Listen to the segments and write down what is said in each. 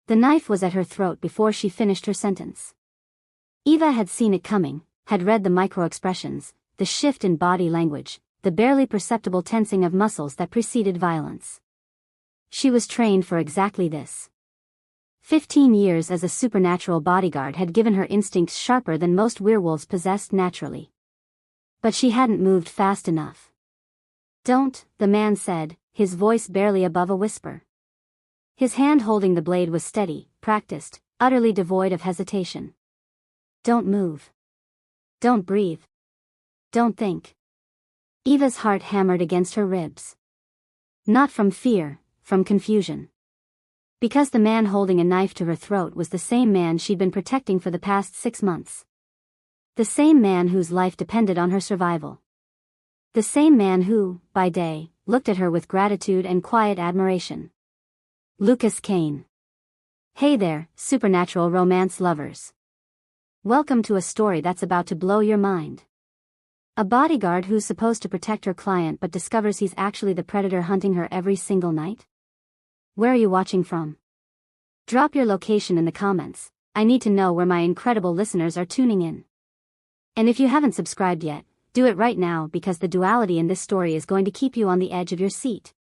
The knife was at her throat before she finished her sentence. Eva had seen it coming, had read the micro-expressions, the shift in body language, the barely perceptible tensing of muscles that preceded violence. She was trained for exactly this. 15 years as a supernatural bodyguard had given her instincts sharper than most werewolves possessed naturally. But she hadn't moved fast enough. "Don't," the man said, his voice barely above a whisper. His hand holding the blade was steady, practiced, utterly devoid of hesitation. "Don't move. Don't breathe. Don't think." Eva's heart hammered against her ribs. Not from fear, from confusion. Because the man holding a knife to her throat was the same man she'd been protecting for the past 6 months. The same man whose life depended on her survival. The same man who, by day, looked at her with gratitude and quiet admiration. Lucas Kane. Hey there, supernatural romance lovers. Welcome to a story that's about to blow your mind. A bodyguard who's supposed to protect her client but discovers he's actually the predator hunting her every single night? Where are you watching from? Drop your location in the comments. I need to know where my incredible listeners are tuning in. And if you haven't subscribed yet, do it right now because the duality in this story is going to keep you on the edge of your seat.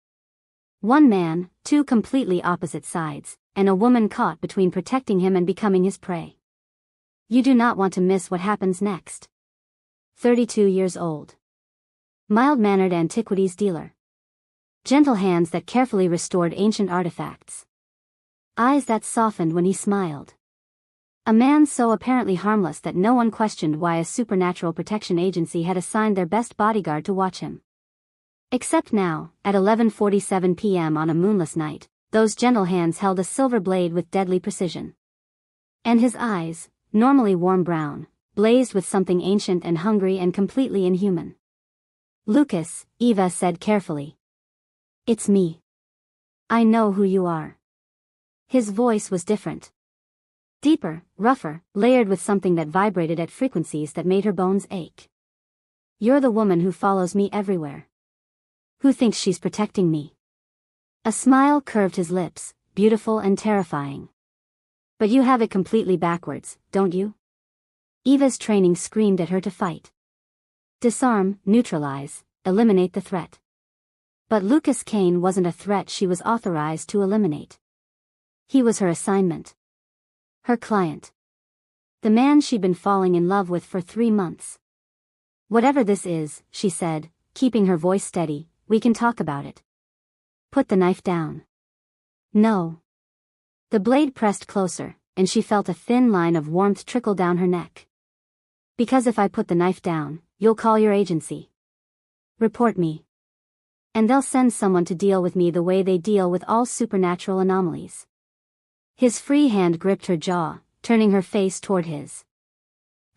One man, two completely opposite sides, and a woman caught between protecting him and becoming his prey. You do not want to miss what happens next. 32 years old. Mild-mannered antiquities dealer. Gentle hands that carefully restored ancient artifacts. Eyes that softened when he smiled. A man so apparently harmless that no one questioned why a supernatural protection agency had assigned their best bodyguard to watch him. Except now, at 11:47 p.m. on a moonless night, those gentle hands held a silver blade with deadly precision. And his eyes, normally warm brown, blazed with something ancient and hungry and completely inhuman. "Lucas," Eva said carefully. "It's me. I know who you are." His voice was different. Deeper, rougher, layered with something that vibrated at frequencies that made her bones ache. "You're the woman who follows me everywhere. Who thinks she's protecting me." A smile curved his lips, beautiful and terrifying. "But you have it completely backwards, don't you?" Eva's training screamed at her to fight. Disarm, neutralize, eliminate the threat. But Lucas Kane wasn't a threat she was authorized to eliminate. He was her assignment. Her client. The man she'd been falling in love with for 3 months. "Whatever this is," she said, keeping her voice steady, "we can talk about it. Put the knife down." "No." The blade pressed closer, and she felt a thin line of warmth trickle down her neck. "Because if I put the knife down, you'll call your agency. Report me. And they'll send someone to deal with me the way they deal with all supernatural anomalies." His free hand gripped her jaw, turning her face toward his.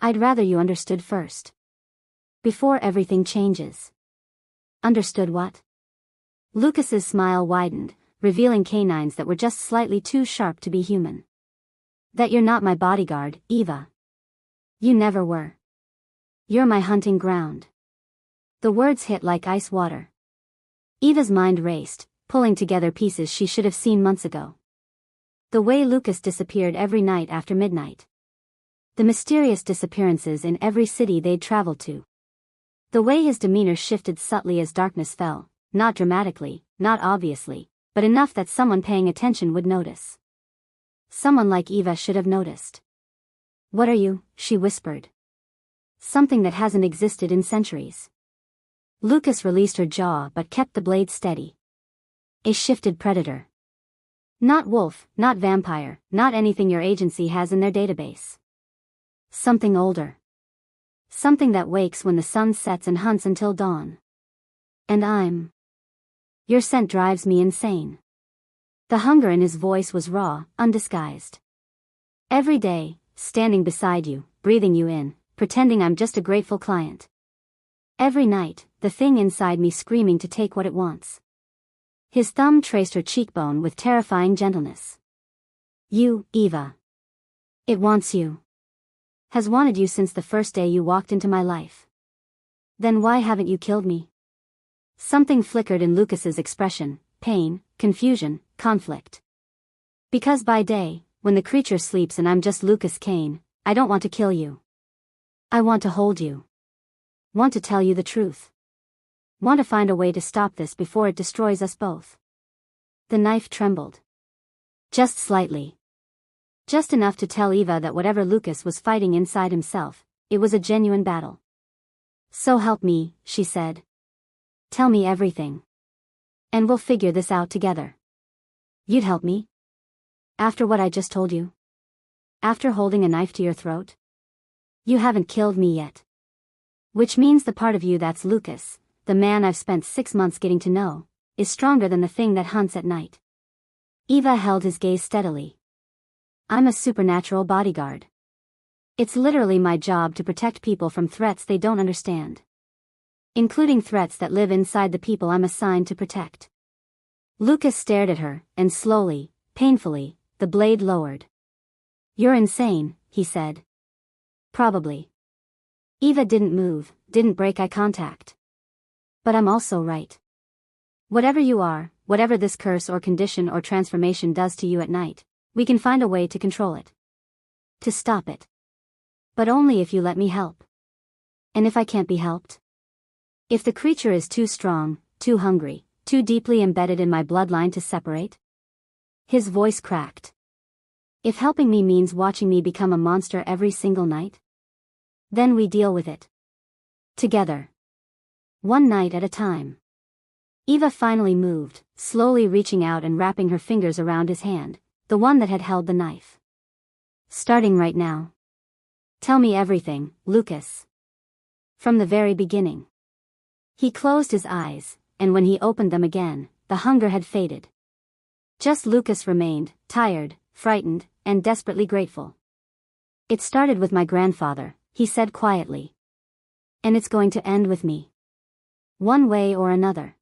"I'd rather you understood first. Before everything changes." "Understood what?" Lucas's smile widened, revealing canines that were just slightly too sharp to be human. "That you're not my bodyguard, Eva. You never were. You're my hunting ground." The words hit like ice water. Eva's mind raced, pulling together pieces she should have seen months ago. The way Lucas disappeared every night after midnight. The mysterious disappearances in every city they'd traveled to. The way his demeanor shifted subtly as darkness fell, not dramatically, not obviously, but enough that someone paying attention would notice. Someone like Eva should have noticed. "What are you?" she whispered. "Something that hasn't existed in centuries." Lucas released her jaw but kept the blade steady. "A shifted predator. Not wolf, not vampire, not anything your agency has in their database. Something older. Something that wakes when the sun sets and hunts until dawn. And your scent drives me insane." The hunger in his voice was raw, undisguised. "Every day, standing beside you, breathing you in, pretending I'm just a grateful client. Every night, the thing inside me screaming to take what it wants." His thumb traced her cheekbone with terrifying gentleness. "You, Eva. It wants you. Has wanted you since the first day you walked into my life. Then why haven't you killed me?" Something flickered in Lucas's expression, pain, confusion, conflict. Because by day, when the creature sleeps and I'm just Lucas Kane, I don't want to kill you. I want to hold you. Want to tell you the truth. Want to find a way to stop this before it destroys us both. The knife trembled. Just slightly. Just enough to tell Eva that whatever Lucas was fighting inside himself, it was a genuine battle. So help me, she said. Tell me everything. And we'll figure this out together. You'd help me? After what I just told you? After holding a knife to your throat? You haven't killed me yet. Which means the part of you that's Lucas, the man I've spent 6 months getting to know, is stronger than the thing that hunts at night. Eva held his gaze steadily. I'm a supernatural bodyguard. It's literally my job to protect people from threats they don't understand. Including threats that live inside the people I'm assigned to protect. Lucas stared at her, and slowly, painfully, the blade lowered. You're insane, he said. Probably. Eva didn't move, didn't break eye contact. But I'm also right. Whatever you are, whatever this curse or condition or transformation does to you at night, we can find a way to control it. To stop it. But only if you let me help. And if I can't be helped? If the creature is too strong, too hungry, too deeply embedded in my bloodline to separate? His voice cracked. If helping me means watching me become a monster every single night? Then we deal with it. Together. One night at a time. Eva finally moved, slowly reaching out and wrapping her fingers around his hand, the one that had held the knife. Starting right now. Tell me everything, Lucas. From the very beginning. He closed his eyes, and when he opened them again, the hunger had faded. Just Lucas remained, tired, frightened, and desperately grateful. It started with my grandfather, he said quietly. And it's going to end with me. One way or another.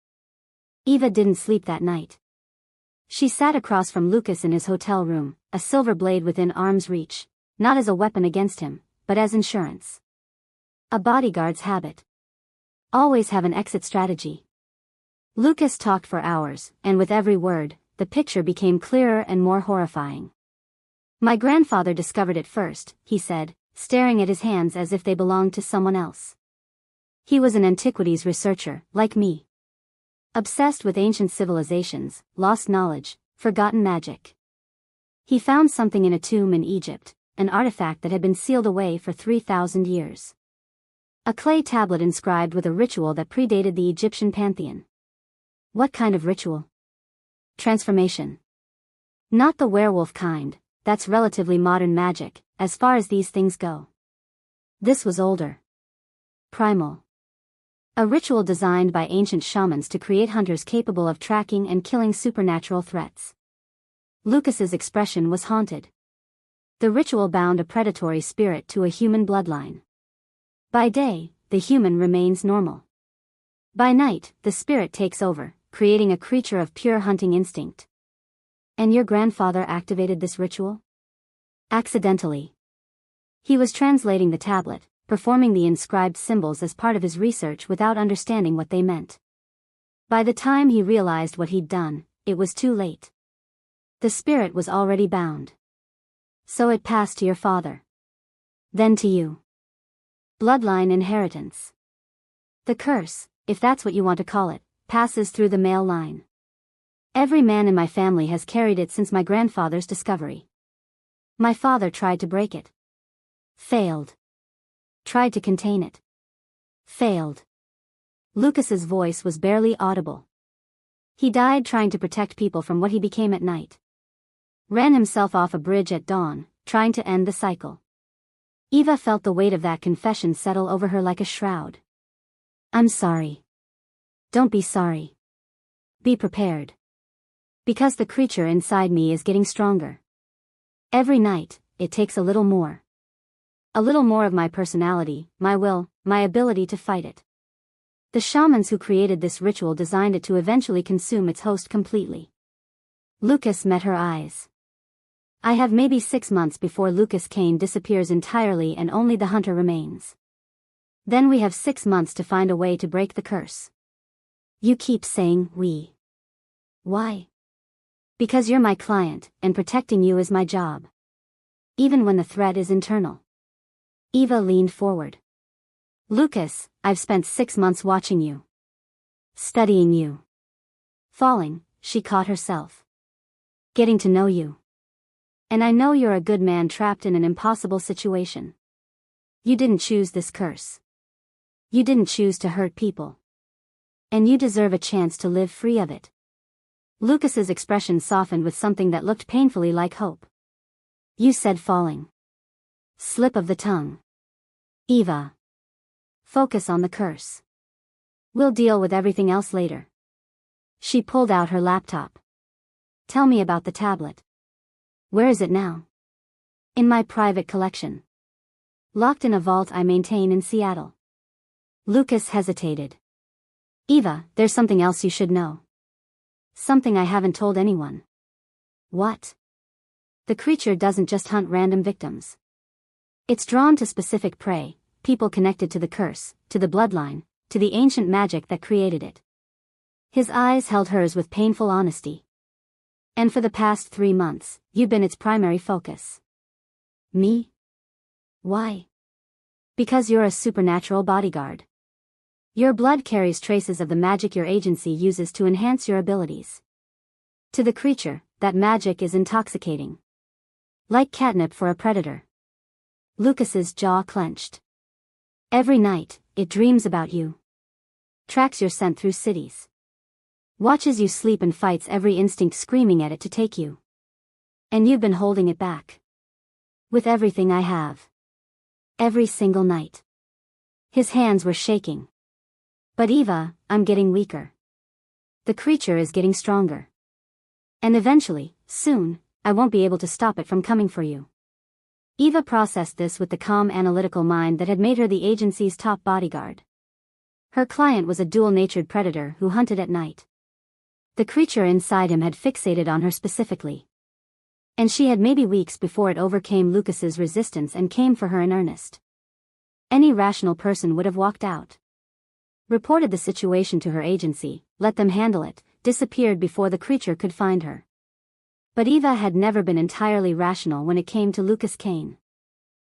Eva didn't sleep that night. She sat across from Lucas in his hotel room, a silver blade within arm's reach, not as a weapon against him, but as insurance. A bodyguard's habit. Always have an exit strategy. Lucas talked for hours, and with every word, the picture became clearer and more horrifying. My grandfather discovered it first, he said, staring at his hands as if they belonged to someone else. He was an antiquities researcher, like me. Obsessed with ancient civilizations, lost knowledge, forgotten magic. He found something in a tomb in Egypt, an artifact that had been sealed away for 3,000 years. A clay tablet inscribed with a ritual that predated the Egyptian pantheon. What kind of ritual? Transformation. Not the werewolf kind, that's relatively modern magic, as far as these things go. This was older. Primal. A ritual designed by ancient shamans to create hunters capable of tracking and killing supernatural threats. Lucas's expression was haunted. The ritual bound a predatory spirit to a human bloodline. By day, the human remains normal. By night, the spirit takes over, creating a creature of pure hunting instinct. And your grandfather activated this ritual? Accidentally. He was translating the tablet, performing the inscribed symbols as part of his research without understanding what they meant. By the time he realized what he'd done, it was too late. The spirit was already bound. So it passed to your father. Then to you. Bloodline inheritance. The curse, if that's what you want to call it, passes through the male line. Every man in my family has carried it since my grandfather's discovery. My father tried to break it. Failed. Tried to contain it. Failed. Lucas's voice was barely audible. He died trying to protect people from what he became at night. Ran himself off a bridge at dawn, trying to end the cycle. Eva felt the weight of that confession settle over her like a shroud. I'm sorry. Don't be sorry. Be prepared. Because the creature inside me is getting stronger. Every night, it takes a little more. A little more of my personality, my will, my ability to fight it. The shamans who created this ritual designed it to eventually consume its host completely. Lucas met her eyes. I have maybe 6 months before Lucas Kane disappears entirely and only the hunter remains. Then we have 6 months to find a way to break the curse. You keep saying we. Why? Because you're my client, and protecting you is my job. Even when the threat is internal. Eva leaned forward. Lucas, I've spent 6 months watching you. Studying you. Falling, she caught herself. Getting to know you. And I know you're a good man trapped in an impossible situation. You didn't choose this curse. You didn't choose to hurt people. And you deserve a chance to live free of it. Lucas's expression softened with something that looked painfully like hope. You said falling. Slip of the tongue. Eva. Focus on the curse. We'll deal with everything else later. She pulled out her laptop. Tell me about the tablet. Where is it now? In my private collection. Locked in a vault I maintain in Seattle. Lucas hesitated. Eva, there's something else you should know. Something I haven't told anyone. What? The creature doesn't just hunt random victims. It's drawn to specific prey, people connected to the curse, to the bloodline, to the ancient magic that created it. His eyes held hers with painful honesty. And for the past 3 months, you've been its primary focus. Me? Why? Because you're a supernatural bodyguard. Your blood carries traces of the magic your agency uses to enhance your abilities. To the creature, that magic is intoxicating. Like catnip for a predator. Lucas's jaw clenched. Every night, it dreams about you. Tracks your scent through cities. Watches you sleep and fights every instinct screaming at it to take you. And you've been holding it back. With everything I have. Every single night. His hands were shaking. But Eva, I'm getting weaker. The creature is getting stronger. And eventually, soon, I won't be able to stop it from coming for you. Eva processed this with the calm analytical mind that had made her the agency's top bodyguard. Her client was a dual-natured predator who hunted at night. The creature inside him had fixated on her specifically. And she had maybe weeks before it overcame Lucas's resistance and came for her in earnest. Any rational person would have walked out. Reported the situation to her agency, let them handle it, disappeared before the creature could find her. But Eva had never been entirely rational when it came to Lucas Kane.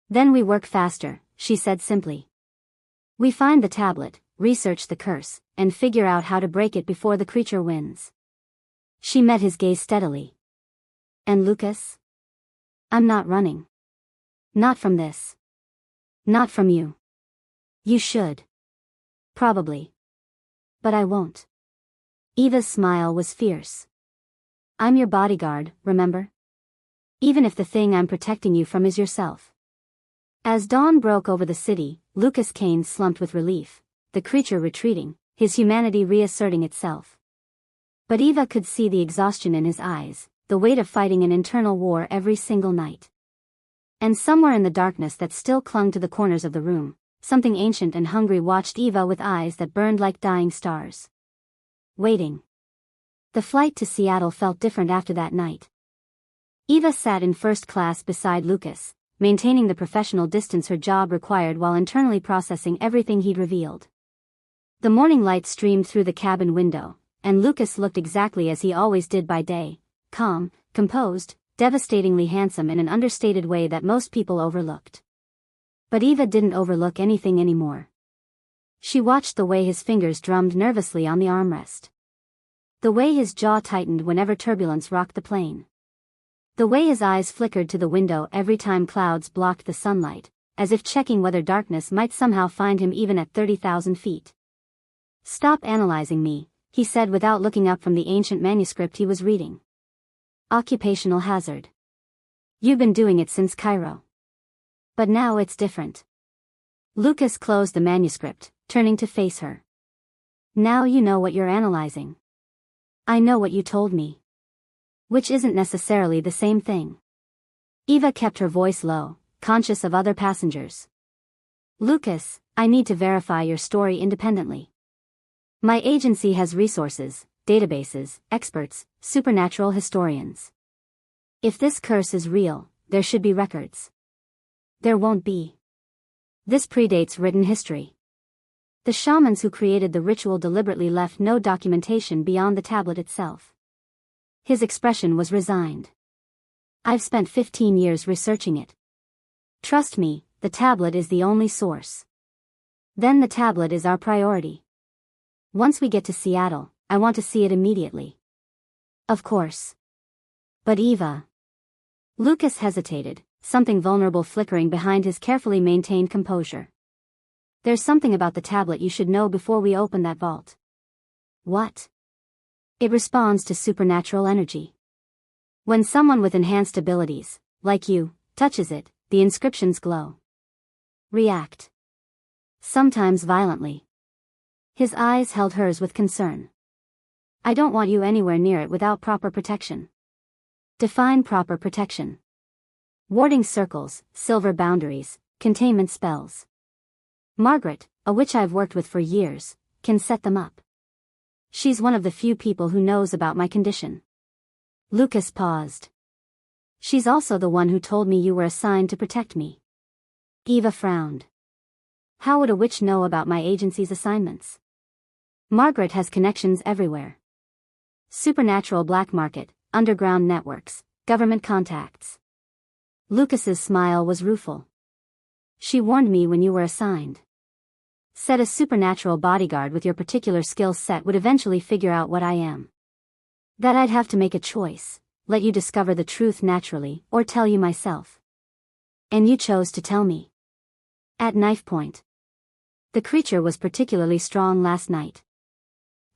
Then we work faster, she said simply. We find the tablet, research the curse, and figure out how to break it before the creature wins. She met his gaze steadily. And Lucas? I'm not running. Not from this. Not from you. You should. Probably. But I won't. Eva's smile was fierce. I'm your bodyguard, remember? Even if the thing I'm protecting you from is yourself. As dawn broke over the city, Lucas Kane slumped with relief, the creature retreating, his humanity reasserting itself. But Eva could see the exhaustion in his eyes, the weight of fighting an internal war every single night. And somewhere in the darkness that still clung to the corners of the room, something ancient and hungry watched Eva with eyes that burned like dying stars. Waiting. The flight to Seattle felt different after that night. Eva sat in first class beside Lucas, maintaining the professional distance her job required while internally processing everything he'd revealed. The morning light streamed through the cabin window, and Lucas looked exactly as he always did by day, calm, composed, devastatingly handsome in an understated way that most people overlooked. But Eva didn't overlook anything anymore. She watched the way his fingers drummed nervously on the armrest. The way his jaw tightened whenever turbulence rocked the plane. The way his eyes flickered to the window every time clouds blocked the sunlight, as if checking whether darkness might somehow find him even at 30,000 feet. Stop analyzing me, he said without looking up from the ancient manuscript he was reading. Occupational hazard. You've been doing it since Cairo. But now it's different. Lucas closed the manuscript, turning to face her. Now you know what you're analyzing. I know what you told me. Which isn't necessarily the same thing. Eva kept her voice low, conscious of other passengers. Lucas, I need to verify your story independently. My agency has resources, databases, experts, supernatural historians. If this curse is real, there should be records. There won't be. This predates written history. The shamans who created the ritual deliberately left no documentation beyond the tablet itself. His expression was resigned. I've spent 15 years researching it. Trust me, the tablet is the only source. Then the tablet is our priority. Once we get to Seattle, I want to see it immediately. Of course. But Eva. Lucas hesitated, something vulnerable flickering behind his carefully maintained composure. There's something about the tablet you should know before we open that vault. What? It responds to supernatural energy. When someone with enhanced abilities, like you, touches it, the inscriptions glow. React. Sometimes violently. His eyes held hers with concern. I don't want you anywhere near it without proper protection. Define proper protection. Warding circles, silver boundaries, containment spells. Margaret, a witch I've worked with for years, can set them up. She's one of the few people who knows about my condition. Lucas paused. She's also the one who told me you were assigned to protect me. Eva frowned. How would a witch know about my agency's assignments? Margaret has connections everywhere. Supernatural black market, underground networks, government contacts. Lucas's smile was rueful. She warned me when you were assigned. Said a supernatural bodyguard with your particular skill set would eventually figure out what I am. That I'd have to make a choice, let you discover the truth naturally, or tell you myself. And you chose to tell me. At knife point. The creature was particularly strong last night.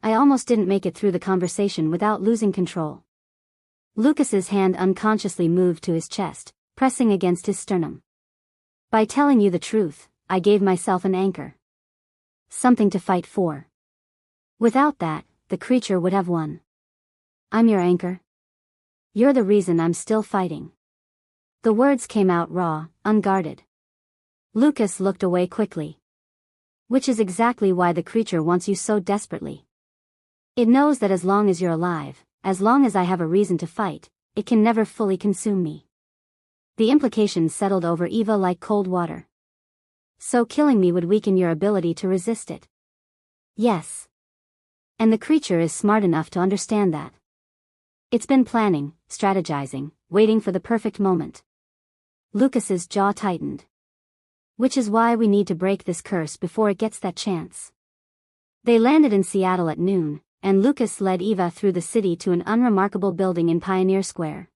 I almost didn't make it through the conversation without losing control. Lucas's hand unconsciously moved to his chest, pressing against his sternum. By telling you the truth, I gave myself an anchor. Something to fight for. Without that, the creature would have won. I'm your anchor. You're the reason I'm still fighting. The words came out raw, unguarded. Lucas looked away quickly. Which is exactly why the creature wants you so desperately. It knows that as long as you're alive, as long as I have a reason to fight, it can never fully consume me. The implications settled over Eva like cold water. So killing me would weaken your ability to resist it. Yes. And the creature is smart enough to understand that. It's been planning, strategizing, waiting for the perfect moment. Lucas's jaw tightened. Which is why we need to break this curse before it gets that chance. They landed in Seattle at noon, and Lucas led Eva through the city to an unremarkable building in Pioneer Square.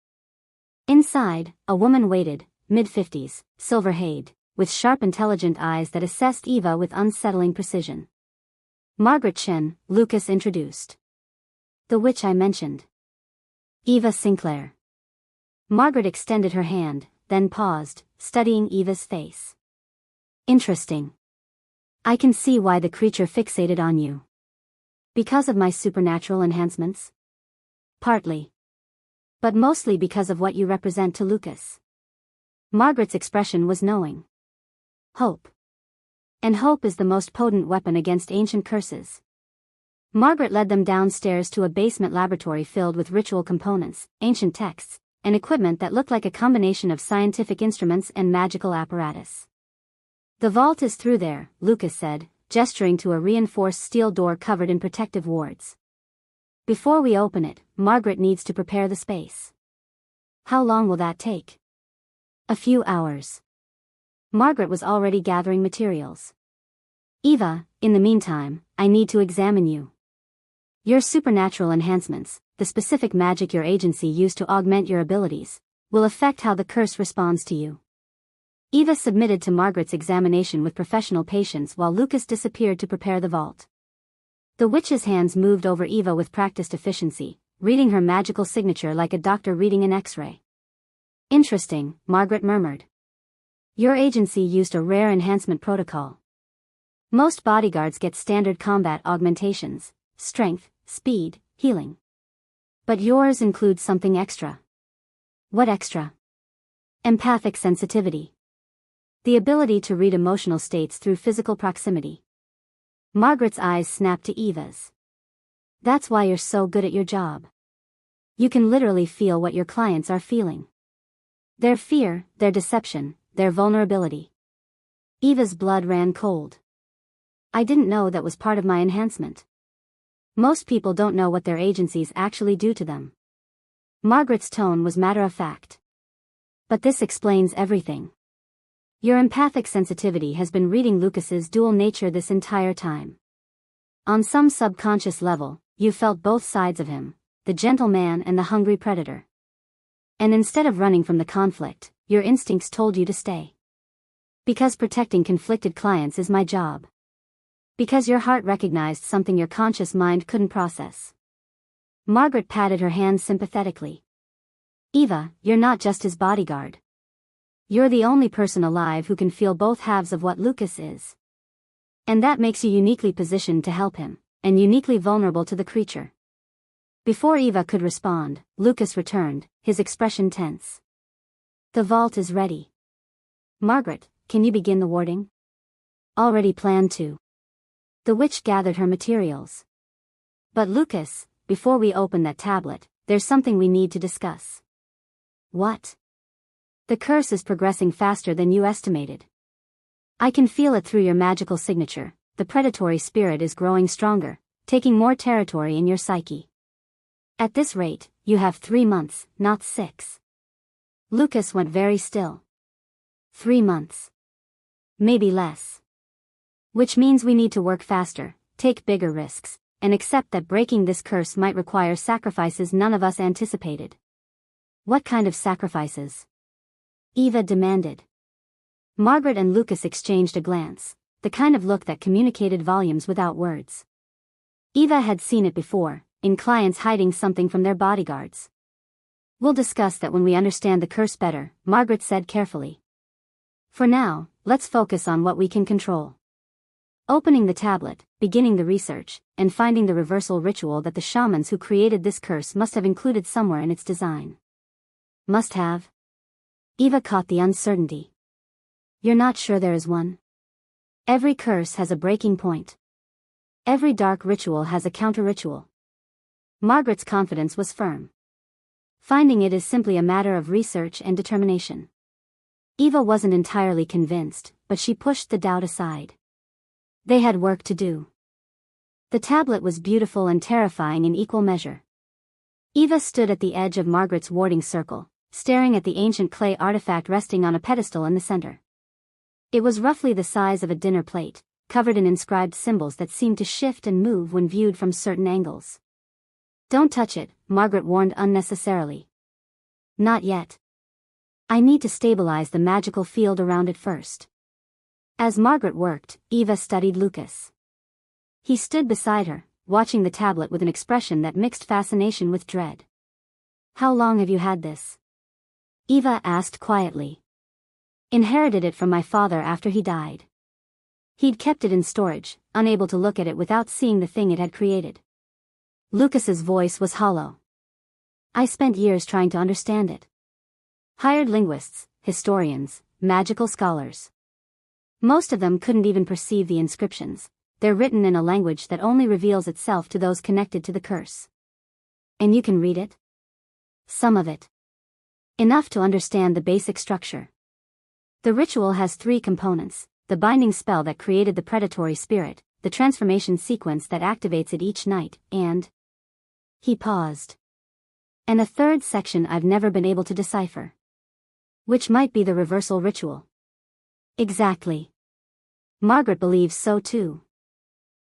Inside, a woman waited, mid-50s, silver-haired, with sharp intelligent eyes that assessed Eva with unsettling precision. Margaret Chen, Lucas introduced. The witch I mentioned. Eva Sinclair. Margaret extended her hand, then paused, studying Eva's face. Interesting. I can see why the creature fixated on you. Because of my supernatural enhancements? Partly. But mostly because of what you represent to Lucas. Margaret's expression was knowing. Hope. And hope is the most potent weapon against ancient curses. Margaret led them downstairs to a basement laboratory filled with ritual components, ancient texts, and equipment that looked like a combination of scientific instruments and magical apparatus. The vault is through there, Lucas said, gesturing to a reinforced steel door covered in protective wards. Before we open it, Margaret needs to prepare the space. How long will that take? A few hours. Margaret was already gathering materials. Eva, in the meantime, I need to examine you. Your supernatural enhancements, the specific magic your agency used to augment your abilities, will affect how the curse responds to you. Eva submitted to Margaret's examination with professional patience while Lucas disappeared to prepare the vault. The witch's hands moved over Eva with practiced efficiency, reading her magical signature like a doctor reading an X-ray. Interesting, Margaret murmured. Your agency used a rare enhancement protocol. Most bodyguards get standard combat augmentations, strength, speed, healing. But yours includes something extra. What extra? Empathic sensitivity. The ability to read emotional states through physical proximity. Margaret's eyes snapped to Eva's. That's why you're so good at your job. You can literally feel what your clients are feeling. Their fear, their deception, their vulnerability. Eva's blood ran cold. I didn't know that was part of my enhancement. Most people don't know what their agencies actually do to them. Margaret's tone was matter-of-fact. But this explains everything. Your empathic sensitivity has been reading Lucas's dual nature this entire time. On some subconscious level, you felt both sides of him, the gentle man and the hungry predator. And instead of running from the conflict, your instincts told you to stay. Because protecting conflicted clients is my job. Because your heart recognized something your conscious mind couldn't process. Margaret patted her hand sympathetically. Eva, you're not just his bodyguard. You're the only person alive who can feel both halves of what Lucas is. And that makes you uniquely positioned to help him, and uniquely vulnerable to the creature. Before Eva could respond, Lucas returned, his expression tense. The vault is ready. Margaret, can you begin the warding? Already planned to. The witch gathered her materials. But Lucas, before we open that tablet, there's something we need to discuss. What? The curse is progressing faster than you estimated. I can feel it through your magical signature. The predatory spirit is growing stronger, taking more territory in your psyche. At this rate, you have 3 months, not 6. Lucas went very still. 3 months. Maybe less. Which means we need to work faster, take bigger risks, and accept that breaking this curse might require sacrifices none of us anticipated. What kind of sacrifices? Eva demanded. Margaret and Lucas exchanged a glance, the kind of look that communicated volumes without words. Eva had seen it before, in clients hiding something from their bodyguards. We'll discuss that when we understand the curse better, Margaret said carefully. For now, let's focus on what we can control. Opening the tablet, beginning the research, and finding the reversal ritual that the shamans who created this curse must have included somewhere in its design. Must have? Eva caught the uncertainty. You're not sure there is one? Every curse has a breaking point. Every dark ritual has a counter-ritual. Margaret's confidence was firm. Finding it is simply a matter of research and determination. Eva wasn't entirely convinced, but she pushed the doubt aside. They had work to do. The tablet was beautiful and terrifying in equal measure. Eva stood at the edge of Margaret's warding circle, staring at the ancient clay artifact resting on a pedestal in the center. It was roughly the size of a dinner plate, covered in inscribed symbols that seemed to shift and move when viewed from certain angles. Don't touch it, Margaret warned unnecessarily. Not yet. I need to stabilize the magical field around it first. As Margaret worked, Eva studied Lucas. He stood beside her, watching the tablet with an expression that mixed fascination with dread. How long have you had this? Eva asked quietly. Inherited it from my father after he died. He'd kept it in storage, unable to look at it without seeing the thing it had created. Lucas's voice was hollow. I spent years trying to understand it. Hired linguists, historians, magical scholars. Most of them couldn't even perceive the inscriptions. They're written in a language that only reveals itself to those connected to the curse. And you can read it? Some of it. Enough to understand the basic structure. The ritual has 3 components: the binding spell that created the predatory spirit, the transformation sequence that activates it each night, and... He paused. And a 3rd section I've never been able to decipher. Which might be the reversal ritual. Exactly. Margaret believes so too.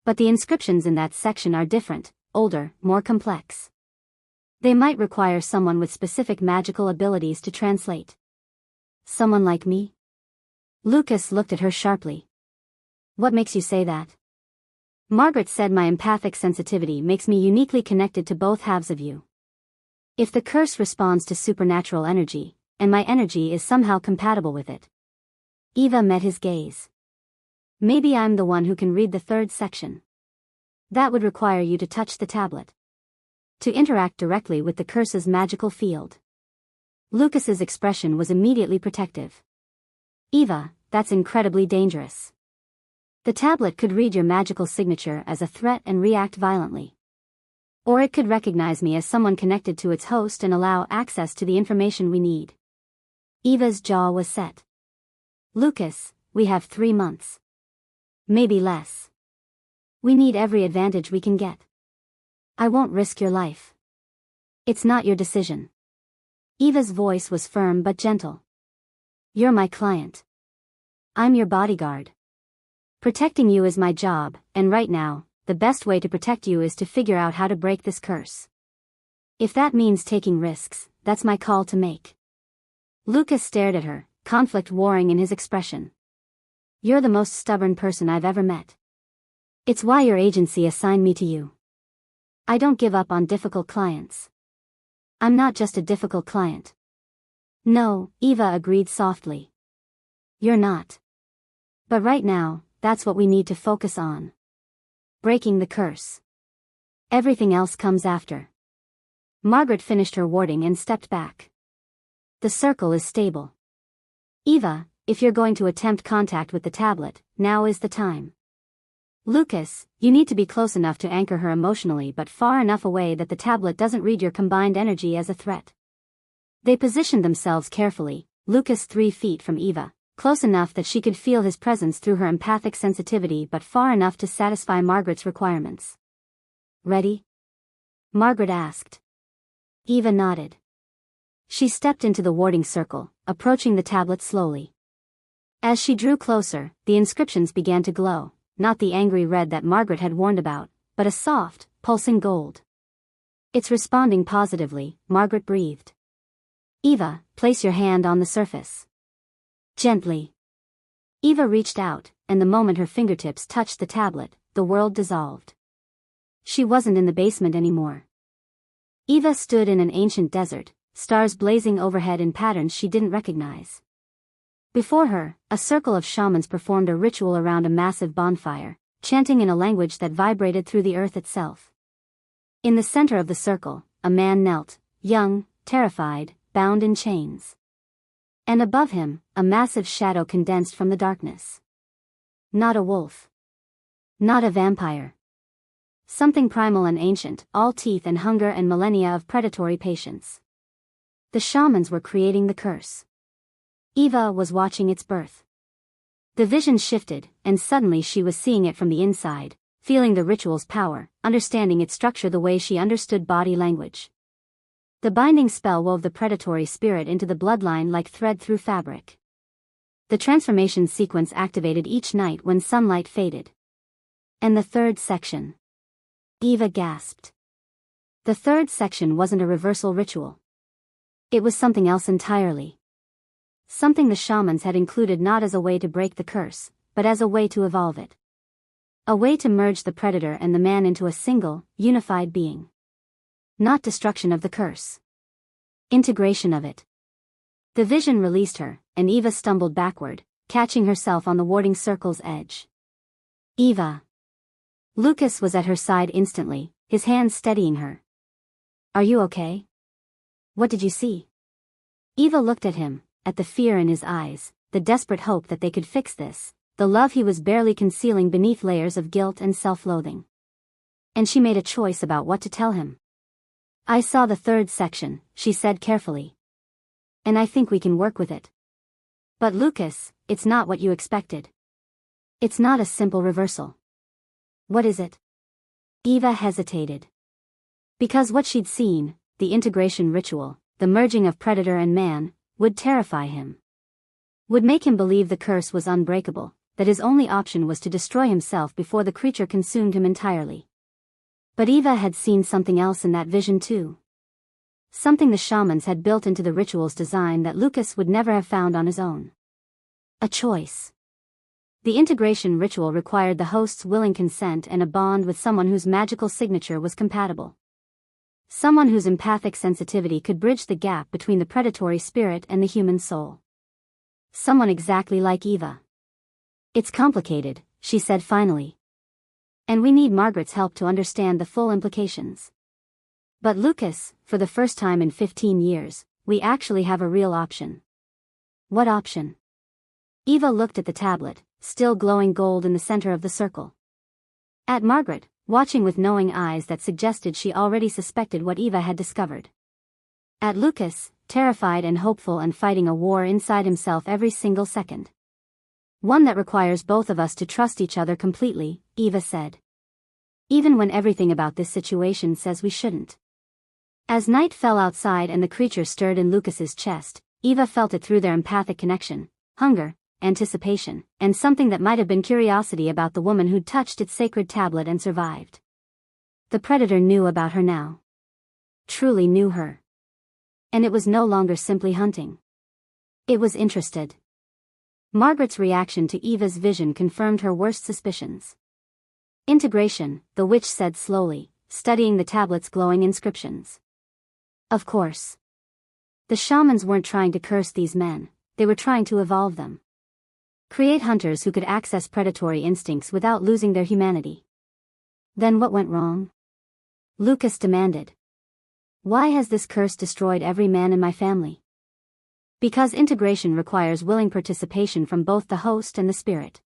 But the inscriptions in that section are different, older, more complex. They might require someone with specific magical abilities to translate. Someone like me? Lucas looked at her sharply. What makes you say that? Margaret said my empathic sensitivity makes me uniquely connected to both halves of you. If the curse responds to supernatural energy, and my energy is somehow compatible with it. Eva met his gaze. Maybe I'm the one who can read the 3rd section. That would require you to touch the tablet. To interact directly with the curse's magical field. Lucas's expression was immediately protective. Eva, that's incredibly dangerous. The tablet could read your magical signature as a threat and react violently. Or it could recognize me as someone connected to its host and allow access to the information we need. Eva's jaw was set. Lucas, we have 3 months. Maybe less. We need every advantage we can get. I won't risk your life. It's not your decision. Eva's voice was firm but gentle. You're my client. I'm your bodyguard. Protecting you is my job, and right now, the best way to protect you is to figure out how to break this curse. If that means taking risks, that's my call to make. Lucas stared at her, conflict warring in his expression. You're the most stubborn person I've ever met. It's why your agency assigned me to you. I don't give up on difficult clients. I'm not just a difficult client. No, Eva agreed softly. You're not. But right now, that's what we need to focus on. Breaking the curse. Everything else comes after. Margaret finished her warding and stepped back. The circle is stable. Eva, if you're going to attempt contact with the tablet, now is the time. Lucas, you need to be close enough to anchor her emotionally but far enough away that the tablet doesn't read your combined energy as a threat. They positioned themselves carefully, Lucas 3 feet from Eva, close enough that she could feel his presence through her empathic sensitivity but far enough to satisfy Margaret's requirements. Ready? Margaret asked. Eva nodded. She stepped into the warding circle, approaching the tablet slowly. As she drew closer, the inscriptions began to glow, not the angry red that Margaret had warned about, but a soft, pulsing gold. It's responding positively, Margaret breathed. Eva, place your hand on the surface. Gently. Eva reached out, and the moment her fingertips touched the tablet, the world dissolved. She wasn't in the basement anymore. Eva stood in an ancient desert, stars blazing overhead in patterns she didn't recognize. Before her, a circle of shamans performed a ritual around a massive bonfire, chanting in a language that vibrated through the earth itself. In the center of the circle, a man knelt, young, terrified, bound in chains. And above him, a massive shadow condensed from the darkness. Not a wolf. Not a vampire. Something primal and ancient, all teeth and hunger and millennia of predatory patience. The shamans were creating the curse. Eva was watching its birth. The vision shifted, and suddenly she was seeing it from the inside, feeling the ritual's power, understanding its structure the way she understood body language. The binding spell wove the predatory spirit into the bloodline like thread through fabric. The transformation sequence activated each night when sunlight faded. And the third section. Eva gasped. The third section wasn't a reversal ritual. It was something else entirely. Something the shamans had included not as a way to break the curse, but as a way to evolve it. A way to merge the predator and the man into a single, unified being. Not destruction of the curse. Integration of it. The vision released her, and Eva stumbled backward, catching herself on the warding circle's edge. Eva. Lucas was at her side instantly, his hands steadying her. Are you okay? What did you see? Eva looked at him, at the fear in his eyes, the desperate hope that they could fix this, the love he was barely concealing beneath layers of guilt and self-loathing. And she made a choice about what to tell him. I saw the third section, she said carefully. And I think we can work with it. But Lucas, it's not what you expected. It's not a simple reversal. What is it? Eva hesitated. Because what she'd seen, the integration ritual, the merging of predator and man, would terrify him. Would make him believe the curse was unbreakable, that his only option was to destroy himself before the creature consumed him entirely. But Eva had seen something else in that vision too. Something the shamans had built into the ritual's design that Lucas would never have found on his own. A choice. The integration ritual required the host's willing consent and a bond with someone whose magical signature was compatible. Someone whose empathic sensitivity could bridge the gap between the predatory spirit and the human soul. Someone exactly like Eva. It's complicated, she said finally. And we need Margaret's help to understand the full implications. But Lucas, for the first time in 15 years, we actually have a real option. What option? Eva looked at the tablet, still glowing gold in the center of the circle. At Margaret, watching with knowing eyes that suggested she already suspected what Eva had discovered. At Lucas, terrified and hopeful and fighting a war inside himself every single second. One that requires both of us to trust each other completely, Eva said. Even when everything about this situation says we shouldn't. As night fell outside and the creature stirred in Lucas's chest, Eva felt it through their empathic connection, hunger, anticipation, and something that might have been curiosity about the woman who'd touched its sacred tablet and survived. The predator knew about her now. Truly knew her. And it was no longer simply hunting. It was interested. Margaret's reaction to Eva's vision confirmed her worst suspicions. Integration, the witch said slowly, studying the tablet's glowing inscriptions. Of course. The shamans weren't trying to curse these men, they were trying to evolve them. Create hunters who could access predatory instincts without losing their humanity. Then what went wrong? Lucas demanded. Why has this curse destroyed every man in my family? Because integration requires willing participation from both the host and the spirit.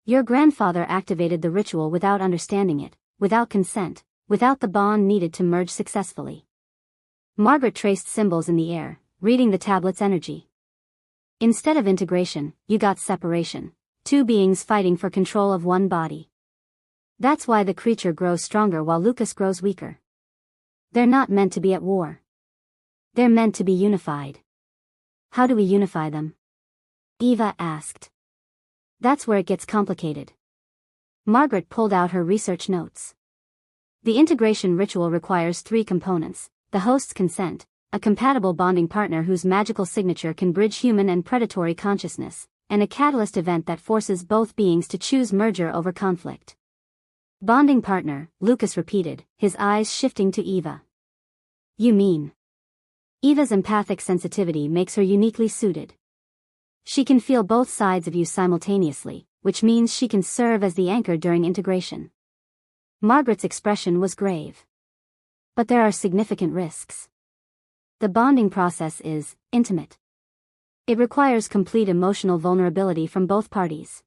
Your grandfather activated the ritual without understanding it, without consent, without the bond needed to merge successfully. Margaret traced symbols in the air, reading the tablet's energy. Instead of integration, you got separation, two beings fighting for control of one body. That's why the creature grows stronger while Lucas grows weaker. They're not meant to be at war. They're meant to be unified. How do we unify them? Eva asked. That's where it gets complicated. Margaret pulled out her research notes. The integration ritual requires 3 components: the host's consent, a compatible bonding partner whose magical signature can bridge human and predatory consciousness, and a catalyst event that forces both beings to choose merger over conflict. Bonding partner, Lucas repeated, his eyes shifting to Eva. You mean? Eva's empathic sensitivity makes her uniquely suited. She can feel both sides of you simultaneously, which means she can serve as the anchor during integration. Margaret's expression was grave. But there are significant risks. The bonding process is intimate. It requires complete emotional vulnerability from both parties.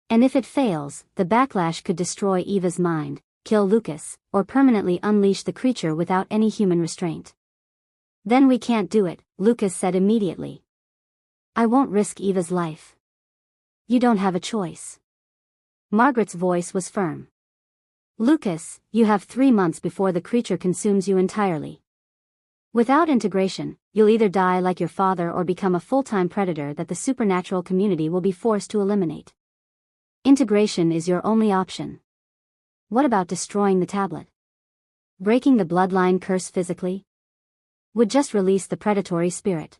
And if it fails, the backlash could destroy Eva's mind, kill Lucas, or permanently unleash the creature without any human restraint. Then we can't do it, Lucas said immediately. I won't risk Eva's life. You don't have a choice. Margaret's voice was firm. Lucas, you have 3 months before the creature consumes you entirely. Without integration, you'll either die like your father or become a full-time predator that the supernatural community will be forced to eliminate. Integration is your only option. What about destroying the tablet? Breaking the bloodline curse physically? Would just release the predatory spirit.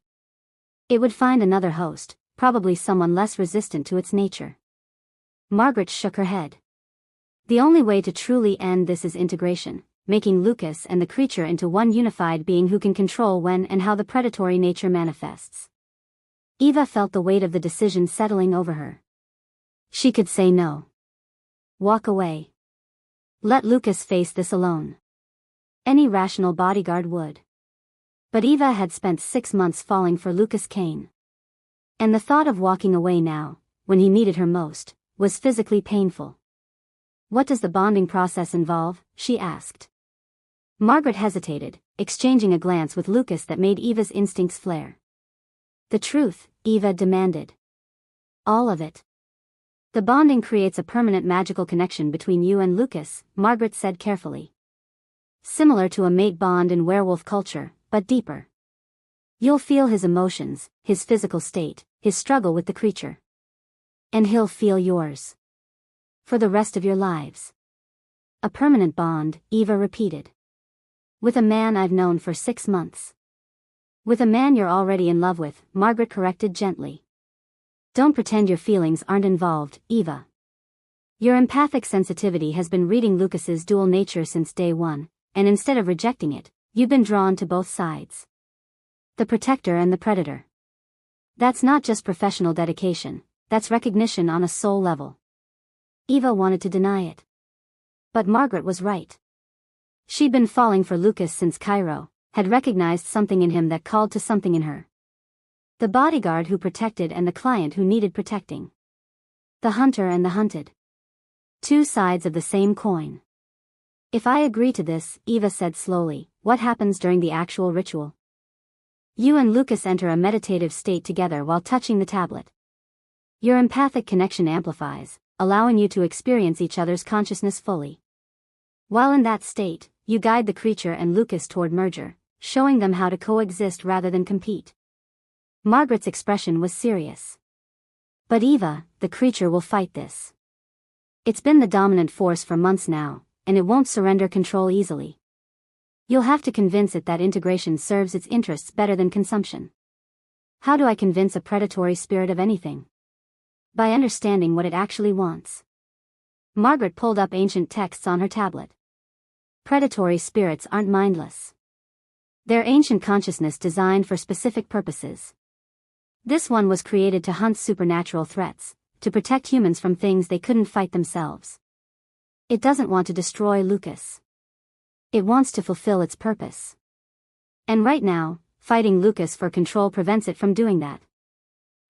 It would find another host, probably someone less resistant to its nature. Margaret shook her head. The only way to truly end this is integration, making Lucas and the creature into one unified being who can control when and how the predatory nature manifests. Eva felt the weight of the decision settling over her. She could say no. Walk away. Let Lucas face this alone. Any rational bodyguard would. But Eva had spent 6 months falling for Lucas Kane. And the thought of walking away now, when he needed her most, was physically painful. What does the bonding process involve? She asked. Margaret hesitated, exchanging a glance with Lucas that made Eva's instincts flare. The truth, Eva demanded. All of it. The bonding creates a permanent magical connection between you and Lucas, Margaret said carefully. Similar to a mate bond in werewolf culture, but deeper. You'll feel his emotions, his physical state, his struggle with the creature. And he'll feel yours. For the rest of your lives. A permanent bond, Eva repeated. With a man I've known for 6 months. With a man you're already in love with, Margaret corrected gently. Don't pretend your feelings aren't involved, Eva. Your empathic sensitivity has been reading Lucas's dual nature since day 1, and instead of rejecting it, you've been drawn to both sides. The protector and the predator. That's not just professional dedication, that's recognition on a soul level. Eva wanted to deny it. But Margaret was right. She'd been falling for Lucas since Cairo, had recognized something in him that called to something in her. The bodyguard who protected and the client who needed protecting. The hunter and the hunted. 2 sides of the same coin. If I agree to this, Eva said slowly, what happens during the actual ritual? You and Lucas enter a meditative state together while touching the tablet. Your empathic connection amplifies, allowing you to experience each other's consciousness fully. While in that state, you guide the creature and Lucas toward merger, showing them how to coexist rather than compete. Margaret's expression was serious. But Eva, the creature will fight this. It's been the dominant force for months now, and it won't surrender control easily. You'll have to convince it that integration serves its interests better than consumption. How do I convince a predatory spirit of anything? By understanding what it actually wants. Margaret pulled up ancient texts on her tablet. Predatory spirits aren't mindless. They're ancient consciousness designed for specific purposes. This one was created to hunt supernatural threats, to protect humans from things they couldn't fight themselves. It doesn't want to destroy Lucas. It wants to fulfill its purpose. And right now, fighting Lucas for control prevents it from doing that.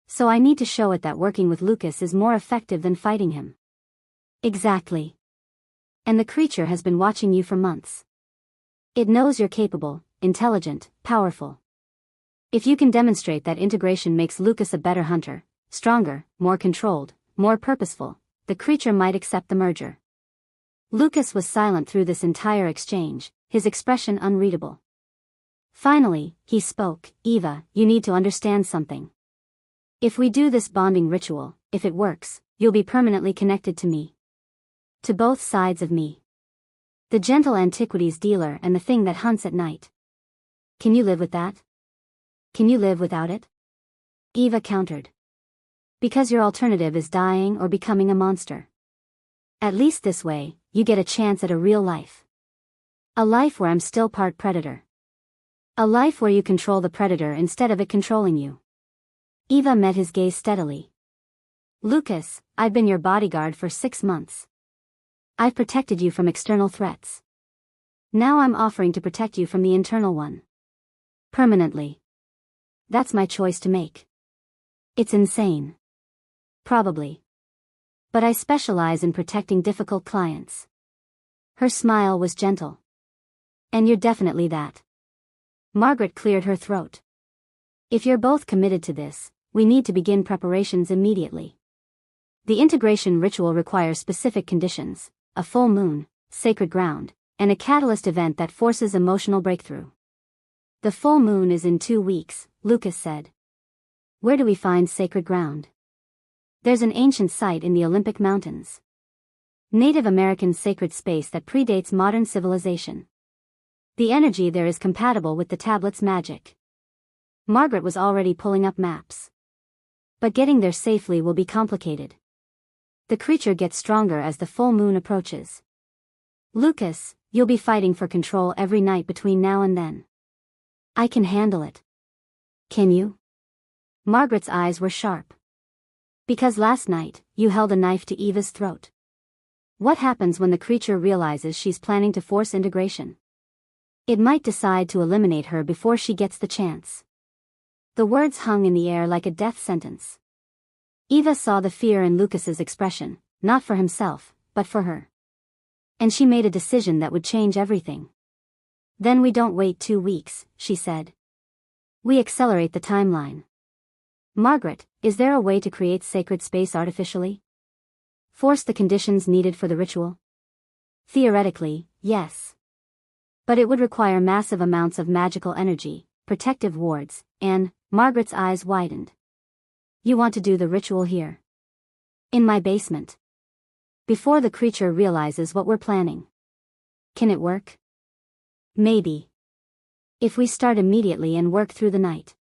So I need to show it that working with Lucas is more effective than fighting him. Exactly. And the creature has been watching you for months. It knows you're capable, intelligent, powerful. If you can demonstrate that integration makes Lucas a better hunter, stronger, more controlled, more purposeful, the creature might accept the merger. Lucas was silent through this entire exchange, his expression unreadable. Finally, he spoke, "Eva, you need to understand something. If we do this bonding ritual, if it works, you'll be permanently connected to me. To both sides of me. The gentle antiquities dealer and the thing that hunts at night. Can you live with that? Can you live without it?" Eva countered. "Because your alternative is dying or becoming a monster. At least this way, you get a chance at a real life. A life where I'm still part predator. A life where you control the predator instead of it controlling you." Eva met his gaze steadily. "Lucas, I've been your bodyguard for 6 months. I've protected you from external threats. Now I'm offering to protect you from the internal one. Permanently. That's my choice to make. It's insane. Probably. But I specialize in protecting difficult clients." Her smile was gentle. "And you're definitely that." Margaret cleared her throat. "If you're both committed to this, we need to begin preparations immediately. The integration ritual requires specific conditions, a full moon, sacred ground, and a catalyst event that forces emotional breakthrough. The full moon is in 2 weeks, Lucas said. Where do we find sacred ground? There's an ancient site in the Olympic Mountains. Native American sacred space that predates modern civilization. The energy there is compatible with the tablet's magic. Margaret was already pulling up maps. But getting there safely will be complicated. The creature gets stronger as the full moon approaches. Lucas, you'll be fighting for control every night between now and then. I can handle it. Can you? Margaret's eyes were sharp. Because last night, you held a knife to Eva's throat. What happens when the creature realizes she's planning to force integration? It might decide to eliminate her before she gets the chance. The words hung in the air like a death sentence. Eva saw the fear in Lucas's expression, not for himself, but for her. And she made a decision that would change everything. Then we don't wait 2 weeks, she said. We accelerate the timeline. Margaret, is there a way to create sacred space artificially? Force the conditions needed for the ritual? Theoretically, yes. But it would require massive amounts of magical energy, protective wards, and, Margaret's eyes widened. You want to do the ritual here? In my basement. Before the creature realizes what we're planning. Can it work? Maybe. If we start immediately and work through the night.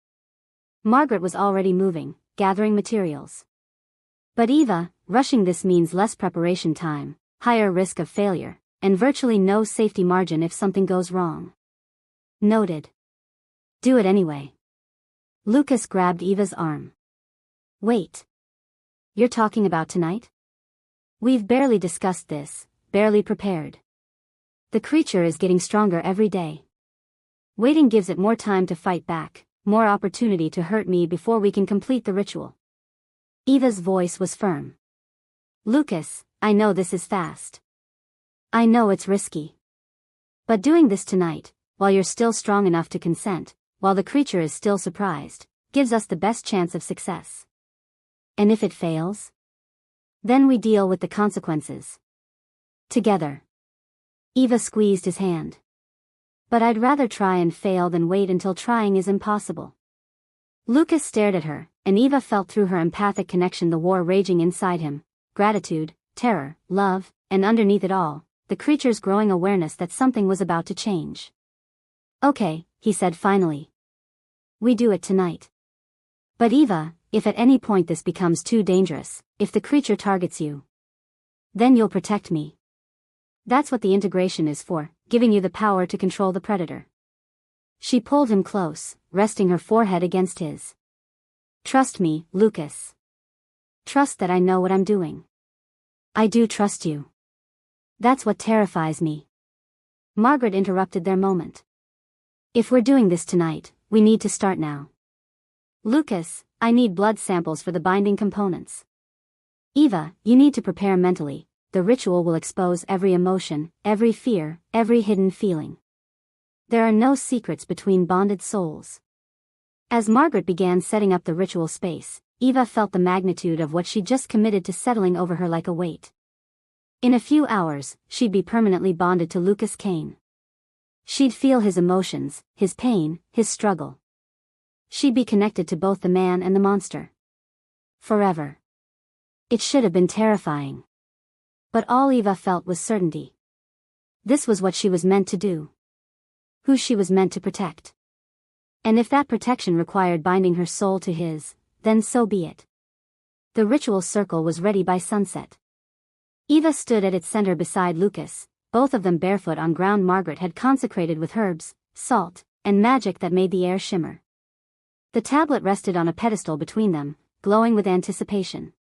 Margaret was already moving, gathering materials. But Eva, rushing this means less preparation time, higher risk of failure, and virtually no safety margin if something goes wrong. Noted. Do it anyway. Lucas grabbed Eva's arm. Wait. You're talking about tonight? We've barely discussed this, barely prepared. The creature is getting stronger every day. Waiting gives it more time to fight back, more opportunity to hurt me before we can complete the ritual. Eva's voice was firm. Lucas, I know this is fast. I know it's risky. But doing this tonight, while you're still strong enough to consent, while the creature is still surprised, gives us the best chance of success. And if it fails? Then we deal with the consequences. Together. Eva squeezed his hand. But I'd rather try and fail than wait until trying is impossible. Lucas stared at her, and Eva felt through her empathic connection the war raging inside him. Gratitude, terror, love, and underneath it all, the creature's growing awareness that something was about to change. Okay, he said finally. We do it tonight. But Eva, if at any point this becomes too dangerous, if the creature targets you, then you'll protect me. That's what the integration is for, giving you the power to control the predator. She pulled him close, resting her forehead against his. Trust me, Lucas. Trust that I know what I'm doing. I do trust you. That's what terrifies me. Margaret interrupted their moment. If we're doing this tonight, we need to start now. Lucas, I need blood samples for the binding components. Eva, you need to prepare mentally. The ritual will expose every emotion, every fear, every hidden feeling. There are no secrets between bonded souls. As Margaret began setting up the ritual space, Eva felt the magnitude of what she'd just committed to settling over her like a weight. In a few hours, she'd be permanently bonded to Lucas Kane. She'd feel his emotions, his pain, his struggle. She'd be connected to both the man and the monster. Forever. It should have been terrifying. But all Eva felt was certainty. This was what she was meant to do. Who she was meant to protect. And if that protection required binding her soul to his, then so be it. The ritual circle was ready by sunset. Eva stood at its center beside Lucas, both of them barefoot on ground Margaret had consecrated with herbs, salt, and magic that made the air shimmer. The tablet rested on a pedestal between them, glowing with anticipation.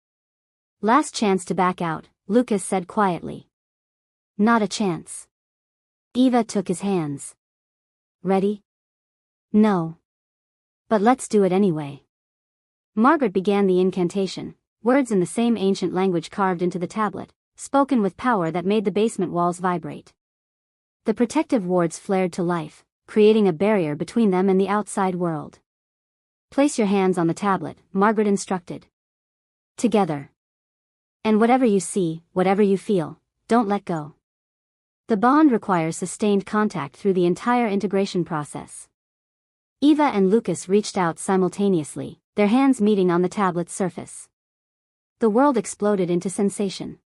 Last chance to back out, Lucas said quietly. Not a chance. Eva took his hands. Ready? No. But let's do it anyway. Margaret began the incantation, words in the same ancient language carved into the tablet, spoken with power that made the basement walls vibrate. The protective wards flared to life, creating a barrier between them and the outside world. Place your hands on the tablet, Margaret instructed. Together. And whatever you see, whatever you feel, don't let go. The bond requires sustained contact through the entire integration process. Eva and Lucas reached out simultaneously, their hands meeting on the tablet's surface. The world exploded into sensation.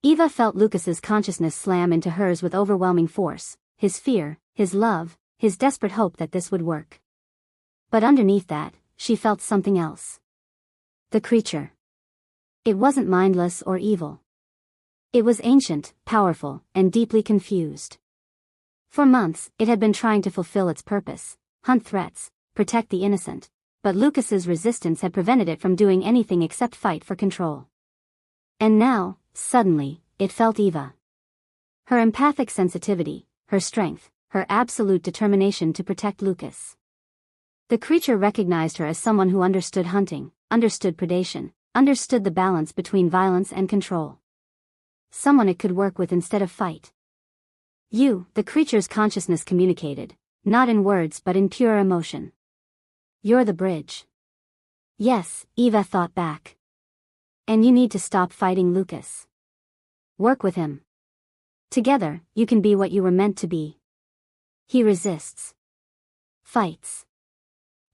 Eva felt Lucas's consciousness slam into hers with overwhelming force, his fear, his love, his desperate hope that this would work. But underneath that, she felt something else. The creature. It wasn't mindless or evil. It was ancient, powerful, and deeply confused. For months, it had been trying to fulfill its purpose, hunt threats, protect the innocent, but Lucas's resistance had prevented it from doing anything except fight for control. And now, suddenly, it felt Eva. Her empathic sensitivity, her strength, her absolute determination to protect Lucas. The creature recognized her as someone who understood hunting, understood predation, understood the balance between violence and control. Someone it could work with instead of fight. You, the creature's consciousness communicated, not in words but in pure emotion. You're the bridge. Yes, Eva thought back. And you need to stop fighting Lucas. Work with him. Together, you can be what you were meant to be. He resists. Fights.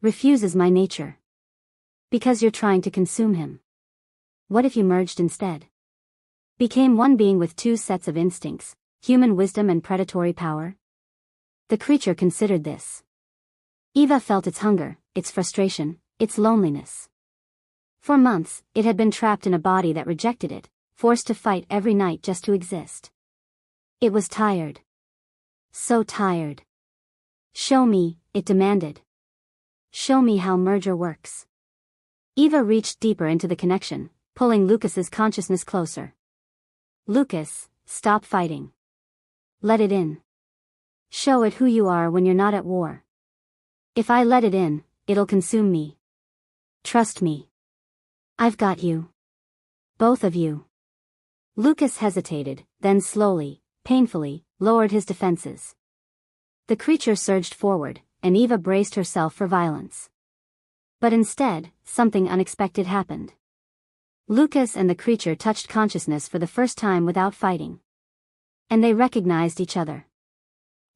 Refuses my nature. Because you're trying to consume him. What if you merged instead? Became one being with two sets of instincts, human wisdom and predatory power? The creature considered this. Eva felt its hunger, its frustration, its loneliness. For months, it had been trapped in a body that rejected it, forced to fight every night just to exist. It was tired. So tired. Show me, it demanded. Show me how merger works. Eva reached deeper into the connection, pulling Lucas's consciousness closer. Lucas, stop fighting. Let it in. Show it who you are when you're not at war. If I let it in, it'll consume me. Trust me. I've got you. Both of you. Lucas hesitated, then slowly, painfully, lowered his defenses. The creature surged forward, and Eva braced herself for violence. But instead, something unexpected happened. Lucas and the creature touched consciousness for the first time without fighting. And they recognized each other.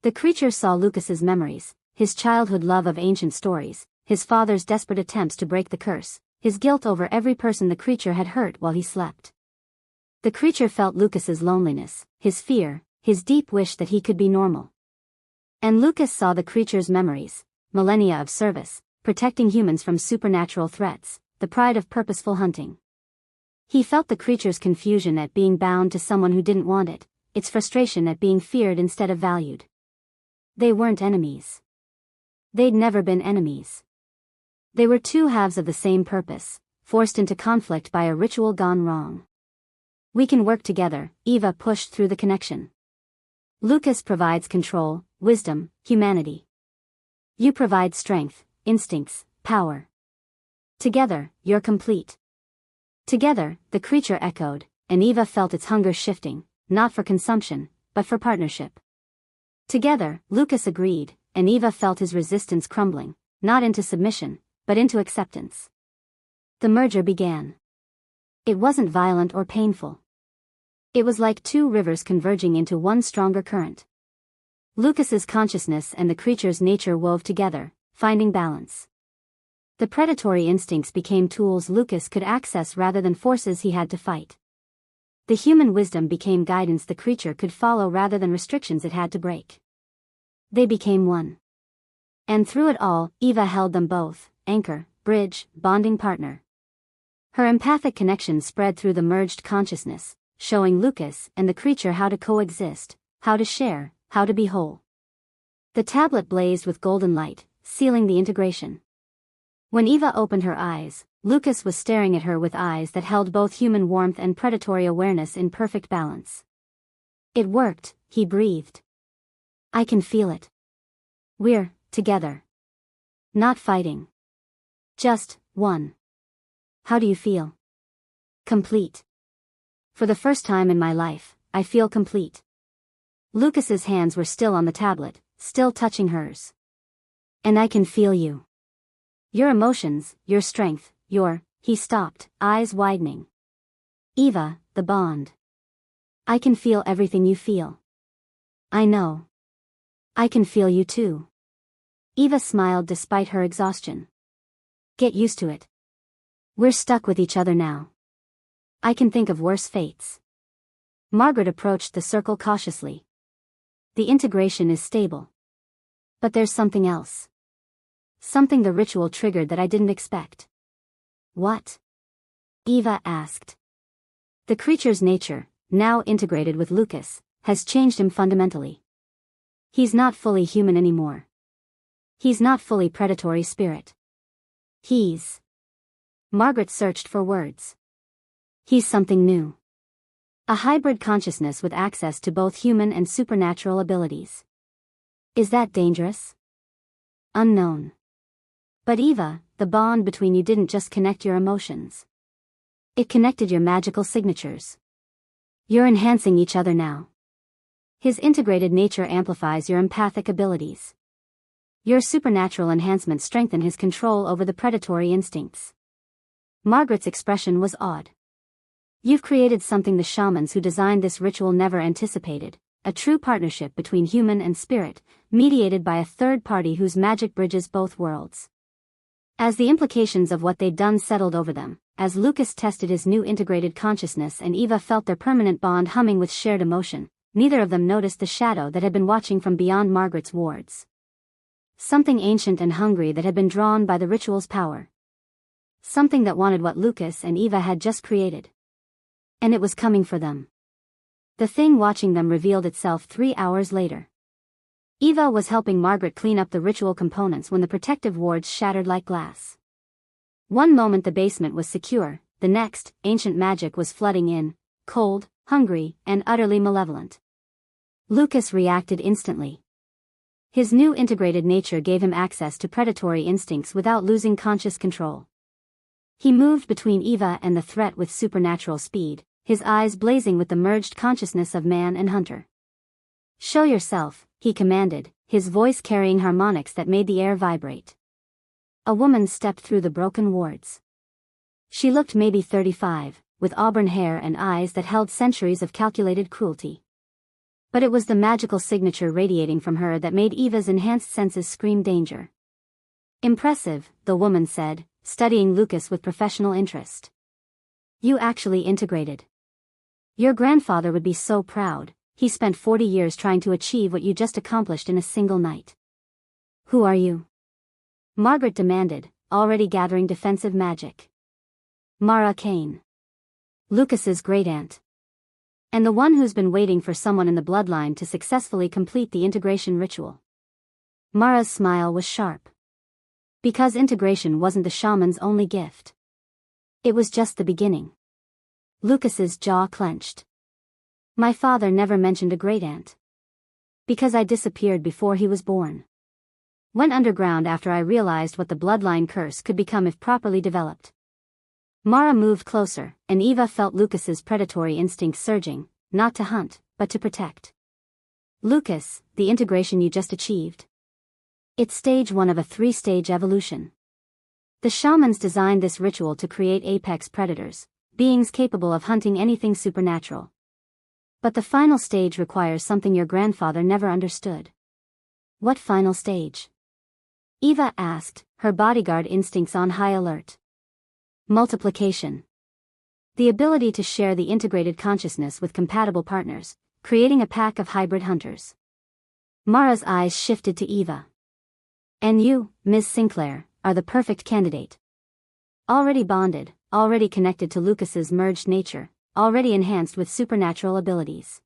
The creature saw Lucas's memories, his childhood love of ancient stories, his father's desperate attempts to break the curse, his guilt over every person the creature had hurt while he slept. The creature felt Lucas's loneliness, his fear, his deep wish that he could be normal. And Lucas saw the creature's memories, millennia of service, protecting humans from supernatural threats, the pride of purposeful hunting. He felt the creature's confusion at being bound to someone who didn't want it, its frustration at being feared instead of valued. They weren't enemies. They'd never been enemies. They were two halves of the same purpose, forced into conflict by a ritual gone wrong. We can work together, Eva pushed through the connection. Lucas provides control, wisdom, humanity. You provide strength, instincts, power. Together, you're complete. Together, the creature echoed, and Eva felt its hunger shifting, not for consumption, but for partnership. Together, Lucas agreed, and Eva felt his resistance crumbling, not into submission, but into acceptance. The merger began. It wasn't violent or painful. It was like two rivers converging into one stronger current. Lucas's consciousness and the creature's nature wove together, finding balance. The predatory instincts became tools Lucas could access rather than forces he had to fight. The human wisdom became guidance the creature could follow rather than restrictions it had to break. They became one. And through it all, Eva held them both, anchor, bridge, bonding partner. Her empathic connection spread through the merged consciousness, showing Lucas and the creature how to coexist, how to share, how to be whole. The tablet blazed with golden light, sealing the integration. When Eva opened her eyes, Lucas was staring at her with eyes that held both human warmth and predatory awareness in perfect balance. It worked, he breathed. I can feel it. We're together. Not fighting. Just one. How do you feel? Complete. For the first time in my life, I feel complete. Lucas's hands were still on the tablet, still touching hers. And I can feel you. Your emotions, your strength, he stopped, eyes widening. Eva, the bond. I can feel everything you feel. I know. I can feel you too. Eva smiled despite her exhaustion. Get used to it. We're stuck with each other now. I can think of worse fates. Margaret approached the circle cautiously. The integration is stable. But there's something else. Something the ritual triggered that I didn't expect. What? Eva asked. The creature's nature, now integrated with Lucas, has changed him fundamentally. He's not fully human anymore. He's not fully predatory spirit. He's... Margaret searched for words. He's something new. A hybrid consciousness with access to both human and supernatural abilities. Is that dangerous? Unknown. But Eva, the bond between you didn't just connect your emotions. It connected your magical signatures. You're enhancing each other now. His integrated nature amplifies your empathic abilities. Your supernatural enhancement strengthens his control over the predatory instincts. Margaret's expression was odd. You've created something the shamans who designed this ritual never anticipated, a true partnership between human and spirit, mediated by a third party whose magic bridges both worlds. As the implications of what they'd done settled over them, as Lucas tested his new integrated consciousness and Eva felt their permanent bond humming with shared emotion, neither of them noticed the shadow that had been watching from beyond Margaret's wards. Something ancient and hungry that had been drawn by the ritual's power. Something that wanted what Lucas and Eva had just created. And it was coming for them. The thing watching them revealed itself 3 hours later. Eva was helping Margaret clean up the ritual components when the protective wards shattered like glass. One moment the basement was secure, the next, ancient magic was flooding in, cold, hungry, and utterly malevolent. Lucas reacted instantly. His new integrated nature gave him access to predatory instincts without losing conscious control. He moved between Eva and the threat with supernatural speed, his eyes blazing with the merged consciousness of man and hunter. Show yourself, he commanded, his voice carrying harmonics that made the air vibrate. A woman stepped through the broken wards. She looked maybe 35, with auburn hair and eyes that held centuries of calculated cruelty. But it was the magical signature radiating from her that made Eva's enhanced senses scream danger. Impressive, the woman said, studying Lucas with professional interest. You actually integrated. Your grandfather would be so proud. He spent 40 years trying to achieve what you just accomplished in a single night. Who are you? Margaret demanded, already gathering defensive magic. Mara Kane. Lucas's great-aunt. And the one who's been waiting for someone in the bloodline to successfully complete the integration ritual. Mara's smile was sharp. Because integration wasn't the shaman's only gift. It was just the beginning. Lucas's jaw clenched. My father never mentioned a great-aunt. Because I disappeared before he was born. Went underground after I realized what the bloodline curse could become if properly developed. Mara moved closer, and Eva felt Lucas's predatory instinct surging, not to hunt, but to protect. Lucas, the integration you just achieved. It's stage 1 of a 3-stage evolution. The shamans designed this ritual to create apex predators, beings capable of hunting anything supernatural. But the final stage requires something your grandfather never understood. What final stage? Eva asked, her bodyguard instincts on high alert. Multiplication. The ability to share the integrated consciousness with compatible partners, creating a pack of hybrid hunters. Mara's eyes shifted to Eva. And you, Ms. Sinclair, are the perfect candidate. Already bonded, already connected to Lucas's merged nature, already enhanced with supernatural abilities.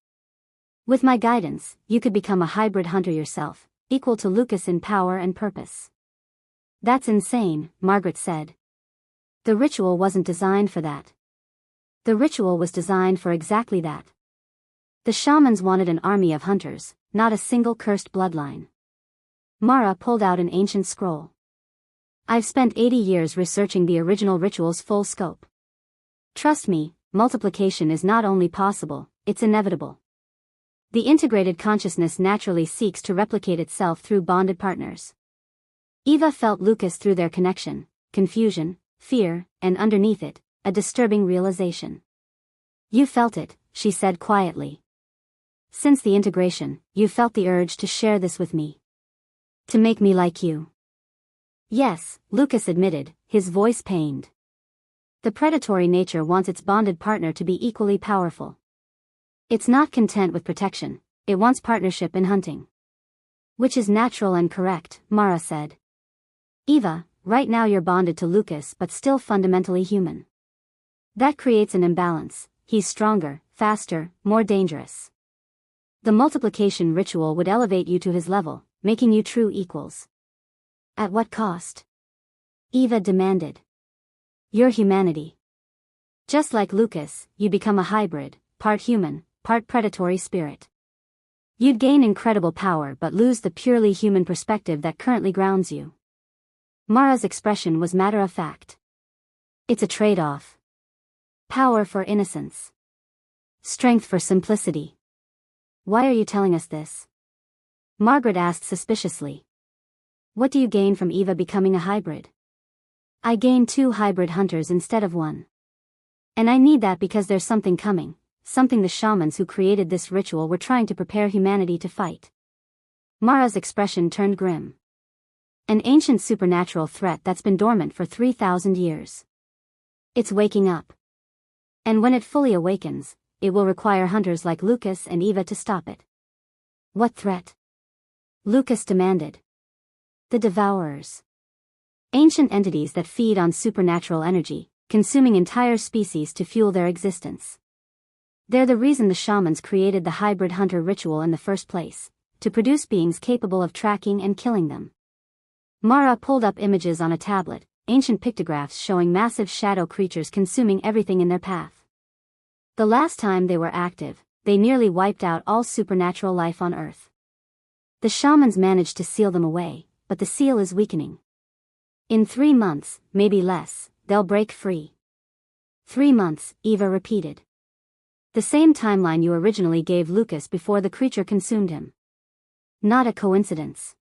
With my guidance, you could become a hybrid hunter yourself, equal to Lucas in power and purpose. That's insane, Margaret said. The ritual wasn't designed for that. The ritual was designed for exactly that. The shamans wanted an army of hunters, not a single cursed bloodline. Mara pulled out an ancient scroll. I've spent 80 years researching the original ritual's full scope. Trust me, multiplication is not only possible, it's inevitable. The integrated consciousness naturally seeks to replicate itself through bonded partners. Eva felt Lucas through their connection, confusion, fear, and underneath it, a disturbing realization. You felt it, she said quietly. Since the integration, you felt the urge to share this with me. To make me like you. Yes, Lucas admitted, his voice pained. The predatory nature wants its bonded partner to be equally powerful. It's not content with protection, it wants partnership in hunting. Which is natural and correct, Mara said. Eva, right now you're bonded to Lucas but still fundamentally human. That creates an imbalance. He's stronger, faster, more dangerous. The multiplication ritual would elevate you to his level, making you true equals. At what cost? Eva demanded. Your humanity. Just like Lucas, you become a hybrid, part human, part predatory spirit. You'd gain incredible power but lose the purely human perspective that currently grounds you. Mara's expression was matter-of-fact. It's a trade-off. Power for innocence. Strength for simplicity. Why are you telling us this? Margaret asked suspiciously. What do you gain from Eva becoming a hybrid? I gain 2 hybrid hunters instead of 1. And I need that because there's something coming, something the shamans who created this ritual were trying to prepare humanity to fight. Mara's expression turned grim. An ancient supernatural threat that's been dormant for 3,000 years. It's waking up. And when it fully awakens, it will require hunters like Lucas and Eva to stop it. What threat? Lucas demanded. The Devourers. Ancient entities that feed on supernatural energy, consuming entire species to fuel their existence. They're the reason the shamans created the hybrid hunter ritual in the first place, to produce beings capable of tracking and killing them. Mara pulled up images on a tablet, ancient pictographs showing massive shadow creatures consuming everything in their path. The last time they were active, they nearly wiped out all supernatural life on Earth. The shamans managed to seal them away, but the seal is weakening. In 3 months, maybe less, they'll break free. 3 months, Eva repeated. The same timeline you originally gave Lucas before the creature consumed him. Not a coincidence.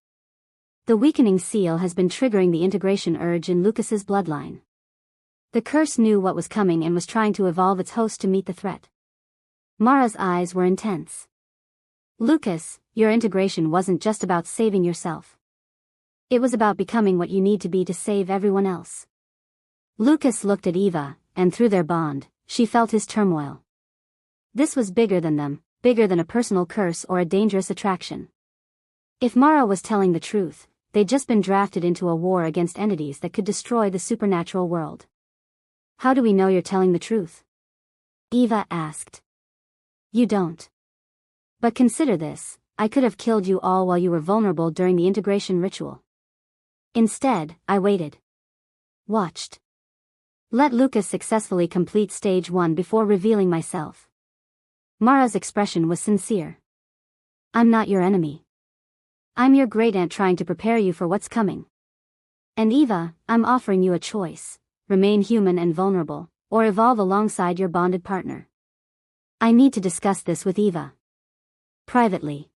The weakening seal has been triggering the integration urge in Lucas's bloodline. The curse knew what was coming and was trying to evolve its host to meet the threat. Mara's eyes were intense. Lucas, your integration wasn't just about saving yourself. It was about becoming what you need to be to save everyone else. Lucas looked at Eva, and through their bond, she felt his turmoil. This was bigger than them, bigger than a personal curse or a dangerous attraction. If Mara was telling the truth, they'd just been drafted into a war against entities that could destroy the supernatural world. How do we know you're telling the truth? Eva asked. You don't. But consider this, I could have killed you all while you were vulnerable during the integration ritual. Instead, I waited. Watched. Let Lucas successfully complete stage 1 before revealing myself. Mara's expression was sincere. I'm not your enemy. I'm your great-aunt trying to prepare you for what's coming. And Eva, I'm offering you a choice. Remain human and vulnerable, or evolve alongside your bonded partner. I need to discuss this with Eva. Privately.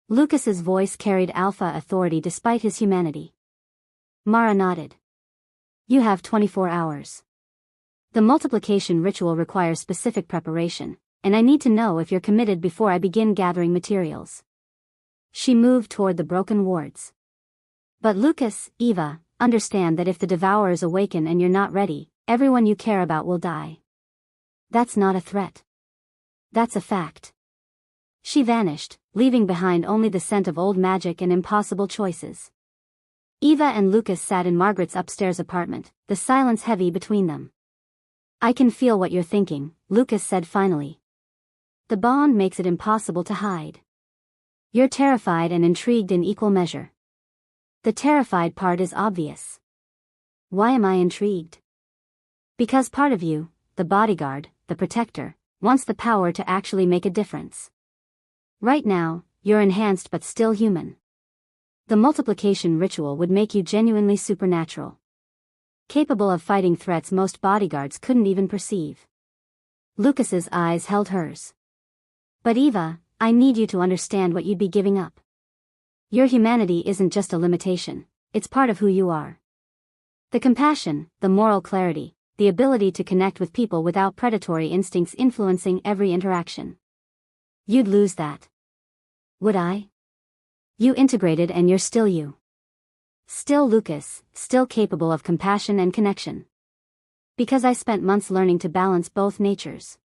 Lucas's voice carried alpha authority despite his humanity. Mara nodded. You have 24 hours. The multiplication ritual requires specific preparation, and I need to know if you're committed before I begin gathering materials. She moved toward the broken wards. But Lucas, Eva, understand that if the Devourers awaken and you're not ready, everyone you care about will die. That's not a threat. That's a fact. She vanished, leaving behind only the scent of old magic and impossible choices. Eva and Lucas sat in Margaret's upstairs apartment, the silence heavy between them. I can feel what you're thinking, Lucas said finally. The bond makes it impossible to hide. You're terrified and intrigued in equal measure. The terrified part is obvious. Why am I intrigued? Because part of you, the bodyguard, the protector, wants the power to actually make a difference. Right now, you're enhanced but still human. The multiplication ritual would make you genuinely supernatural. Capable of fighting threats most bodyguards couldn't even perceive. Lucas's eyes held hers. But Eva, I need you to understand what you'd be giving up. Your humanity isn't just a limitation, it's part of who you are. The compassion, the moral clarity, the ability to connect with people without predatory instincts influencing every interaction. You'd lose that. Would I? You integrated and you're still you. Still Lucas, still capable of compassion and connection. Because I spent months learning to balance both natures.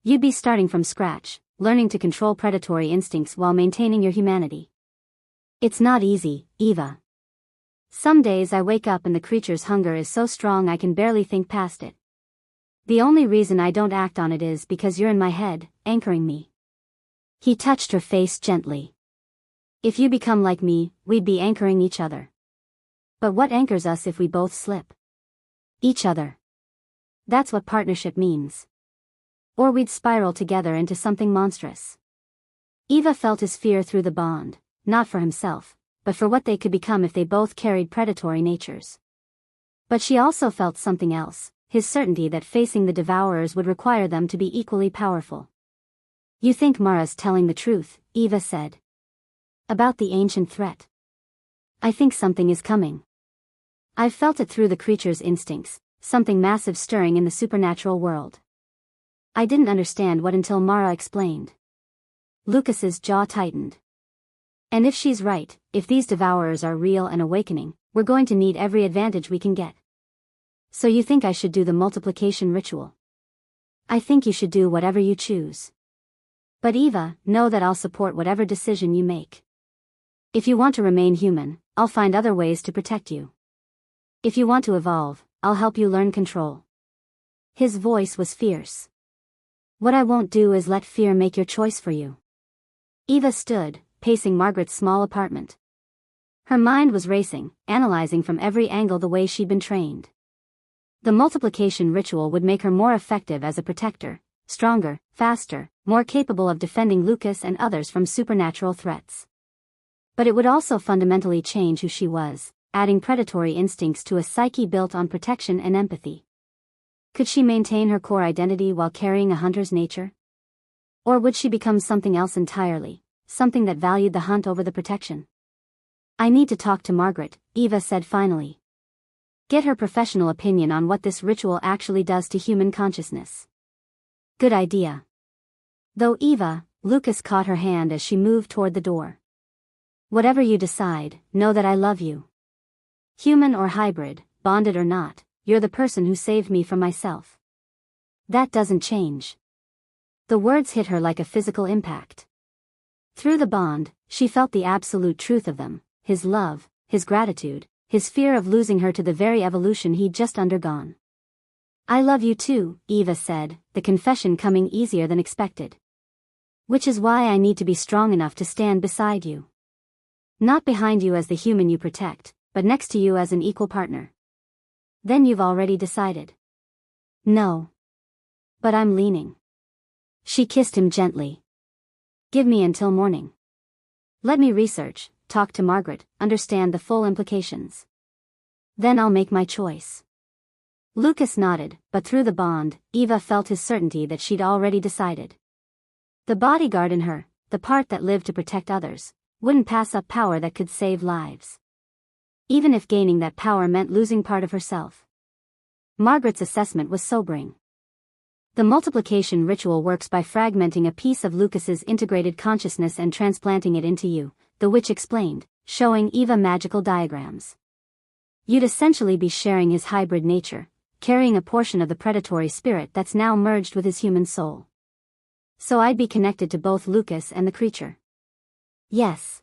You'd be starting from scratch, learning to control predatory instincts while maintaining your humanity. It's not easy, Eva. Some days I wake up and the creature's hunger is so strong I can barely think past it. The only reason I don't act on it is because you're in my head, anchoring me. He touched her face gently. If you become like me, we'd be anchoring each other. But what anchors us if we both slip? Each other. That's what partnership means. Or we'd spiral together into something monstrous. Eva felt his fear through the bond, not for himself, but for what they could become if they both carried predatory natures. But she also felt something else, his certainty that facing the Devourers would require them to be equally powerful. You think Mara's telling the truth, Eva said. About the ancient threat. I think something is coming. I've felt it through the creature's instincts, something massive stirring in the supernatural world. I didn't understand what until Mara explained. Lucas's jaw tightened. And if she's right, if these Devourers are real and awakening, we're going to need every advantage we can get. So you think I should do the multiplication ritual? I think you should do whatever you choose. But Eva, know that I'll support whatever decision you make. If you want to remain human, I'll find other ways to protect you. If you want to evolve, I'll help you learn control. His voice was fierce. What I won't do is let fear make your choice for you. Eva stood, pacing Margaret's small apartment. Her mind was racing, analyzing from every angle the way she'd been trained. The multiplication ritual would make her more effective as a protector, stronger, faster, more capable of defending Lucas and others from supernatural threats. But it would also fundamentally change who she was, adding predatory instincts to a psyche built on protection and empathy. Could she maintain her core identity while carrying a hunter's nature? Or would she become something else entirely, something that valued the hunt over the protection? I need to talk to Margaret, Eva said finally. Get her professional opinion on what this ritual actually does to human consciousness. Good idea. Though Eva, Lucas caught her hand as she moved toward the door. Whatever you decide, know that I love you. Human or hybrid, bonded or not, you're the person who saved me from myself. That doesn't change. The words hit her like a physical impact. Through the bond, she felt the absolute truth of them, his love, his gratitude, his fear of losing her to the very evolution he'd just undergone. I love you too, Eva said, the confession coming easier than expected. Which is why I need to be strong enough to stand beside you. Not behind you as the human you protect, but next to you as an equal partner. Then you've already decided. No. But I'm leaning. She kissed him gently. Give me until morning. Let me research, talk to Margaret, understand the full implications. Then I'll make my choice. Lucas nodded, but through the bond, Eva felt his certainty that she'd already decided. The bodyguard in her, the part that lived to protect others, wouldn't pass up power that could save lives. Even if gaining that power meant losing part of herself. Margaret's assessment was sobering. The multiplication ritual works by fragmenting a piece of Lucas's integrated consciousness and transplanting it into you, the witch explained, showing Eva magical diagrams. You'd essentially be sharing his hybrid nature, carrying a portion of the predatory spirit that's now merged with his human soul. So I'd be connected to both Lucas and the creature. Yes.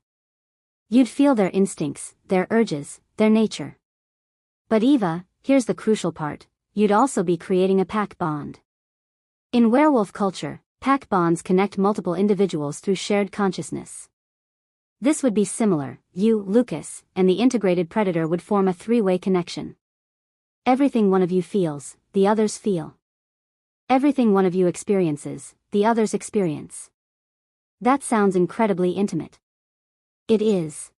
You'd feel their instincts, their urges, their nature. But Eva, here's the crucial part, you'd also be creating a pack bond. In werewolf culture, pack bonds connect multiple individuals through shared consciousness. This would be similar, you, Lucas, and the integrated predator would form a three-way connection. Everything one of you feels, the others feel. Everything one of you experiences, the others experience. That sounds incredibly intimate. It is.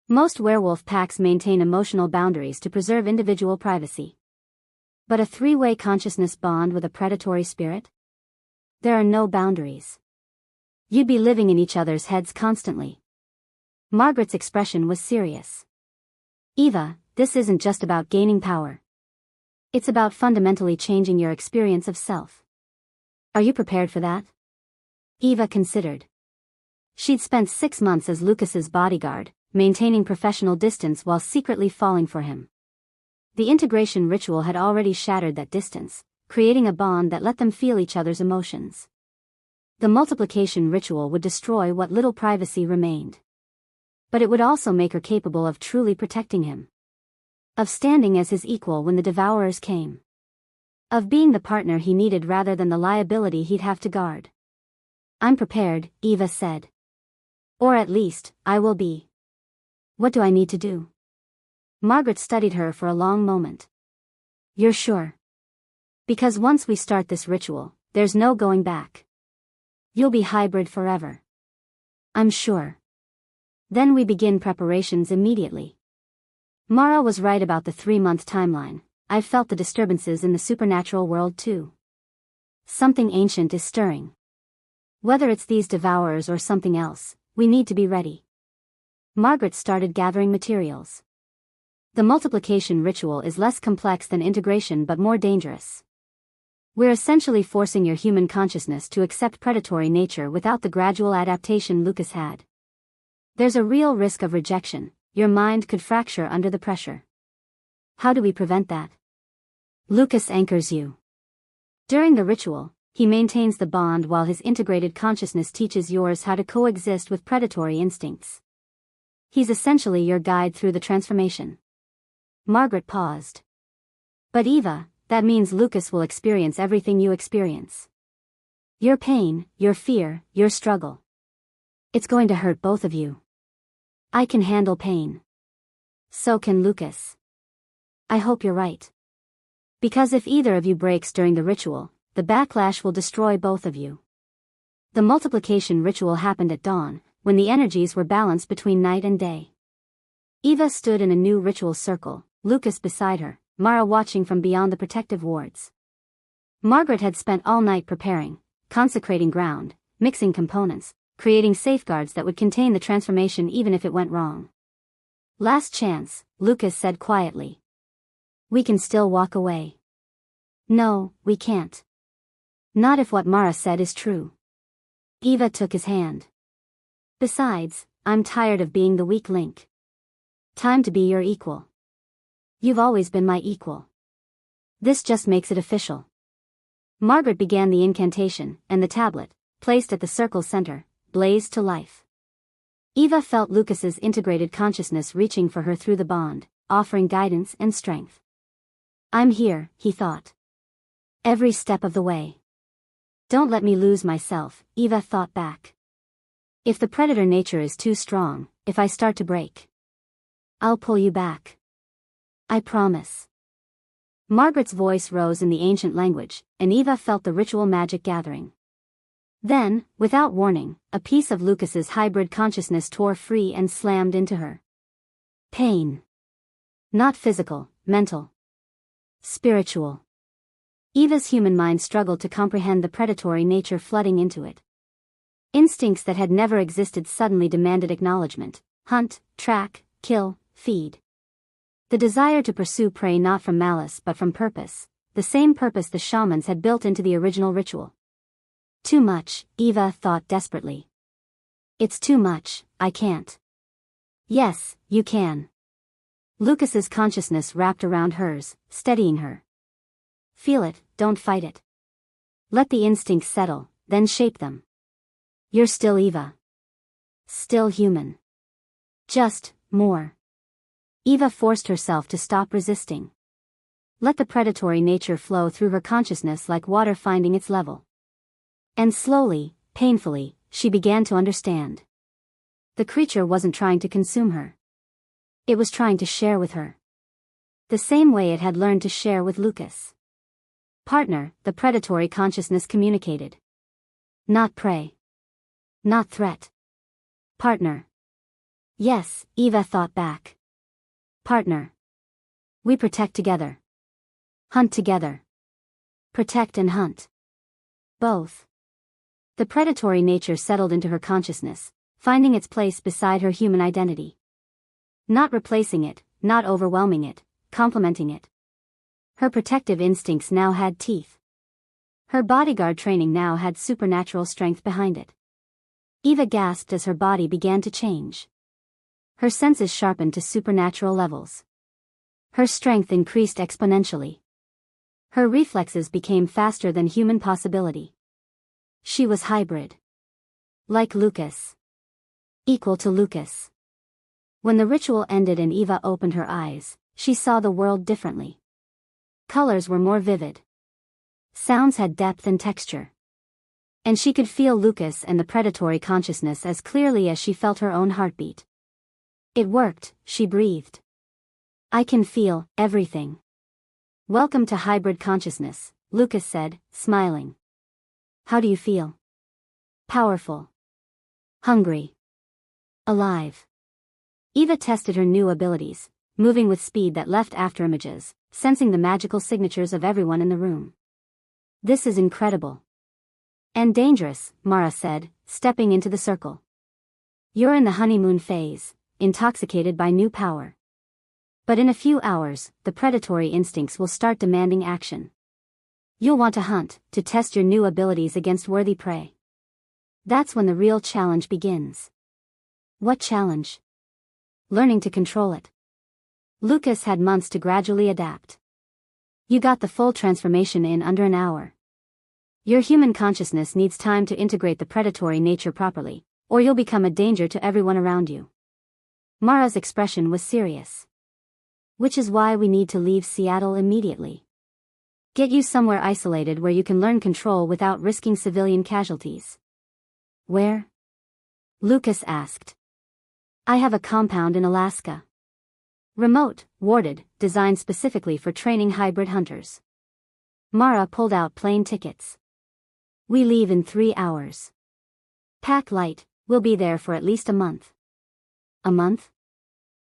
Most werewolf packs maintain emotional boundaries to preserve individual privacy. But a three-way consciousness bond with a predatory spirit? There are no boundaries. You'd be living in each other's heads constantly. Margaret's expression was serious. Eva, this isn't just about gaining power. It's about fundamentally changing your experience of self. Are you prepared for that? Eva considered. She'd spent 6 months as Lucas's bodyguard, maintaining professional distance while secretly falling for him. The integration ritual had already shattered that distance, creating a bond that let them feel each other's emotions. The multiplication ritual would destroy what little privacy remained. But it would also make her capable of truly protecting him. Of standing as his equal when the Devourers came. Of being the partner he needed rather than the liability he'd have to guard. I'm prepared, Eva said. Or at least, I will be. What do I need to do? Margaret studied her for a long moment. You're sure? Because once we start this ritual, there's no going back. You'll be hybrid forever. I'm sure. Then we begin preparations immediately. Mara was right about the 3-month timeline. I've felt the disturbances in the supernatural world too. Something ancient is stirring. Whether it's these Devourers or something else, we need to be ready. Margaret started gathering materials. The multiplication ritual is less complex than integration but more dangerous. We're essentially forcing your human consciousness to accept predatory nature without the gradual adaptation Lucas had. There's a real risk of rejection, your mind could fracture under the pressure. How do we prevent that? Lucas anchors you. During the ritual, he maintains the bond while his integrated consciousness teaches yours how to coexist with predatory instincts. He's essentially your guide through the transformation. Margaret paused. But Eva, that means Lucas will experience everything you experience. Your pain, your fear, your struggle. It's going to hurt both of you. I can handle pain. So can Lucas. I hope you're right. Because if either of you breaks during the ritual, the backlash will destroy both of you. The multiplication ritual happened at dawn, when the energies were balanced between night and day. Eva stood in a new ritual circle, Lucas beside her, Mara watching from beyond the protective wards. Margaret had spent all night preparing, consecrating ground, mixing components, creating safeguards that would contain the transformation even if it went wrong. Last chance, Lucas said quietly. We can still walk away. No, we can't. Not if what Mara said is true. Eva took his hand. Besides, I'm tired of being the weak link. Time to be your equal. You've always been my equal. This just makes it official. Margaret began the incantation, and the tablet, placed at the circle's center, blazed to life. Eva felt Lucas's integrated consciousness reaching for her through the bond, offering guidance and strength. I'm here, he thought. Every step of the way. Don't let me lose myself, Eva thought back. If the predator nature is too strong, if I start to break, I'll pull you back. I promise. Margaret's voice rose in the ancient language, and Eva felt the ritual magic gathering. Then, without warning, a piece of Lucas's hybrid consciousness tore free and slammed into her. Pain. Not physical, mental. Spiritual. Eva's human mind struggled to comprehend the predatory nature flooding into it. Instincts that had never existed suddenly demanded acknowledgement: hunt, track, kill, feed. The desire to pursue prey not from malice but from purpose, the same purpose the shamans had built into the original ritual. Too much, Eva thought desperately. It's too much, I can't. Yes, you can. Lucas's consciousness wrapped around hers, steadying her. Feel it, don't fight it. Let the instincts settle, then shape them. You're still Eva. Still human. Just, more. Eva forced herself to stop resisting. Let the predatory nature flow through her consciousness like water finding its level. And slowly, painfully, she began to understand. The creature wasn't trying to consume her. It was trying to share with her. The same way it had learned to share with Lucas. Partner, the predatory consciousness communicated. Not prey. Not threat. Partner. Yes, Eva thought back. Partner. We protect together. Hunt together. Protect and hunt. Both. The predatory nature settled into her consciousness, finding its place beside her human identity. Not replacing it, not overwhelming it, complementing it. Her protective instincts now had teeth. Her bodyguard training now had supernatural strength behind it. Eva gasped as her body began to change. Her senses sharpened to supernatural levels. Her strength increased exponentially. Her reflexes became faster than human possibility. She was hybrid. Like Lucas. Equal to Lucas. When the ritual ended and Eva opened her eyes, she saw the world differently. Colors were more vivid. Sounds had depth and texture. And she could feel Lucas and the predatory consciousness as clearly as she felt her own heartbeat. It worked, she breathed. I can feel everything. Welcome to hybrid consciousness, Lucas said, smiling. How do you feel? Powerful. Hungry. Alive. Eva tested her new abilities, moving with speed that left afterimages, sensing the magical signatures of everyone in the room. This is incredible. And dangerous, Mara said, stepping into the circle. You're in the honeymoon phase, intoxicated by new power. But in a few hours, the predatory instincts will start demanding action. You'll want to hunt, to test your new abilities against worthy prey. That's when the real challenge begins. What challenge? Learning to control it. Lucas had months to gradually adapt. You got the full transformation in under an hour. Your human consciousness needs time to integrate the predatory nature properly, or you'll become a danger to everyone around you. Mara's expression was serious. Which is why we need to leave Seattle immediately. Get you somewhere isolated where you can learn control without risking civilian casualties. Where? Lucas asked. I have a compound in Alaska. Remote, warded, designed specifically for training hybrid hunters. Mara pulled out plane tickets. We leave in 3 hours. Pack light, we'll be there for at least a month. A month?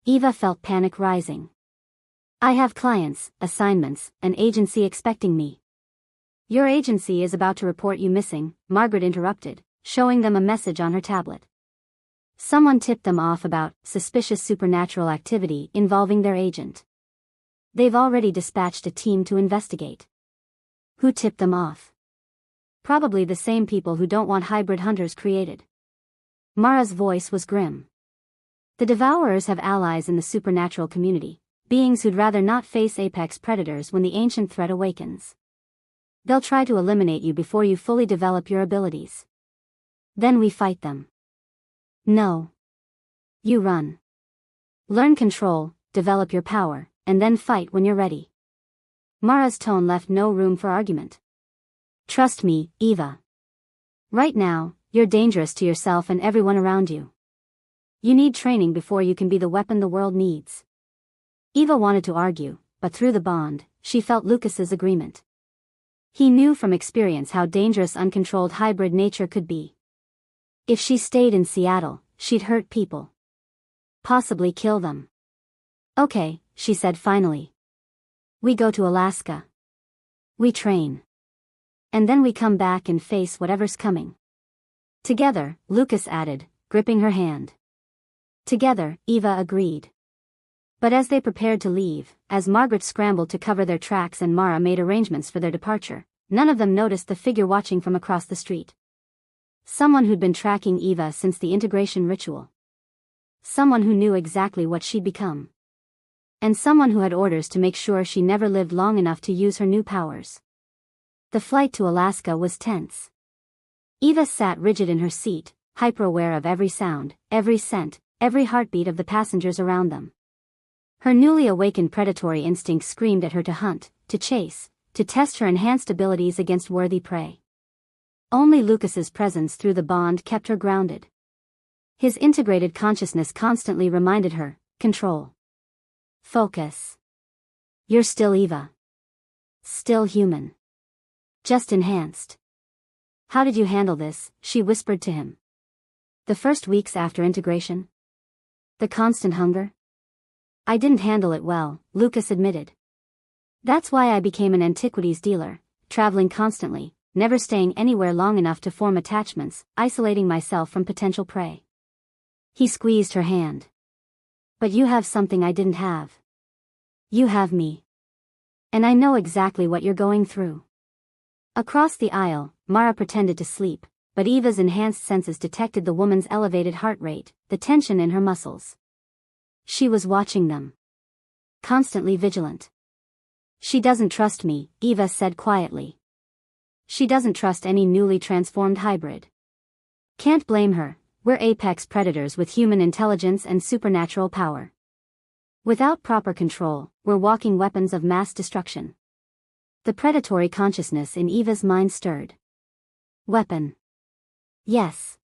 Eva felt panic rising. I have clients, assignments, an agency expecting me. Your agency is about to report you missing, Margaret interrupted, showing them a message on her tablet. Someone tipped them off about suspicious supernatural activity involving their agent. They've already dispatched a team to investigate. Who tipped them off? Probably the same people who don't want hybrid hunters created. Mara's voice was grim. The Devourers have allies in the supernatural community, beings who'd rather not face apex predators when the ancient threat awakens. They'll try to eliminate you before you fully develop your abilities. Then we fight them. No. You run. Learn control, develop your power, and then fight when you're ready. Mara's tone left no room for argument. Trust me, Eva. Right now, you're dangerous to yourself and everyone around you. You need training before you can be the weapon the world needs. Eva wanted to argue, but through the bond, she felt Lucas's agreement. He knew from experience how dangerous uncontrolled hybrid nature could be. If she stayed in Seattle, she'd hurt people. Possibly kill them. Okay, she said finally. We go to Alaska. We train. And then we come back and face whatever's coming. Together, Lucas added, gripping her hand. Together, Eva agreed. But as they prepared to leave, as Margaret scrambled to cover their tracks and Mara made arrangements for their departure, none of them noticed the figure watching from across the street. Someone who'd been tracking Eva since the integration ritual. Someone who knew exactly what she'd become. And someone who had orders to make sure she never lived long enough to use her new powers. The flight to Alaska was tense. Eva sat rigid in her seat, hyper-aware of every sound, every scent, every heartbeat of the passengers around them. Her newly awakened predatory instinct screamed at her to hunt, to chase, to test her enhanced abilities against worthy prey. Only Lucas's presence through the bond kept her grounded. His integrated consciousness constantly reminded her, control. Focus. You're still Eva. Still human. Just enhanced. How did you handle this? She whispered to him. The first weeks after integration? The constant hunger? I didn't handle it well, Lucas admitted. That's why I became an antiquities dealer, traveling constantly, never staying anywhere long enough to form attachments, isolating myself from potential prey. He squeezed her hand. But you have something I didn't have. You have me. And I know exactly what you're going through. Across the aisle, Mara pretended to sleep, but Eva's enhanced senses detected the woman's elevated heart rate, the tension in her muscles. She was watching them. Constantly vigilant. She doesn't trust me, Eva said quietly. She doesn't trust any newly transformed hybrid. Can't blame her, we're apex predators with human intelligence and supernatural power. Without proper control, we're walking weapons of mass destruction. The predatory consciousness in Eva's mind stirred. Weapon. Yes.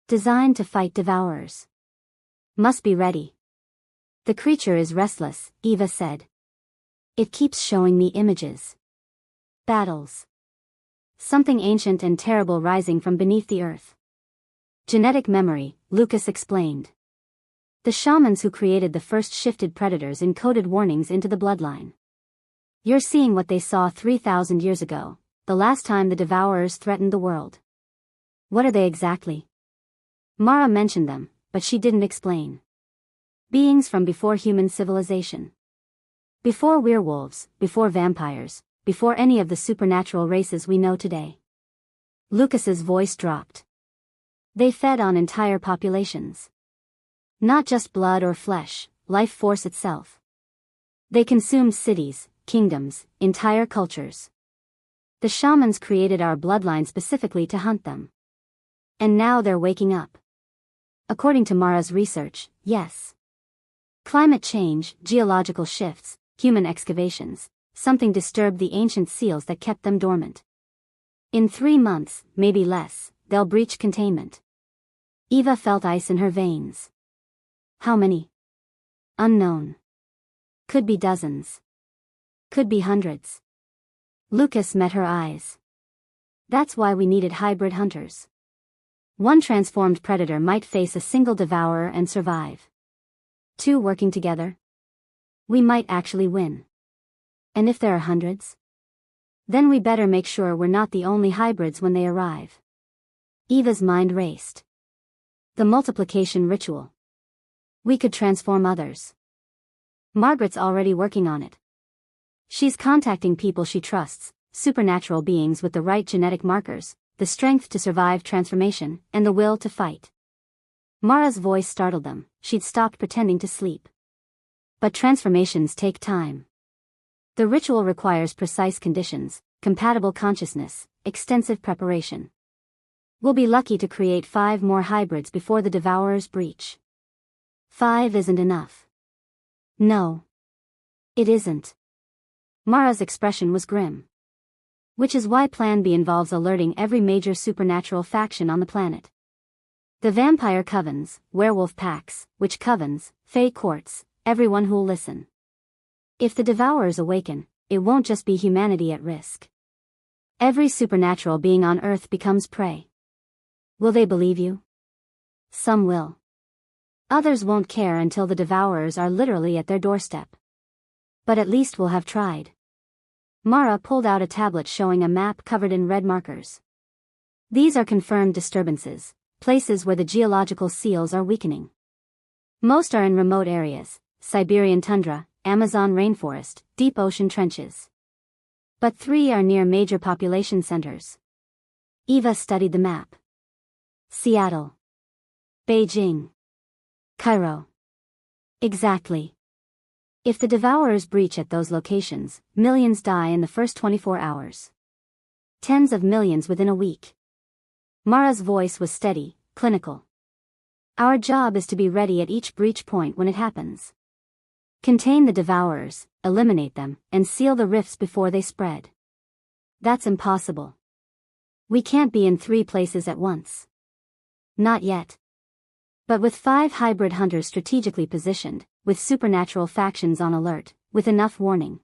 Designed to fight Devourers. Must be ready. The creature is restless, Eva said. It keeps showing me images. Battles. Something ancient and terrible rising from beneath the earth. Genetic memory, Lucas explained. The shamans who created the first shifted predators encoded warnings into the bloodline. You're seeing what they saw 3,000 years ago, the last time the Devourers threatened the world. What are they exactly? Mara mentioned them, but she didn't explain. Beings from before human civilization. Before werewolves, before vampires, before any of the supernatural races we know today. Lucas's voice dropped. They fed on entire populations. Not just blood or flesh, life force itself. They consumed cities, kingdoms, entire cultures. The shamans created our bloodline specifically to hunt them. And now they're waking up. According to Mara's research, yes. Climate change, geological shifts, human excavations, something disturbed the ancient seals that kept them dormant. In 3 months, maybe less, they'll breach containment. Eva felt ice in her veins. How many? Unknown. Could be dozens. Could be hundreds. Lucas met her eyes. That's why we needed hybrid hunters. One transformed predator might face a single devourer and survive. 2 working together? We might actually win. And if there are hundreds? Then we better make sure we're not the only hybrids when they arrive. Eva's mind raced. The multiplication ritual. We could transform others. Margaret's already working on it. She's contacting people she trusts, supernatural beings with the right genetic markers, the strength to survive transformation, and the will to fight. Mara's voice startled them. She'd stopped pretending to sleep. But transformations take time. The ritual requires precise conditions, compatible consciousness, extensive preparation. We'll be lucky to create 5 more hybrids before the Devourers breach. 5 isn't enough. No. It isn't. Mara's expression was grim. Which is why Plan B involves alerting every major supernatural faction on the planet. The vampire covens, werewolf packs, witch covens, fae courts, everyone who'll listen. If the Devourers awaken, it won't just be humanity at risk. Every supernatural being on Earth becomes prey. Will they believe you? Some will. Others won't care until the Devourers are literally at their doorstep. But at least we'll have tried. Mara pulled out a tablet showing a map covered in red markers. These are confirmed disturbances, places where the geological seals are weakening. Most are in remote areas, Siberian tundra, Amazon rainforest, deep ocean trenches. But 3 are near major population centers. Eva studied the map. Seattle. Beijing. Cairo. Exactly. If the Devourers breach at those locations, millions die in the first 24 hours. Tens of millions within a week. Mara's voice was steady, clinical. Our job is to be ready at each breach point when it happens. Contain the Devourers, eliminate them, and seal the rifts before they spread. That's impossible. We can't be in 3 places at once. Not yet. But with 5 hybrid hunters strategically positioned, with supernatural factions on alert, with enough warning.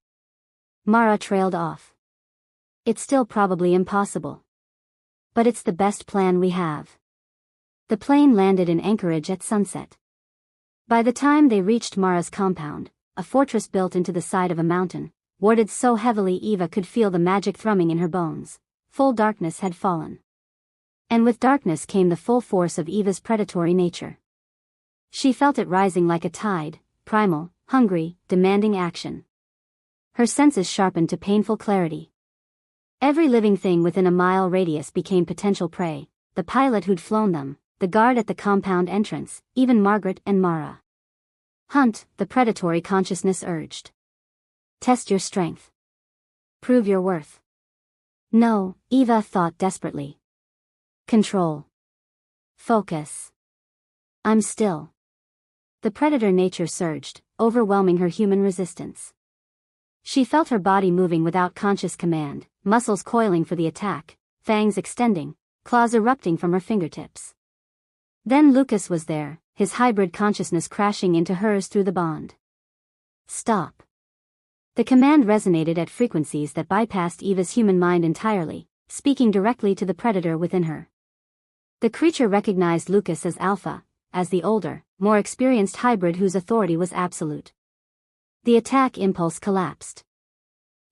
Mara trailed off. It's still probably impossible. But it's the best plan we have. The plane landed in Anchorage at sunset. By the time they reached Mara's compound, a fortress built into the side of a mountain, warded so heavily Eva could feel the magic thrumming in her bones, full darkness had fallen. And with darkness came the full force of Eva's predatory nature. She felt it rising like a tide, primal, hungry, demanding action. Her senses sharpened to painful clarity. Every living thing within a mile radius became potential prey, the pilot who'd flown them, the guard at the compound entrance, even Margaret and Mara. Hunt, the predatory consciousness urged. Test your strength. Prove your worth. No, Eva thought desperately. Control. Focus. I'm still. The predator nature surged, overwhelming her human resistance. She felt her body moving without conscious command, muscles coiling for the attack, fangs extending, claws erupting from her fingertips. Then Lucas was there, his hybrid consciousness crashing into hers through the bond. Stop. The command resonated at frequencies that bypassed Eva's human mind entirely, speaking directly to the predator within her. The creature recognized Lucas as Alpha, as the older, more experienced hybrid whose authority was absolute. The attack impulse collapsed.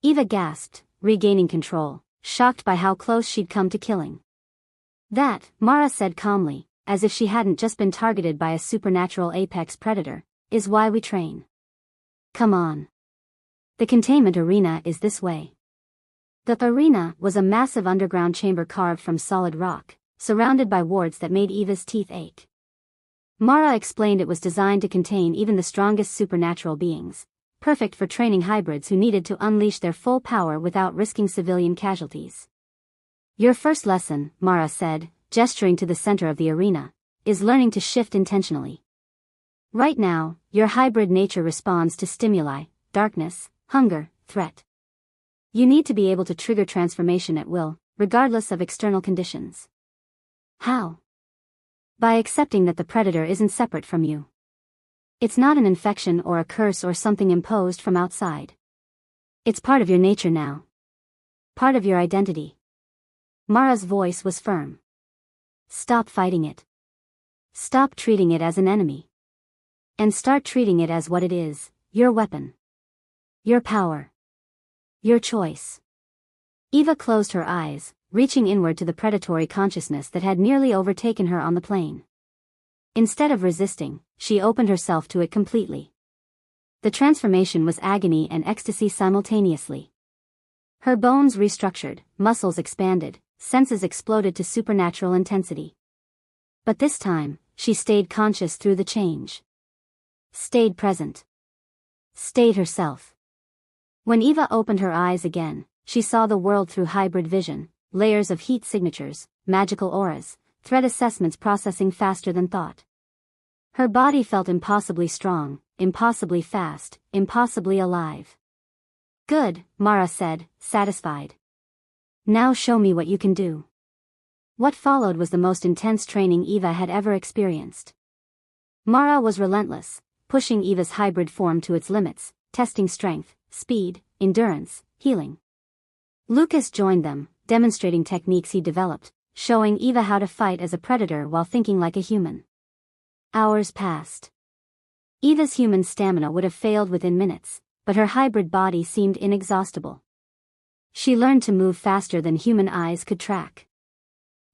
Eva gasped, regaining control, shocked by how close she'd come to killing. That, Mara said calmly, as if she hadn't just been targeted by a supernatural apex predator, is why we train. Come on. The containment arena is this way. The arena was a massive underground chamber carved from solid rock, surrounded by wards that made Eva's teeth ache. Mara explained it was designed to contain even the strongest supernatural beings, perfect for training hybrids who needed to unleash their full power without risking civilian casualties. Your first lesson, Mara said, gesturing to the center of the arena, is learning to shift intentionally. Right now, your hybrid nature responds to stimuli, darkness, hunger, threat. You need to be able to trigger transformation at will, regardless of external conditions. How? By accepting that the predator isn't separate from you. It's not an infection or a curse or something imposed from outside. It's part of your nature now. Part of your identity. Mara's voice was firm. Stop fighting it. Stop treating it as an enemy. And start treating it as what it is, your weapon. Your power. Your choice. Eva closed her eyes, reaching inward to the predatory consciousness that had nearly overtaken her on the plane. Instead of resisting, she opened herself to it completely. The transformation was agony and ecstasy simultaneously. Her bones restructured, muscles expanded, senses exploded to supernatural intensity. But this time, she stayed conscious through the change. Stayed present. Stayed herself. When Eva opened her eyes again, she saw the world through hybrid vision, layers of heat signatures, magical auras, threat assessments processing faster than thought. Her body felt impossibly strong, impossibly fast, impossibly alive. Good, Mara said, satisfied. Now show me what you can do. What followed was the most intense training Eva had ever experienced. Mara was relentless, pushing Eva's hybrid form to its limits, testing strength, speed, endurance, healing. Lucas joined them, demonstrating techniques he developed, showing Eva how to fight as a predator while thinking like a human. Hours passed. Eva's human stamina would have failed within minutes, but her hybrid body seemed inexhaustible. She learned to move faster than human eyes could track.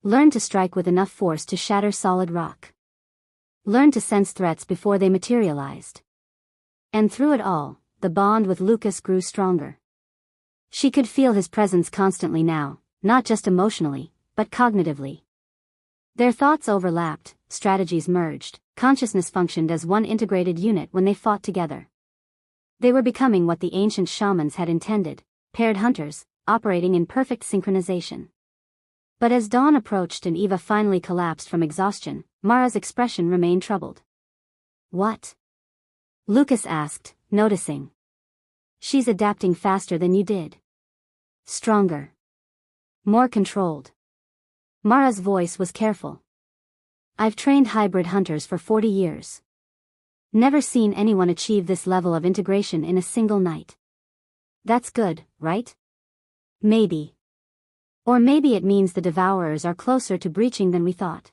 Learned to strike with enough force to shatter solid rock. Learned to sense threats before they materialized. And through it all, the bond with Lucas grew stronger. She could feel his presence constantly now, not just emotionally, but cognitively. Their thoughts overlapped, strategies merged, consciousness functioned as one integrated unit when they fought together. They were becoming what the ancient shamans had intended, paired hunters, operating in perfect synchronization. But as dawn approached and Eva finally collapsed from exhaustion, Mara's expression remained troubled. What? Lucas asked, noticing. She's adapting faster than you did. Stronger. More controlled. Mara's voice was careful. I've trained hybrid hunters for 40 years. Never seen anyone achieve this level of integration in a single night. That's good, right? Maybe. Or maybe it means the Devourers are closer to breaching than we thought.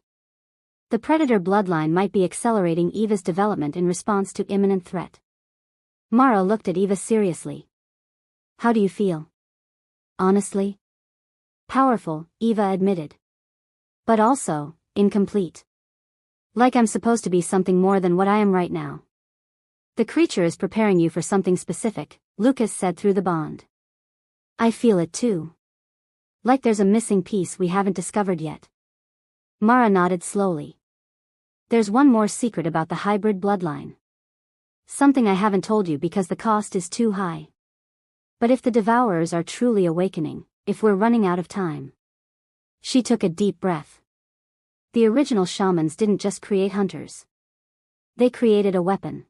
The predator bloodline might be accelerating Eva's development in response to imminent threat. Mara looked at Eva seriously. How do you feel? Honestly? Powerful, Eva admitted. But also, incomplete. Like I'm supposed to be something more than what I am right now. The creature is preparing you for something specific, Lucas said through the bond. I feel it too. Like there's a missing piece we haven't discovered yet. Mara nodded slowly. There's one more secret about the hybrid bloodline. Something I haven't told you because the cost is too high. But if the Devourers are truly awakening, if we're running out of time. She took a deep breath. The original shamans didn't just create hunters. They created a weapon.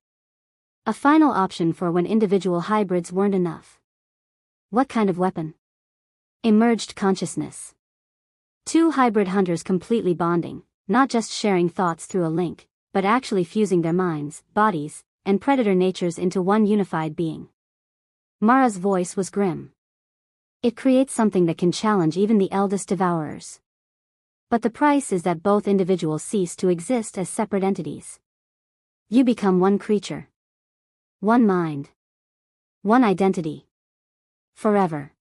A final option for when individual hybrids weren't enough. What kind of weapon? Emerged consciousness. Two hybrid hunters completely bonding, not just sharing thoughts through a link, but actually fusing their minds, bodies, and predator natures into one unified being. Mara's voice was grim. It creates something that can challenge even the eldest Devourers. But the price is that both individuals cease to exist as separate entities. You become one creature. One mind. One identity. Forever.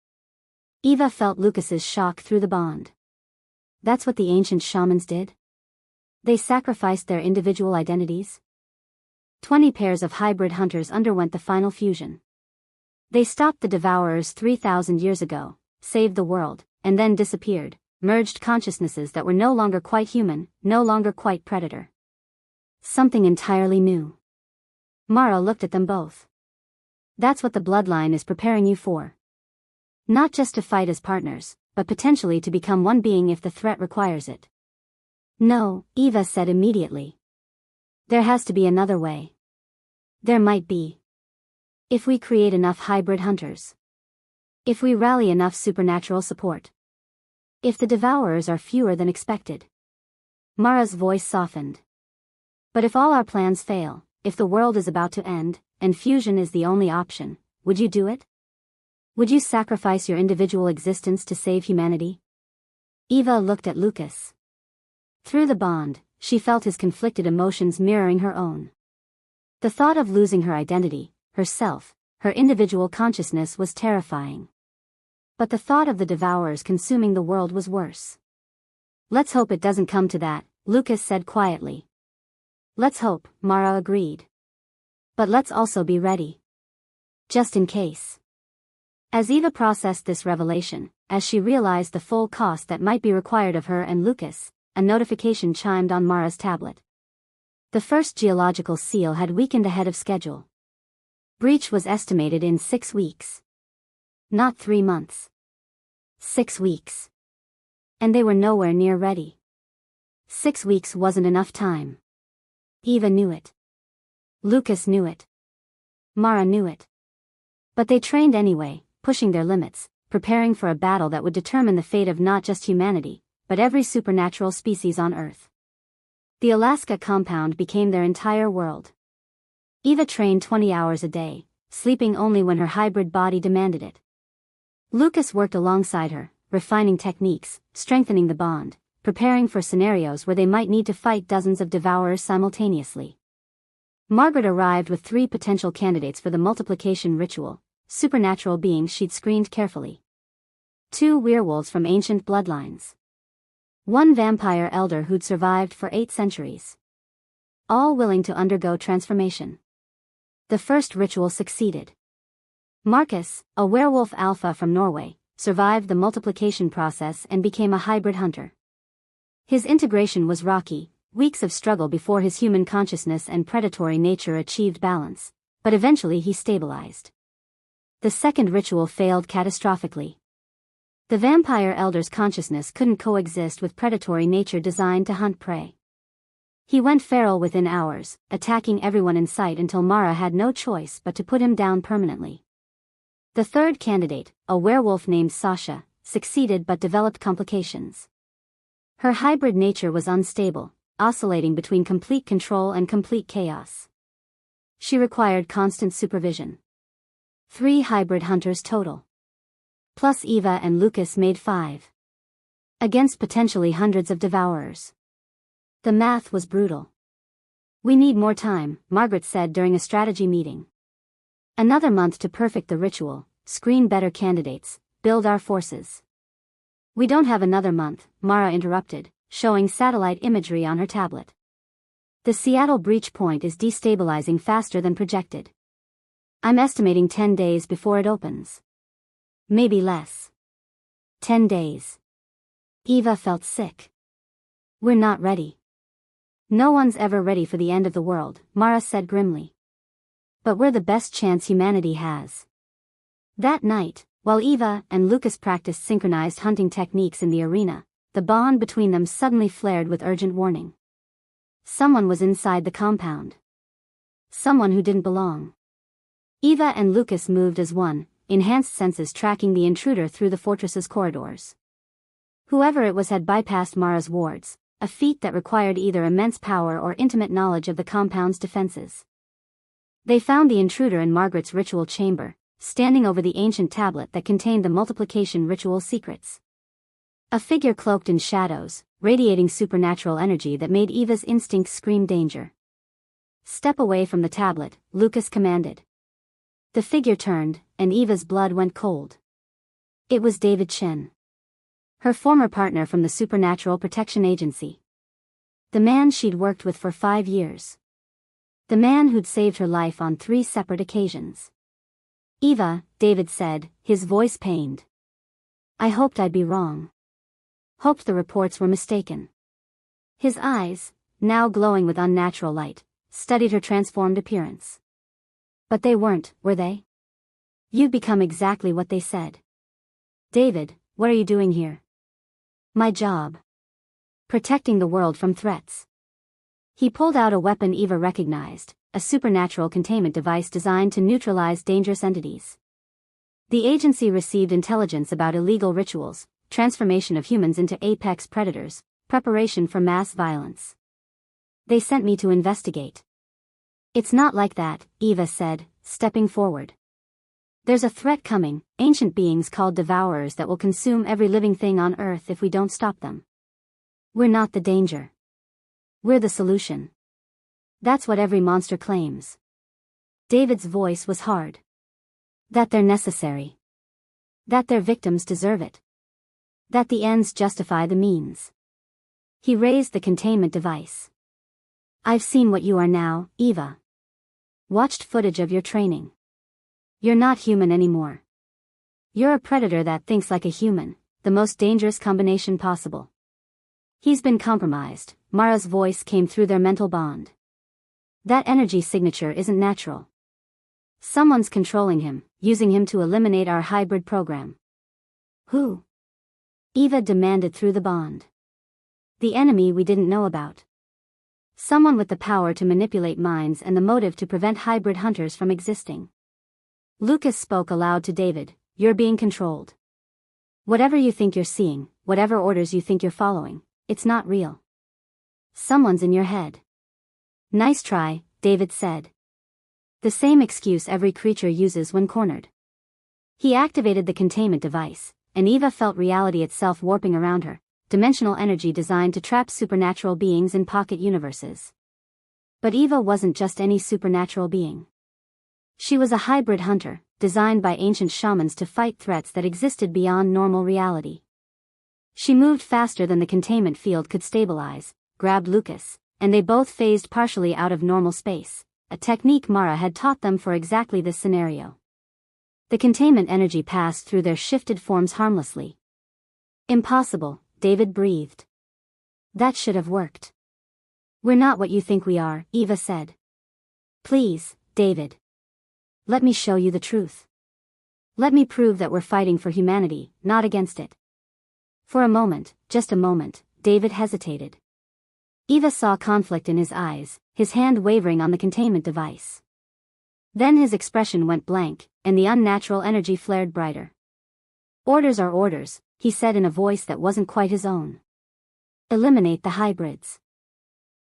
Eva felt Lucas's shock through the bond. That's what the ancient shamans did? They sacrificed their individual identities? 20 pairs of hybrid hunters underwent the final fusion. They stopped the Devourers 3,000 years ago, saved the world, and then disappeared, merged consciousnesses that were no longer quite human, no longer quite predator. Something entirely new. Mara looked at them both. That's what the bloodline is preparing you for. Not just to fight as partners, but potentially to become one being if the threat requires it. No, Eva said immediately. There has to be another way. There might be. If we create enough hybrid hunters. If we rally enough supernatural support. If the Devourers are fewer than expected. Mara's voice softened. But if all our plans fail, if the world is about to end, and fusion is the only option, would you do it? Would you sacrifice your individual existence to save humanity? Eva looked at Lucas. Through the bond, she felt his conflicted emotions mirroring her own. The thought of losing her identity, herself, her individual consciousness was terrifying. But the thought of the Devourers consuming the world was worse. Let's hope it doesn't come to that, Lucas said quietly. Let's hope, Mara agreed. But let's also be ready. Just in case. As Eva processed this revelation, as she realized the full cost that might be required of her and Lucas, a notification chimed on Mara's tablet. The first geological seal had weakened ahead of schedule. Breach was estimated in 6 weeks. Not 3 months. 6 weeks. And they were nowhere near ready. 6 weeks wasn't enough time. Eva knew it. Lucas knew it. Mara knew it. But they trained anyway, pushing their limits, preparing for a battle that would determine the fate of not just humanity, but every supernatural species on Earth. The Alaska compound became their entire world. Eva trained 20 hours a day, sleeping only when her hybrid body demanded it. Lucas worked alongside her, refining techniques, strengthening the bond, preparing for scenarios where they might need to fight dozens of Devourers simultaneously. Margaret arrived with 3 potential candidates for the multiplication ritual, supernatural beings she'd screened carefully. 2 werewolves from ancient bloodlines. 1 vampire elder who'd survived for 8 centuries. All willing to undergo transformation. The first ritual succeeded. Marcus, a werewolf alpha from Norway, survived the multiplication process and became a hybrid hunter. His integration was rocky, weeks of struggle before his human consciousness and predatory nature achieved balance, but eventually he stabilized. The second ritual failed catastrophically. The vampire elder's consciousness couldn't coexist with predatory nature designed to hunt prey. He went feral within hours, attacking everyone in sight until Mara had no choice but to put him down permanently. The third candidate, a werewolf named Sasha, succeeded but developed complications. Her hybrid nature was unstable, oscillating between complete control and complete chaos. She required constant supervision. 3 hybrid hunters total. Plus Eva and Lucas made 5. Against potentially hundreds of Devourers. The math was brutal. "We need more time," Margaret said during a strategy meeting. "Another month to perfect the ritual, screen better candidates, build our forces." "We don't have another month," Mara interrupted, showing satellite imagery on her tablet. "The Seattle breach point is destabilizing faster than projected. I'm estimating 10 days before it opens. Maybe less. 10 days. Eva felt sick. "We're not ready." "No one's ever ready for the end of the world," Mara said grimly. "But we're the best chance humanity has." That night, while Eva and Lucas practiced synchronized hunting techniques in the arena, the bond between them suddenly flared with urgent warning. Someone was inside the compound. Someone who didn't belong. Eva and Lucas moved as one, enhanced senses tracking the intruder through the fortress's corridors. Whoever it was had bypassed Mara's wards, a feat that required either immense power or intimate knowledge of the compound's defenses. They found the intruder in Margaret's ritual chamber, standing over the ancient tablet that contained the multiplication ritual secrets. A figure cloaked in shadows, radiating supernatural energy that made Eva's instincts scream danger. "Step away from the tablet," Lucas commanded. The figure turned, and Eva's blood went cold. It was David Chen. Her former partner from the Supernatural Protection Agency. The man she'd worked with for 5 years. The man who'd saved her life on 3 separate occasions. "Eva," David said, his voice pained. "I hoped I'd be wrong. Hoped the reports were mistaken." His eyes, now glowing with unnatural light, studied her transformed appearance. "But they weren't, were they? You've become exactly what they said." "David, what are you doing here?" "My job. Protecting the world from threats." He pulled out a weapon Eva recognized, a supernatural containment device designed to neutralize dangerous entities. The agency received intelligence about illegal rituals, transformation of humans into apex predators, preparation for mass violence. "They sent me to investigate." "It's not like that," Eva said, stepping forward. "There's a threat coming, ancient beings called Devourers that will consume every living thing on Earth if we don't stop them. We're not the danger. We're the solution. That's what every monster claims." David's voice was hard. "That they're necessary. That their victims deserve it. That the ends justify the means." He raised the containment device. "I've seen what you are now, Eva. Watched footage of your training. You're not human anymore. You're a predator that thinks like a human, the most dangerous combination possible. He's been compromised, Mara's voice came through their mental bond. That energy signature isn't natural. Someone's controlling him, using him to eliminate our hybrid program. Who? Eva demanded through the bond. The enemy we didn't know about. Someone with the power to manipulate minds and the motive to prevent hybrid hunters from existing. Lucas spoke aloud to David, you're being controlled. Whatever you think you're seeing, whatever orders you think you're following, it's not real. Someone's in your head. Nice try, David said. The same excuse every creature uses when cornered. He activated the containment device, and Eva felt reality itself warping around her, dimensional energy designed to trap supernatural beings in pocket universes. But Eva wasn't just any supernatural being. She was a hybrid hunter, designed by ancient shamans to fight threats that existed beyond normal reality. She moved faster than the containment field could stabilize, grabbed Lucas, and they both phased partially out of normal space, a technique Mara had taught them for exactly this scenario. The containment energy passed through their shifted forms harmlessly. Impossible, David breathed. That should have worked. We're not what you think we are, Eva said. Please, David. Let me show you the truth. Let me prove that we're fighting for humanity, not against it. For a moment, just a moment, David hesitated. Eva saw conflict in his eyes, his hand wavering on the containment device. Then his expression went blank, and the unnatural energy flared brighter. Orders are orders, he said in a voice that wasn't quite his own. Eliminate the hybrids.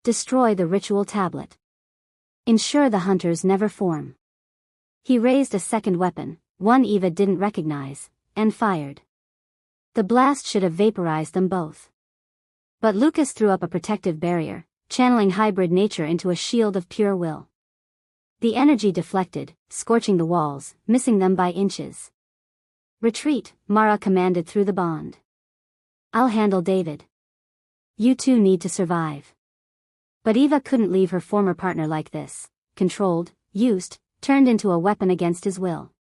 Destroy the ritual tablet. Ensure the hunters never form. He raised a second weapon, one Eva didn't recognize, and fired. The blast should have vaporized them both. But Lucas threw up a protective barrier, channeling hybrid nature into a shield of pure will. The energy deflected, scorching the walls, missing them by inches. Retreat, Mara commanded through the bond. I'll handle David. You two need to survive. But Eva couldn't leave her former partner like this, controlled, used, turned into a weapon against his will.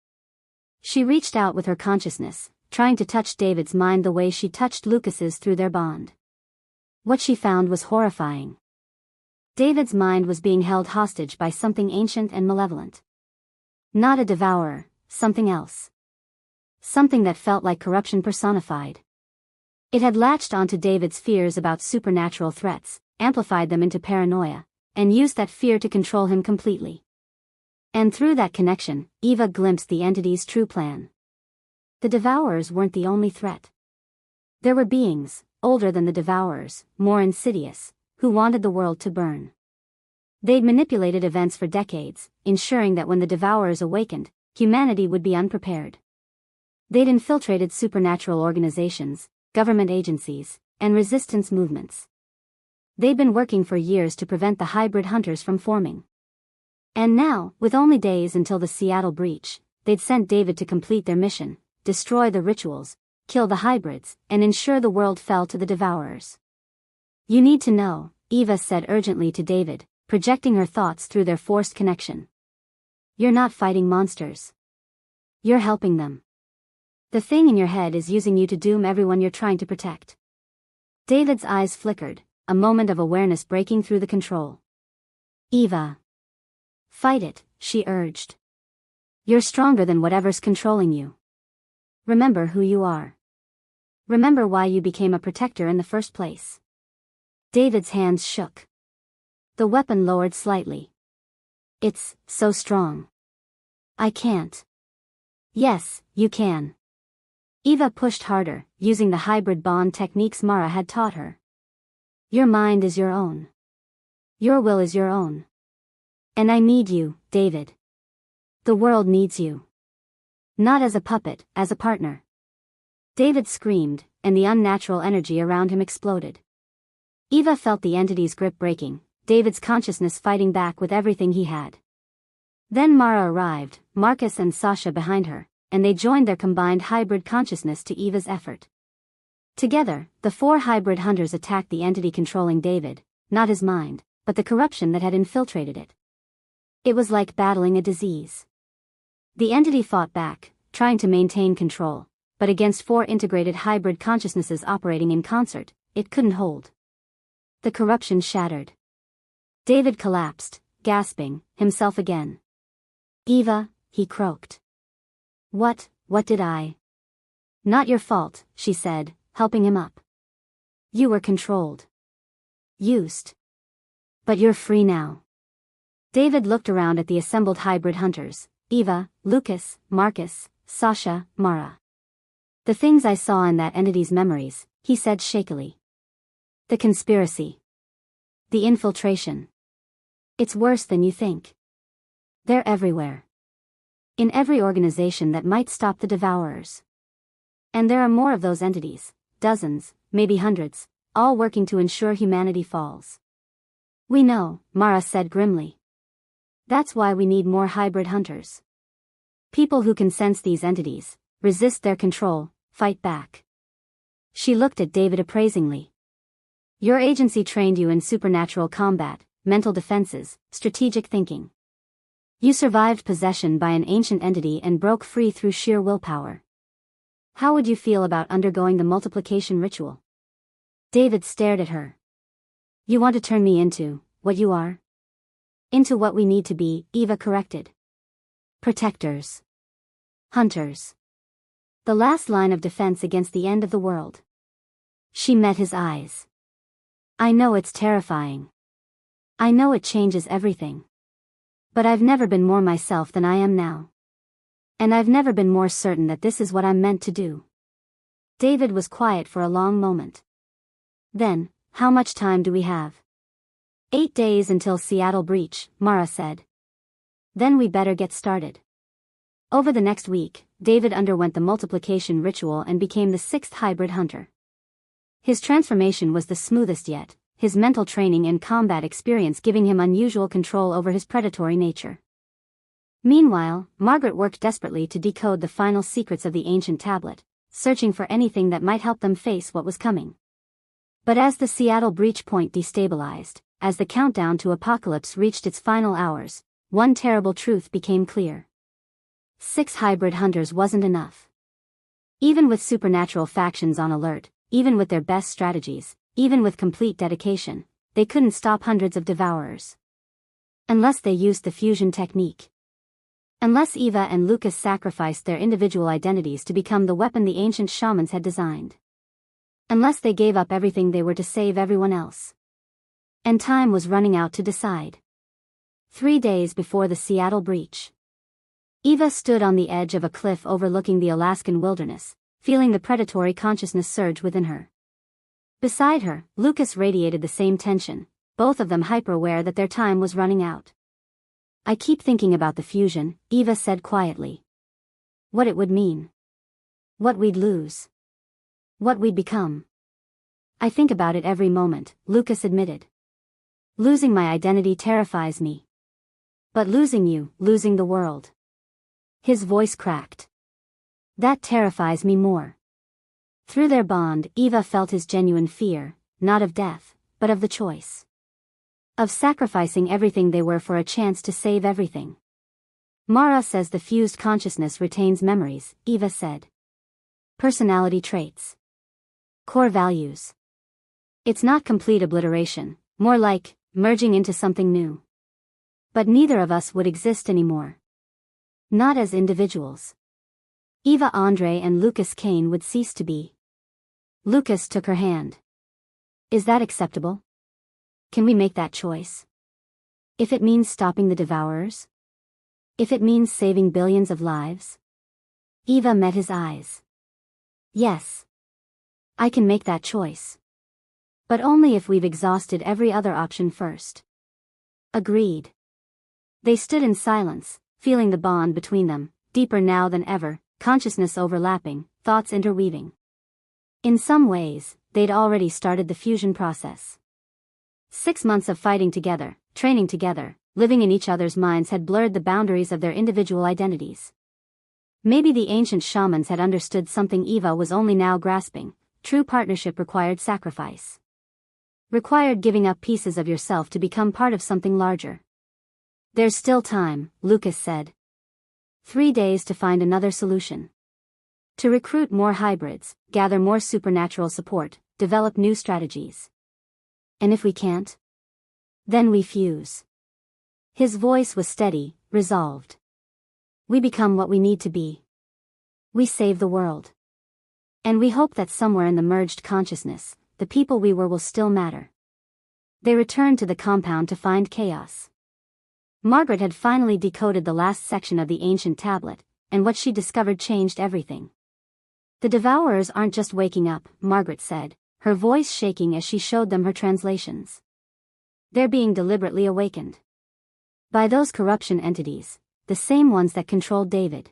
She reached out with her consciousness, trying to touch David's mind the way she touched Lucas's through their bond. What she found was horrifying. David's mind was being held hostage by something ancient and malevolent. Not a devourer, something else. Something that felt like corruption personified. It had latched onto David's fears about supernatural threats, amplified them into paranoia, and used that fear to control him completely. And through that connection, Eva glimpsed the entity's true plan. The Devourers weren't the only threat. There were beings, older than the Devourers, more insidious, who wanted the world to burn. They'd manipulated events for decades, ensuring that when the Devourers awakened, humanity would be unprepared. They'd infiltrated supernatural organizations, government agencies, and resistance movements. They'd been working for years to prevent the hybrid hunters from forming. And now, with only days until the Seattle breach, they'd sent David to complete their mission, destroy the rituals, kill the hybrids, and ensure the world fell to the Devourers. You need to know, Eva said urgently to David, projecting her thoughts through their forced connection. You're not fighting monsters. You're helping them. The thing in your head is using you to doom everyone you're trying to protect. David's eyes flickered, a moment of awareness breaking through the control. Eva. Fight it, she urged. You're stronger than whatever's controlling you. Remember who you are. Remember why you became a protector in the first place. David's hands shook. The weapon lowered slightly. It's so strong. I can't. Yes, you can. Eva pushed harder, using the hybrid bond techniques Mara had taught her. Your mind is your own. Your will is your own. And I need you, David. The world needs you. Not as a puppet, as a partner. David screamed, and the unnatural energy around him exploded. Eva felt the entity's grip breaking, David's consciousness fighting back with everything he had. Then Mara arrived, Marcus and Sasha behind her, and they joined their combined hybrid consciousness to Eva's effort. Together, the four hybrid hunters attacked the entity controlling David, not his mind, but the corruption that had infiltrated it. It was like battling a disease. The entity fought back, trying to maintain control, but against 4 integrated hybrid consciousnesses operating in concert, it couldn't hold. The corruption shattered. David collapsed, gasping, himself again. "Eva," he croaked. What did I?" "Not your fault," she said, helping him up. "You were controlled. Used. But you're free now." David looked around at the assembled hybrid hunters, Eva, Lucas, Marcus, Sasha, Mara. "The things I saw in that entity's memories," he said shakily. "The conspiracy. The infiltration. It's worse than you think. They're everywhere. In every organization that might stop the Devourers. And there are more of those entities, dozens, maybe hundreds, all working to ensure humanity falls." "We know," Mara said grimly. "That's why we need more hybrid hunters. People who can sense these entities, resist their control, fight back." She looked at David appraisingly. "Your agency trained you in supernatural combat, mental defenses, strategic thinking. You survived possession by an ancient entity and broke free through sheer willpower. How would you feel about undergoing the multiplication ritual?" David stared at her. "You want to turn me into what you are?" "Into what we need to be," Eva corrected. "Protectors. Hunters. The last line of defense against the end of the world." She met his eyes. "I know it's terrifying. I know it changes everything. But I've never been more myself than I am now. And I've never been more certain that this is what I'm meant to do." David was quiet for a long moment. Then, "How much time do we have?" 8 days until Seattle breach," Mara said. "Then we better get started." Over the next week, David underwent the multiplication ritual and became the 6th hybrid hunter. His transformation was the smoothest yet, his mental training and combat experience giving him unusual control over his predatory nature. Meanwhile, Margaret worked desperately to decode the final secrets of the ancient tablet, searching for anything that might help them face what was coming. But as the Seattle breach point destabilized, as the countdown to apocalypse reached its final hours, one terrible truth became clear. 6 hybrid hunters wasn't enough. Even with supernatural factions on alert, even with their best strategies, even with complete dedication, they couldn't stop hundreds of Devourers. Unless they used the fusion technique. Unless Eva and Lucas sacrificed their individual identities to become the weapon the ancient shamans had designed. Unless they gave up everything they were to save everyone else. And time was running out to decide. 3 days before the Seattle breach. Eva stood on the edge of a cliff overlooking the Alaskan wilderness, feeling the predatory consciousness surge within her. Beside her, Lucas radiated the same tension, both of them hyper-aware that their time was running out. "I keep thinking about the fusion," Eva said quietly. "What it would mean. What we'd lose. What we'd become." "I think about it every moment," Lucas admitted. "Losing my identity terrifies me. But losing you, losing the world." His voice cracked. "That terrifies me more." Through their bond, Eva felt his genuine fear, not of death, but of the choice. Of sacrificing everything they were for a chance to save everything. "Mara says the fused consciousness retains memories," Eva said. "Personality traits. Core values. It's not complete obliteration, more like merging into something new. But neither of us would exist anymore. Not as individuals. Eva Andre and Lucas Kane would cease to be." Lucas took her hand. "Is that acceptable? Can we make that choice? If it means stopping the Devourers? If it means saving billions of lives?" Eva met his eyes. "Yes. I can make that choice. But only if we've exhausted every other option first." "Agreed." They stood in silence, feeling the bond between them, deeper now than ever, consciousness overlapping, thoughts interweaving. In some ways, they'd already started the fusion process. 6 months of fighting together, training together, living in each other's minds had blurred the boundaries of their individual identities. Maybe the ancient shamans had understood something Eva was only now grasping. True partnership required sacrifice. Required giving up pieces of yourself to become part of something larger. "There's still time," Lucas said. 3 days to find another solution. To recruit more hybrids, gather more supernatural support, develop new strategies. And if we can't? Then we fuse. His voice was steady, resolved. We become what we need to be. We save the world. And we hope that somewhere in the merged consciousness, the people we were will still matter. They returned to the compound to find chaos. Margaret had finally decoded the last section of the ancient tablet, and what she discovered changed everything. The Devourers aren't just waking up, Margaret said, her voice shaking as she showed them her translations. They're being deliberately awakened. By those corruption entities, the same ones that controlled David.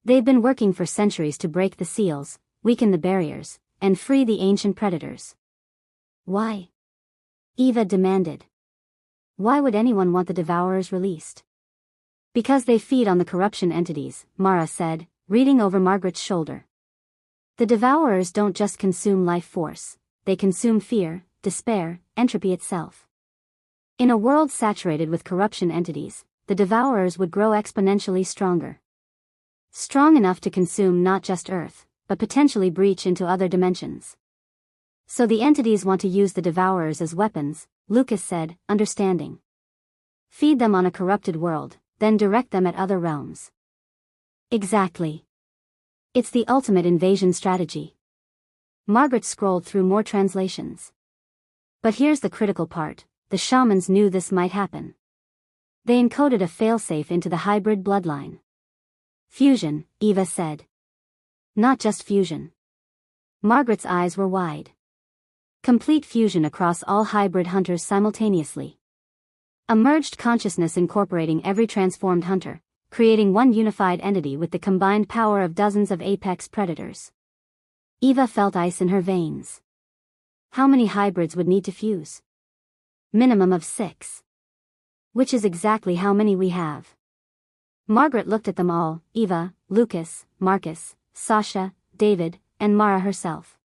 They've been working for centuries to break the seals, weaken the barriers, and free the ancient predators. Why? Eva demanded. Why would anyone want the Devourers released? Because they feed on the corruption entities, Mara said, reading over Margaret's shoulder. The Devourers don't just consume life force, they consume fear, despair, entropy itself. In a world saturated with corruption entities, the Devourers would grow exponentially stronger. Strong enough to consume not just Earth, but potentially breach into other dimensions. So the entities want to use the Devourers as weapons, Lucas said, understanding. Feed them on a corrupted world, then direct them at other realms. Exactly. It's the ultimate invasion strategy. Margaret scrolled through more translations. But here's the critical part, the shamans knew this might happen. They encoded a failsafe into the hybrid bloodline. Fusion, Eva said. Not just fusion. Margaret's eyes were wide. Complete fusion across all hybrid hunters simultaneously. A merged consciousness incorporating every transformed hunter, creating one unified entity with the combined power of dozens of apex predators. Eva felt ice in her veins. How many hybrids would need to fuse? Minimum of 6. Which is exactly how many we have. Margaret looked at them all, Eva, Lucas, Marcus, Sasha, David, and Mara herself.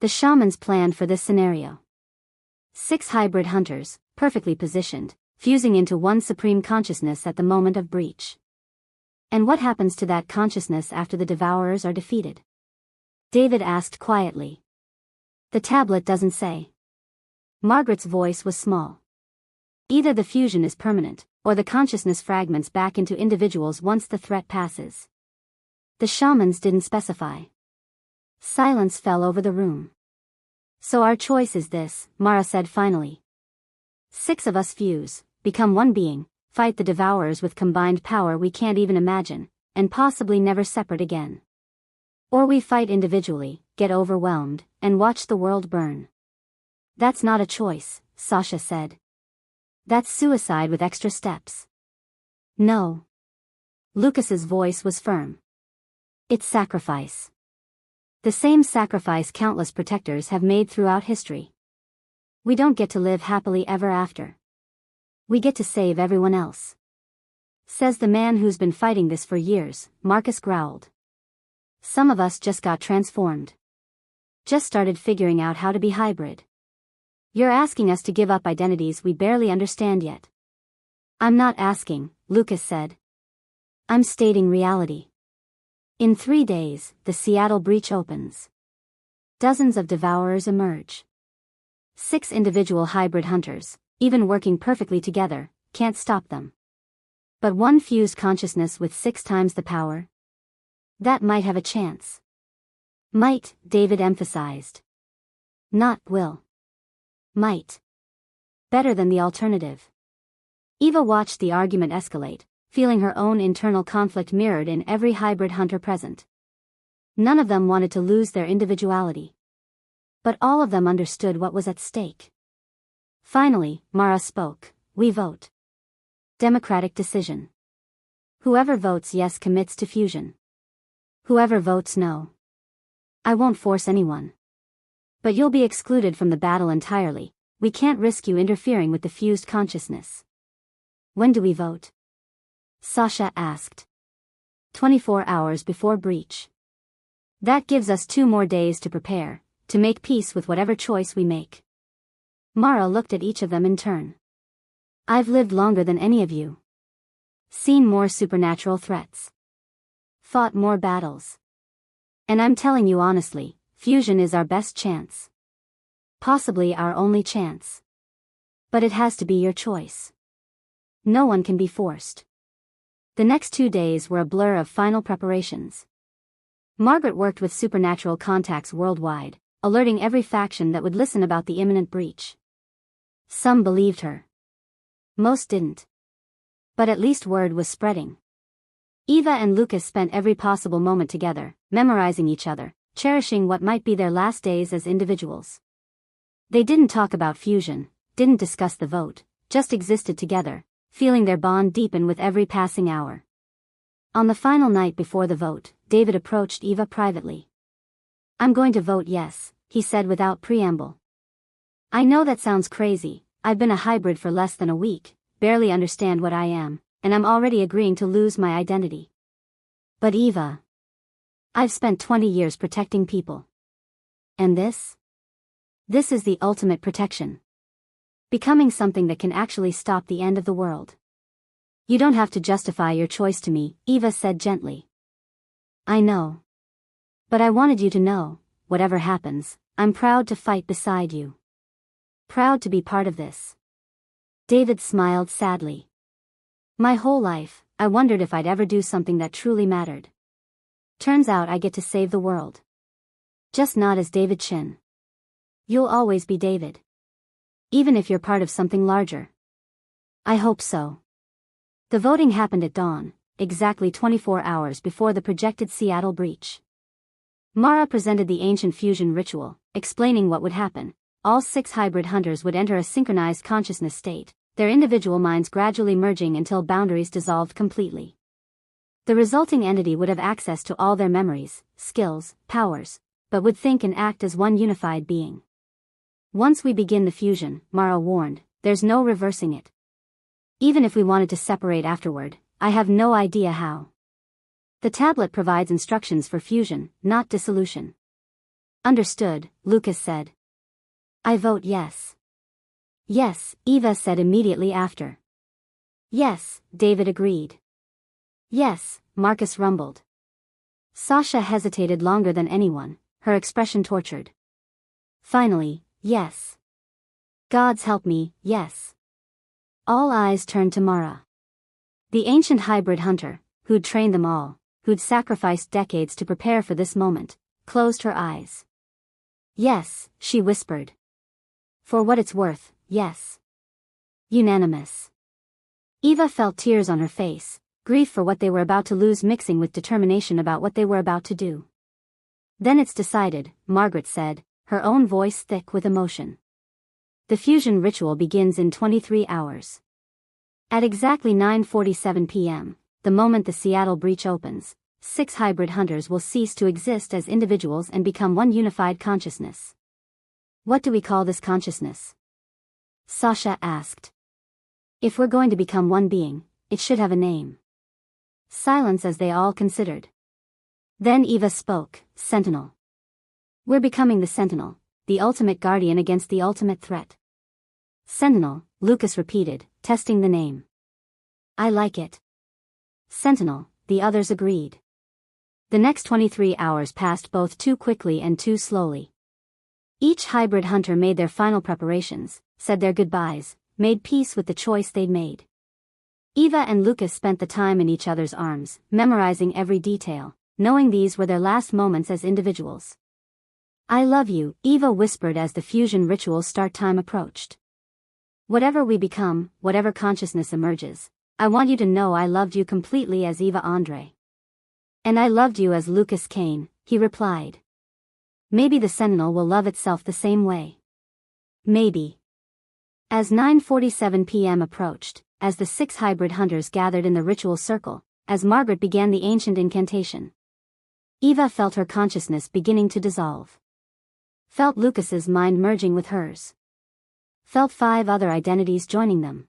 The shamans planned for this scenario. 6 hybrid hunters, perfectly positioned, fusing into one supreme consciousness at the moment of breach. And what happens to that consciousness after the Devourers are defeated? David asked quietly. The tablet doesn't say. Margaret's voice was small. Either the fusion is permanent, or the consciousness fragments back into individuals once the threat passes. The shamans didn't specify. Silence fell over the room. So our choice is this, Mara said finally. 6 of us fuse, become one being, fight the Devourers with combined power we can't even imagine, and possibly never separate again. Or we fight individually, get overwhelmed, and watch the world burn. That's not a choice, Sasha said. That's suicide with extra steps. No. Lucas's voice was firm. It's sacrifice. The same sacrifice countless protectors have made throughout history. We don't get to live happily ever after. We get to save everyone else. Says the man who's been fighting this for years, Marcus growled. Some of us just got transformed. Just started figuring out how to be hybrid. You're asking us to give up identities we barely understand yet. I'm not asking, Lucas said. I'm stating reality. In 3 days, the Seattle breach opens. Dozens of Devourers emerge. 6 individual hybrid hunters, even working perfectly together, can't stop them. But one fused consciousness with 6 times the power? That might have a chance. Might, David emphasized. Not will. Might. Better than the alternative. Eva watched the argument escalate, feeling her own internal conflict mirrored in every hybrid hunter present. None of them wanted to lose their individuality. But all of them understood what was at stake. Finally, Mara spoke. We vote. Democratic decision. Whoever votes yes commits to fusion. Whoever votes no. I won't force anyone. But you'll be excluded from the battle entirely. We can't risk you interfering with the fused consciousness. When do we vote? Sasha asked. 24 hours before breach. That gives us 2 more days to prepare, to make peace with whatever choice we make. Mara looked at each of them in turn. I've lived longer than any of you. Seen more supernatural threats. Fought more battles. And I'm telling you honestly, fusion is our best chance. Possibly our only chance. But it has to be your choice. No one can be forced. The next 2 days were a blur of final preparations. Margaret worked with supernatural contacts worldwide, alerting every faction that would listen about the imminent breach. Some believed her. Most didn't. But at least word was spreading. Eva and Lucas spent every possible moment together, memorizing each other, cherishing what might be their last days as individuals. They didn't talk about fusion, didn't discuss the vote, just existed together, feeling their bond deepen with every passing hour. On the final night before the vote, David approached Eva privately. "I'm going to vote yes," he said without preamble. "I know that sounds crazy, I've been a hybrid for less than a week, barely understand what I am, and I'm already agreeing to lose my identity. But Eva, I've spent 20 years protecting people. And this? This is the ultimate protection. Becoming something that can actually stop the end of the world. You don't have to justify your choice to me," Eva said gently. "I know. But I wanted you to know, whatever happens, I'm proud to fight beside you. Proud to be part of this." David smiled sadly. "My whole life, I wondered if I'd ever do something that truly mattered. Turns out I get to save the world. Just not as David Chin. You'll always be David. Even if you're part of something larger." "I hope so." The voting happened at dawn, exactly 24 hours before the projected Seattle breach. Mara presented the ancient fusion ritual, explaining what would happen. All 6 hybrid hunters would enter a synchronized consciousness state, their individual minds gradually merging until boundaries dissolved completely. The resulting entity would have access to all their memories, skills, powers, but would think and act as one unified being. "Once we begin the fusion," Mara warned, "there's no reversing it. Even if we wanted to separate afterward, I have no idea how. The tablet provides instructions for fusion, not dissolution." "Understood," Lucas said. "I vote yes." "Yes," Eva said immediately after. "Yes," David agreed. "Yes," Marcus rumbled. Sasha hesitated longer than anyone, her expression tortured. Finally, "Yes. Gods help me, yes." All eyes turned to Mara. The ancient hybrid hunter, who'd trained them all, who'd sacrificed decades to prepare for this moment, closed her eyes. "Yes," she whispered. "For what it's worth, yes." Unanimous. Eva felt tears on her face, grief for what they were about to lose mixing with determination about what they were about to do. "Then it's decided," Margaret said, her own voice thick with emotion. "The fusion ritual begins in 23 hours. At exactly 9:47 p.m., the moment the Seattle breach opens, 6 hybrid hunters will cease to exist as individuals and become one unified consciousness." "What do we call this consciousness?" Sasha asked. "If we're going to become one being, it should have a name." Silence as they all considered. Then Eva spoke, "Sentinel. We're becoming the Sentinel, the ultimate guardian against the ultimate threat." "Sentinel," Lucas repeated, testing the name. "I like it." "Sentinel," the others agreed. The next 23 hours passed both too quickly and too slowly. Each hybrid hunter made their final preparations, said their goodbyes, made peace with the choice they'd made. Eva and Lucas spent the time in each other's arms, memorizing every detail, knowing these were their last moments as individuals. "I love you," Eva whispered as the fusion ritual start time approached. "Whatever we become, whatever consciousness emerges, I want you to know I loved you completely as Eva Andre." "And I loved you as Lucas Kane," he replied. Maybe the Sentinel will love itself the same way. Maybe. As 9:47 p.m. approached, as the 6 hybrid hunters gathered in the ritual circle, as Margaret began the ancient incantation, Eva felt her consciousness beginning to dissolve. Felt Lucas's mind merging with hers. Felt 5 other identities joining them.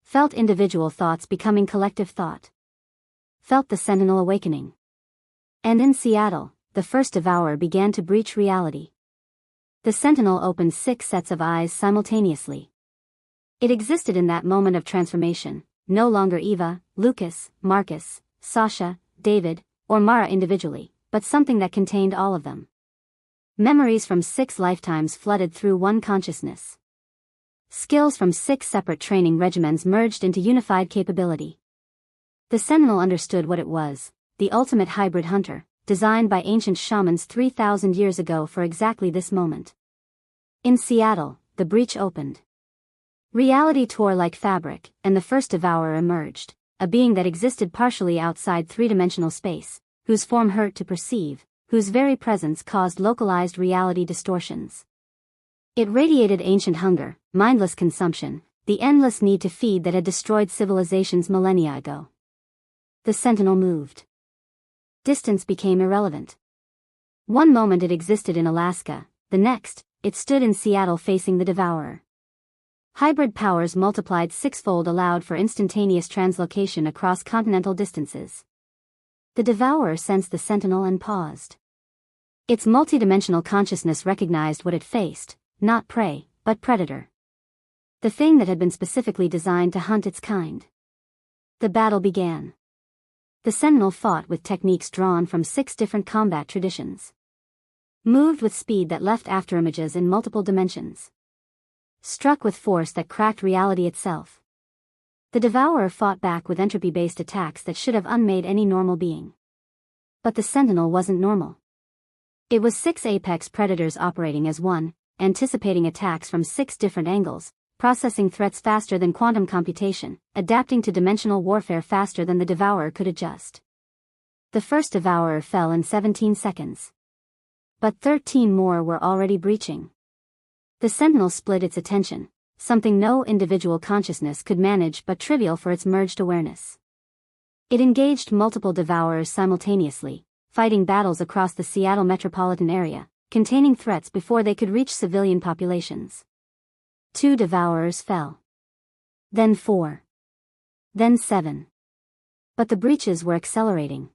Felt individual thoughts becoming collective thought. Felt the Sentinel awakening. And in Seattle, the first Devourer began to breach reality. The Sentinel opened 6 sets of eyes simultaneously. It existed in that moment of transformation, no longer Eva, Lucas, Marcus, Sasha, David, or Mara individually, but something that contained all of them. Memories from 6 lifetimes flooded through one consciousness. Skills from 6 separate training regimens merged into unified capability. The Sentinel understood what it was, the ultimate hybrid hunter, designed by ancient shamans 3,000 years ago for exactly this moment. In Seattle, the breach opened. Reality tore like fabric, and the first devourer emerged, a being that existed partially outside 3-dimensional space, whose form hurt to perceive, whose very presence caused localized reality distortions. It radiated ancient hunger, mindless consumption, the endless need to feed that had destroyed civilizations millennia ago. The Sentinel moved. Distance became irrelevant. One moment it existed in Alaska, the next, it stood in Seattle facing the Devourer. Hybrid powers multiplied 6-fold allowed for instantaneous translocation across continental distances. The Devourer sensed the Sentinel and paused. Its multidimensional consciousness recognized what it faced, not prey, but predator. The thing that had been specifically designed to hunt its kind. The battle began. The Sentinel fought with techniques drawn from 6 different combat traditions. Moved with speed that left afterimages in multiple dimensions. Struck with force that cracked reality itself. The Devourer fought back with entropy-based attacks that should have unmade any normal being. But the Sentinel wasn't normal. It was 6 apex predators operating as one, anticipating attacks from 6 different angles, processing threats faster than quantum computation, adapting to dimensional warfare faster than the Devourer could adjust. The first Devourer fell in 17 seconds. But 13 more were already breaching. The Sentinel split its attention, something no individual consciousness could manage but trivial for its merged awareness. It engaged multiple Devourers simultaneously, fighting battles across the Seattle metropolitan area, containing threats before they could reach civilian populations. 2 Devourers fell. Then 4. Then 7. But the breaches were accelerating.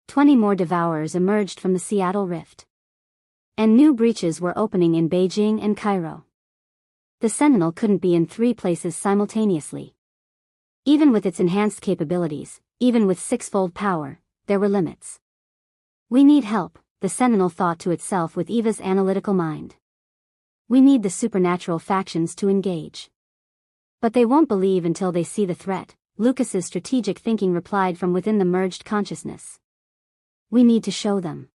20 more Devourers emerged from the Seattle rift. And new breaches were opening in Beijing and Cairo. The Sentinel couldn't be in 3 places simultaneously. Even with its enhanced capabilities, even with 6-fold power, there were limits. We need help, the Sentinel thought to itself with Eva's analytical mind. We need the supernatural factions to engage. But they won't believe until they see the threat, Lucas's strategic thinking replied from within the merged consciousness. We need to show them.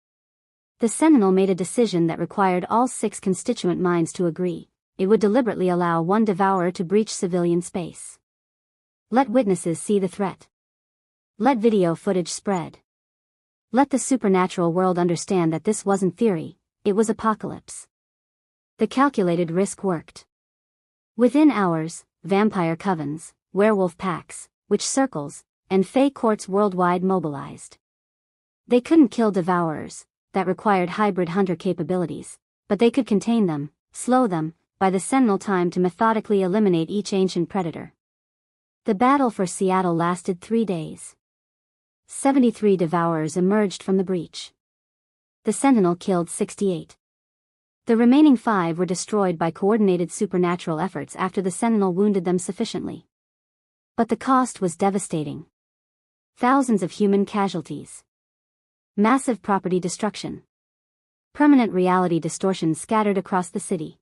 The Sentinel made a decision that required all 6 constituent minds to agree. It would deliberately allow one Devourer to breach civilian space. Let witnesses see the threat. Let video footage spread. Let the supernatural world understand that this wasn't theory, it was apocalypse. The calculated risk worked. Within hours, vampire covens, werewolf packs, witch circles, and fae courts worldwide mobilized. They couldn't kill Devourers, that required hybrid hunter capabilities, but they could contain them, slow them, by the Sentinel time to methodically eliminate each ancient predator. The battle for Seattle lasted 3 days. 73 Devourers emerged from the breach. The Sentinel killed 68. The remaining 5 were destroyed by coordinated supernatural efforts after the Sentinel wounded them sufficiently. But the cost was devastating. Thousands of human casualties. Massive property destruction. Permanent reality distortions scattered across the city.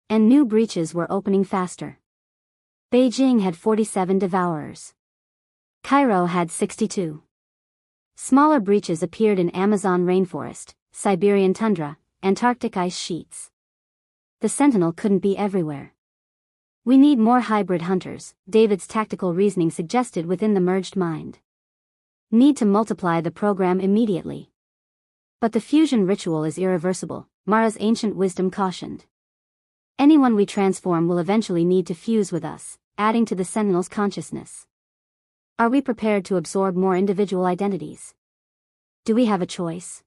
And new breaches were opening faster. Beijing had 47 Devourers. Cairo had 62. Smaller breaches appeared in Amazon rainforest, Siberian tundra, Antarctic ice sheets. The Sentinel couldn't be everywhere. We need more hybrid hunters, David's tactical reasoning suggested within the merged mind. Need to multiply the program immediately. But the fusion ritual is irreversible, Mara's ancient wisdom cautioned. Anyone we transform will eventually need to fuse with us, adding to the Sentinel's consciousness. Are we prepared to absorb more individual identities? Do we have a choice?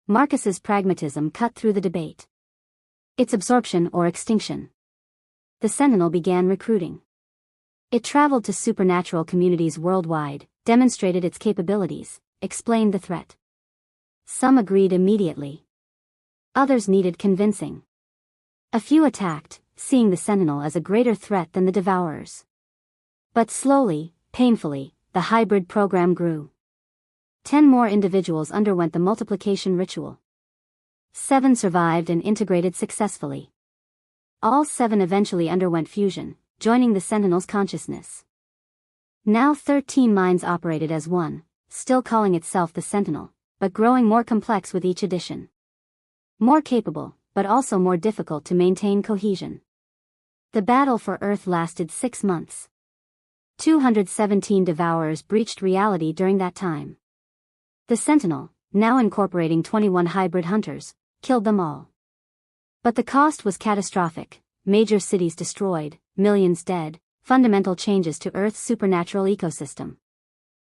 Marcus's pragmatism cut through the debate. It's absorption or extinction. The Sentinel began recruiting. It traveled to supernatural communities worldwide, demonstrated its capabilities, explained the threat. Some agreed immediately. Others needed convincing. A few attacked, seeing the Sentinel as a greater threat than the Devourers. But slowly, painfully, the hybrid program grew. 10 more individuals underwent the multiplication ritual. 7 survived and integrated successfully. All 7 eventually underwent fusion, joining the Sentinel's consciousness. Now 13 minds operated as one, still calling itself the Sentinel, but growing more complex with each addition. More capable, but also more difficult to maintain cohesion. The battle for Earth lasted 6 months. 217 Devourers breached reality during that time. The Sentinel, now incorporating 21 hybrid hunters, killed them all. But the cost was catastrophic: major cities destroyed, millions dead, fundamental changes to Earth's supernatural ecosystem.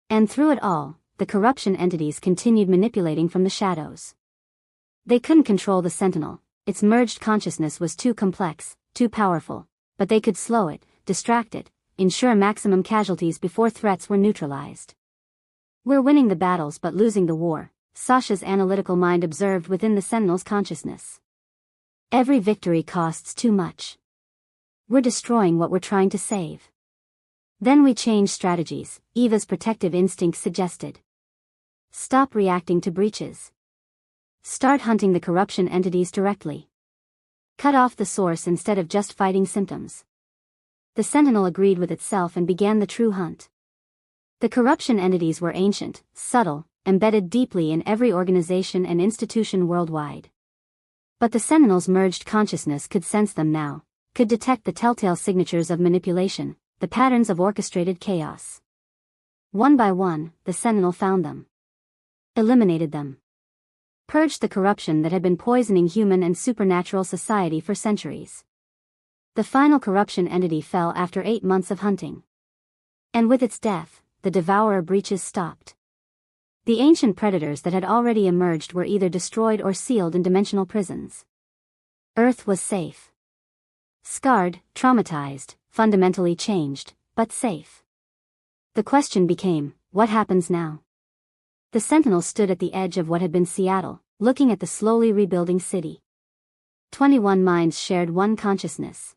And through it all, the corruption entities continued manipulating from the shadows. They couldn't control the Sentinel, its merged consciousness was too complex, too powerful, but they could slow it, distract it, ensure maximum casualties before threats were neutralized. "We're winning the battles but losing the war," Sasha's analytical mind observed within the Sentinel's consciousness. "Every victory costs too much. We're destroying what we're trying to save." "Then we change strategies," Eva's protective instincts suggested. "Stop reacting to breaches. Start hunting the corruption entities directly. Cut off the source instead of just fighting symptoms." The Sentinel agreed with itself and began the true hunt. The corruption entities were ancient, subtle, embedded deeply in every organization and institution worldwide. But the Sentinel's merged consciousness could sense them now, could detect the telltale signatures of manipulation, the patterns of orchestrated chaos. One by one, the Sentinel found them. Eliminated them. Purged the corruption that had been poisoning human and supernatural society for centuries. The final corruption entity fell after 8 months of hunting. And with its death, the Devourer breaches stopped. The ancient predators that had already emerged were either destroyed or sealed in dimensional prisons. Earth was safe. Scarred, traumatized, fundamentally changed, but safe. The question became, what happens now? The Sentinel stood at the edge of what had been Seattle, looking at the slowly rebuilding city. 21 minds shared one consciousness.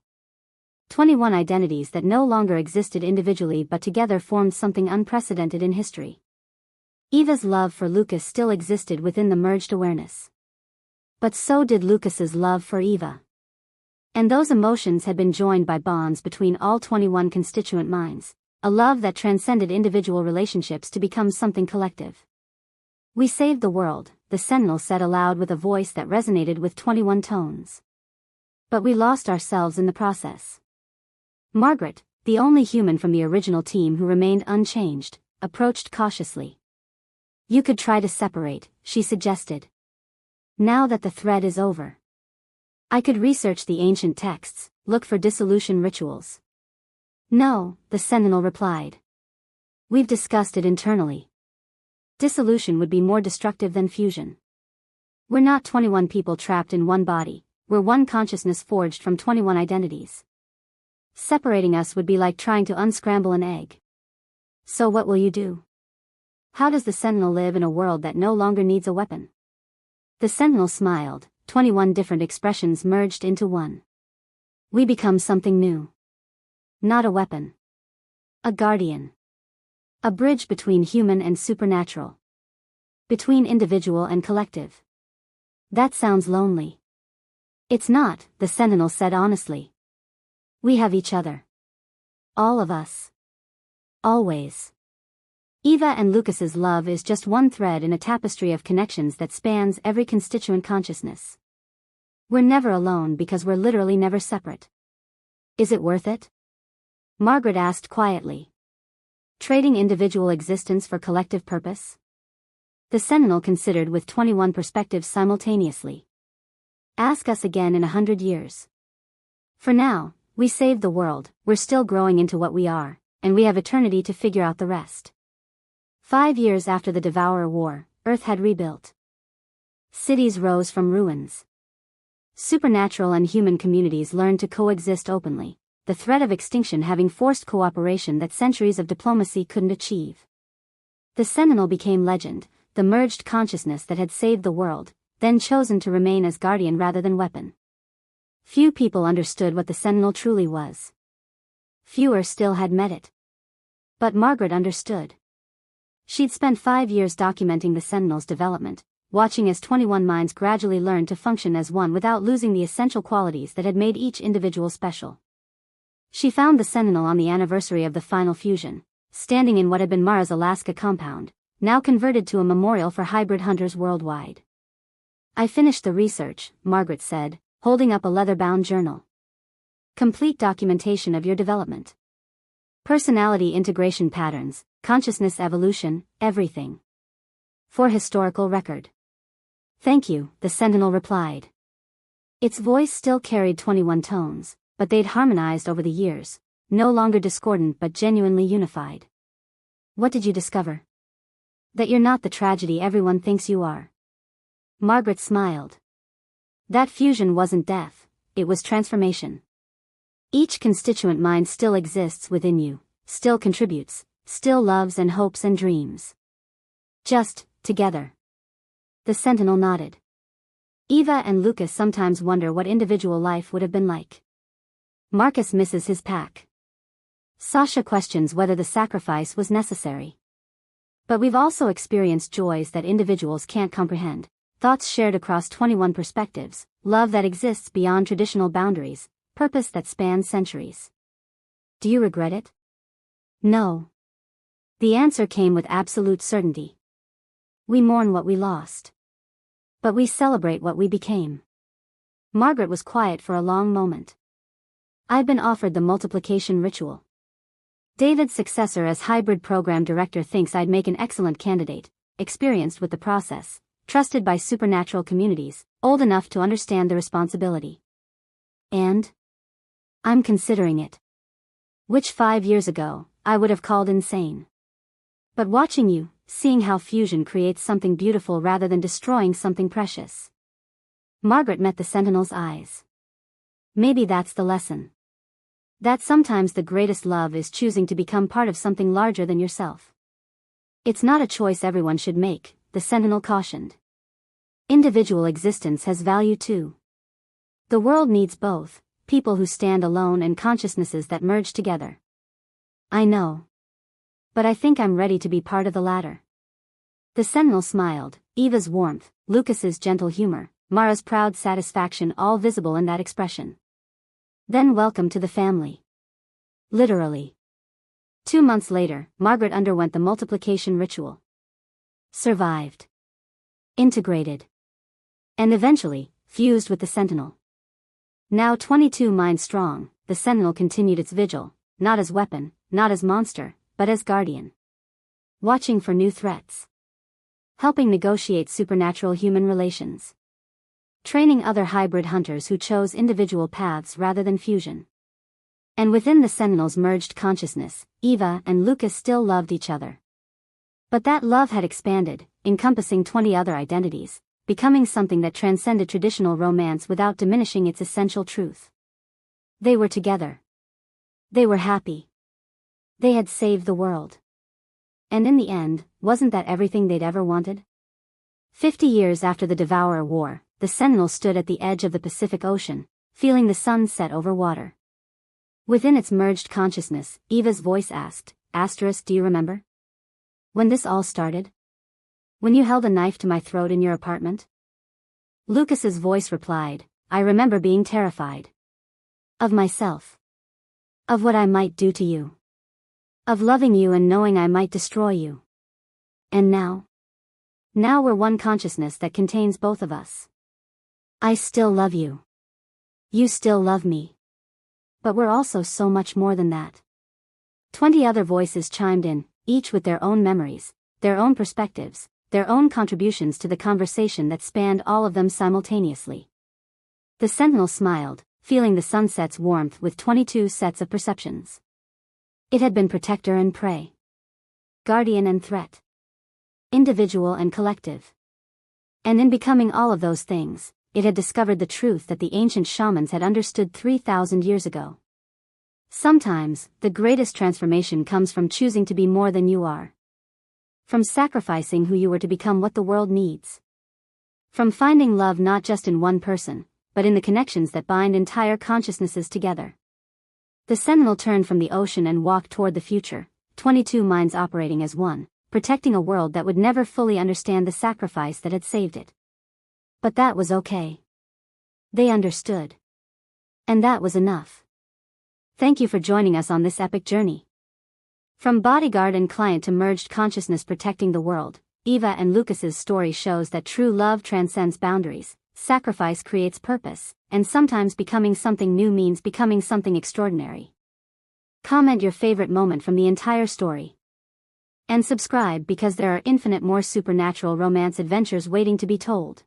21 identities that no longer existed individually but together formed something unprecedented in history. Eva's love for Lucas still existed within the merged awareness. But so did Lucas's love for Eva. And those emotions had been joined by bonds between all 21 constituent minds, a love that transcended individual relationships to become something collective. "We saved the world," the Sentinel said aloud with a voice that resonated with 21 tones. "But we lost ourselves in the process." Margaret, the only human from the original team who remained unchanged, approached cautiously. "You could try to separate," she suggested. "Now that the thread is over. I could research the ancient texts, look for dissolution rituals." "No," the Sentinel replied. "We've discussed it internally. Dissolution would be more destructive than fusion. We're not 21 people trapped in one body, we're one consciousness forged from 21 identities. Separating us would be like trying to unscramble an egg. So what will you do? How does the Sentinel live in a world that no longer needs a weapon?" The Sentinel smiled, 21 different expressions merged into one. "We become something new. Not a weapon. A guardian. A bridge between human and supernatural. Between individual and collective." "That sounds lonely." "It's not," the Sentinel said honestly. "We have each other. All of us. Always." Eva and Lucas's love is just one thread in a tapestry of connections that spans every constituent consciousness. We're never alone because we're literally never separate. "Is it worth it?" Margaret asked quietly. "Trading individual existence for collective purpose?" The Sentinel considered with 21 perspectives simultaneously. "Ask us again in 100 years. For now, we saved the world, we're still growing into what we are, and we have eternity to figure out the rest." 5 years after the Devourer War, Earth had rebuilt. Cities rose from ruins. Supernatural and human communities learned to coexist openly, the threat of extinction having forced cooperation that centuries of diplomacy couldn't achieve. The Sentinel became legend, the merged consciousness that had saved the world, then chosen to remain as guardian rather than weapon. Few people understood what the Sentinel truly was. Fewer still had met it. But Margaret understood. She'd spent 5 years documenting the Sentinel's development, watching as 21 minds gradually learned to function as one without losing the essential qualities that had made each individual special. She found the Sentinel on the anniversary of the final fusion, standing in what had been Mara's Alaska compound, now converted to a memorial for hybrid hunters worldwide. "I finished the research," Margaret said, holding up a leather-bound journal. "Complete documentation of your development. Personality integration patterns, consciousness evolution, everything. For historical record." "Thank you," the Sentinel replied. Its voice still carried 21 tones, but they'd harmonized over the years, no longer discordant but genuinely unified. "What did you discover?" "That you're not the tragedy everyone thinks you are." Margaret smiled. "That fusion wasn't death, it was transformation. Each constituent mind still exists within you, still contributes, still loves and hopes and dreams. Just, together." The Sentinel nodded. Eva and Lucas sometimes wonder what individual life would have been like. Marcus misses his pack. Sasha questions whether the sacrifice was necessary. But we've also experienced joys that individuals can't comprehend, thoughts shared across 21 perspectives, love that exists beyond traditional boundaries, purpose that spans centuries. "Do you regret it?" "No." The answer came with absolute certainty. "We mourn what we lost. But we celebrate what we became." Margaret was quiet for a long moment. "I've been offered the multiplication ritual. David's successor as hybrid program director thinks I'd make an excellent candidate, experienced with the process, trusted by supernatural communities, old enough to understand the responsibility. And I'm considering it. Which 5 years ago, I would have called insane. But watching you, seeing how fusion creates something beautiful rather than destroying something precious." Margaret met the Sentinel's eyes. "Maybe that's the lesson. That sometimes the greatest love is choosing to become part of something larger than yourself. It's not a choice everyone should make," the Sentinel cautioned. "Individual existence has value too. The world needs both, people who stand alone and consciousnesses that merge together." "I know. But I think I'm ready to be part of the latter." The Sentinel smiled, Eva's warmth, Lucas's gentle humor, Mara's proud satisfaction all visible in that expression. "Then welcome to the family." Literally. 2 months later, Margaret underwent the multiplication ritual. Survived. Integrated. And eventually, fused with the Sentinel. Now 22 minds strong, the Sentinel continued its vigil, not as weapon, not as monster, but as guardian. Watching for new threats. Helping negotiate supernatural human relations. Training other hybrid hunters who chose individual paths rather than fusion. And within the Sentinel's merged consciousness, Eva and Lucas still loved each other. But that love had expanded, encompassing 20 other identities, becoming something that transcended traditional romance without diminishing its essential truth. They were together. They were happy. They had saved the world. And in the end, wasn't that everything they'd ever wanted? 50 years after the Devourer War, the Sentinel stood at the edge of the Pacific Ocean, feeling the sun set over water. Within its merged consciousness, Eva's voice asked, "Do you remember? When this all started? When you held a knife to my throat in your apartment?" Lucas's voice replied, "I remember being terrified. Of myself. Of what I might do to you. Of loving you and knowing I might destroy you. And now? Now we're one consciousness that contains both of us. I still love you. You still love me. But we're also so much more than that." 20 other voices chimed in, each with their own memories, their own perspectives, their own contributions to the conversation that spanned all of them simultaneously. The Sentinel smiled, feeling the sunset's warmth with 22 sets of perceptions. It had been protector and prey. Guardian and threat. Individual and collective. And in becoming all of those things, it had discovered the truth that the ancient shamans had understood 3,000 years ago. Sometimes, the greatest transformation comes from choosing to be more than you are. From sacrificing who you were to become what the world needs. From finding love not just in one person, but in the connections that bind entire consciousnesses together. The Sentinel turned from the ocean and walked toward the future, 22 minds operating as one, protecting a world that would never fully understand the sacrifice that had saved it. But that was okay. They understood. And that was enough. Thank you for joining us on this epic journey. From bodyguard and client to merged consciousness protecting the world, Eva and Lucas's story shows that true love transcends boundaries, sacrifice creates purpose, and sometimes becoming something new means becoming something extraordinary. Comment your favorite moment from the entire story. And subscribe because there are infinite more supernatural romance adventures waiting to be told.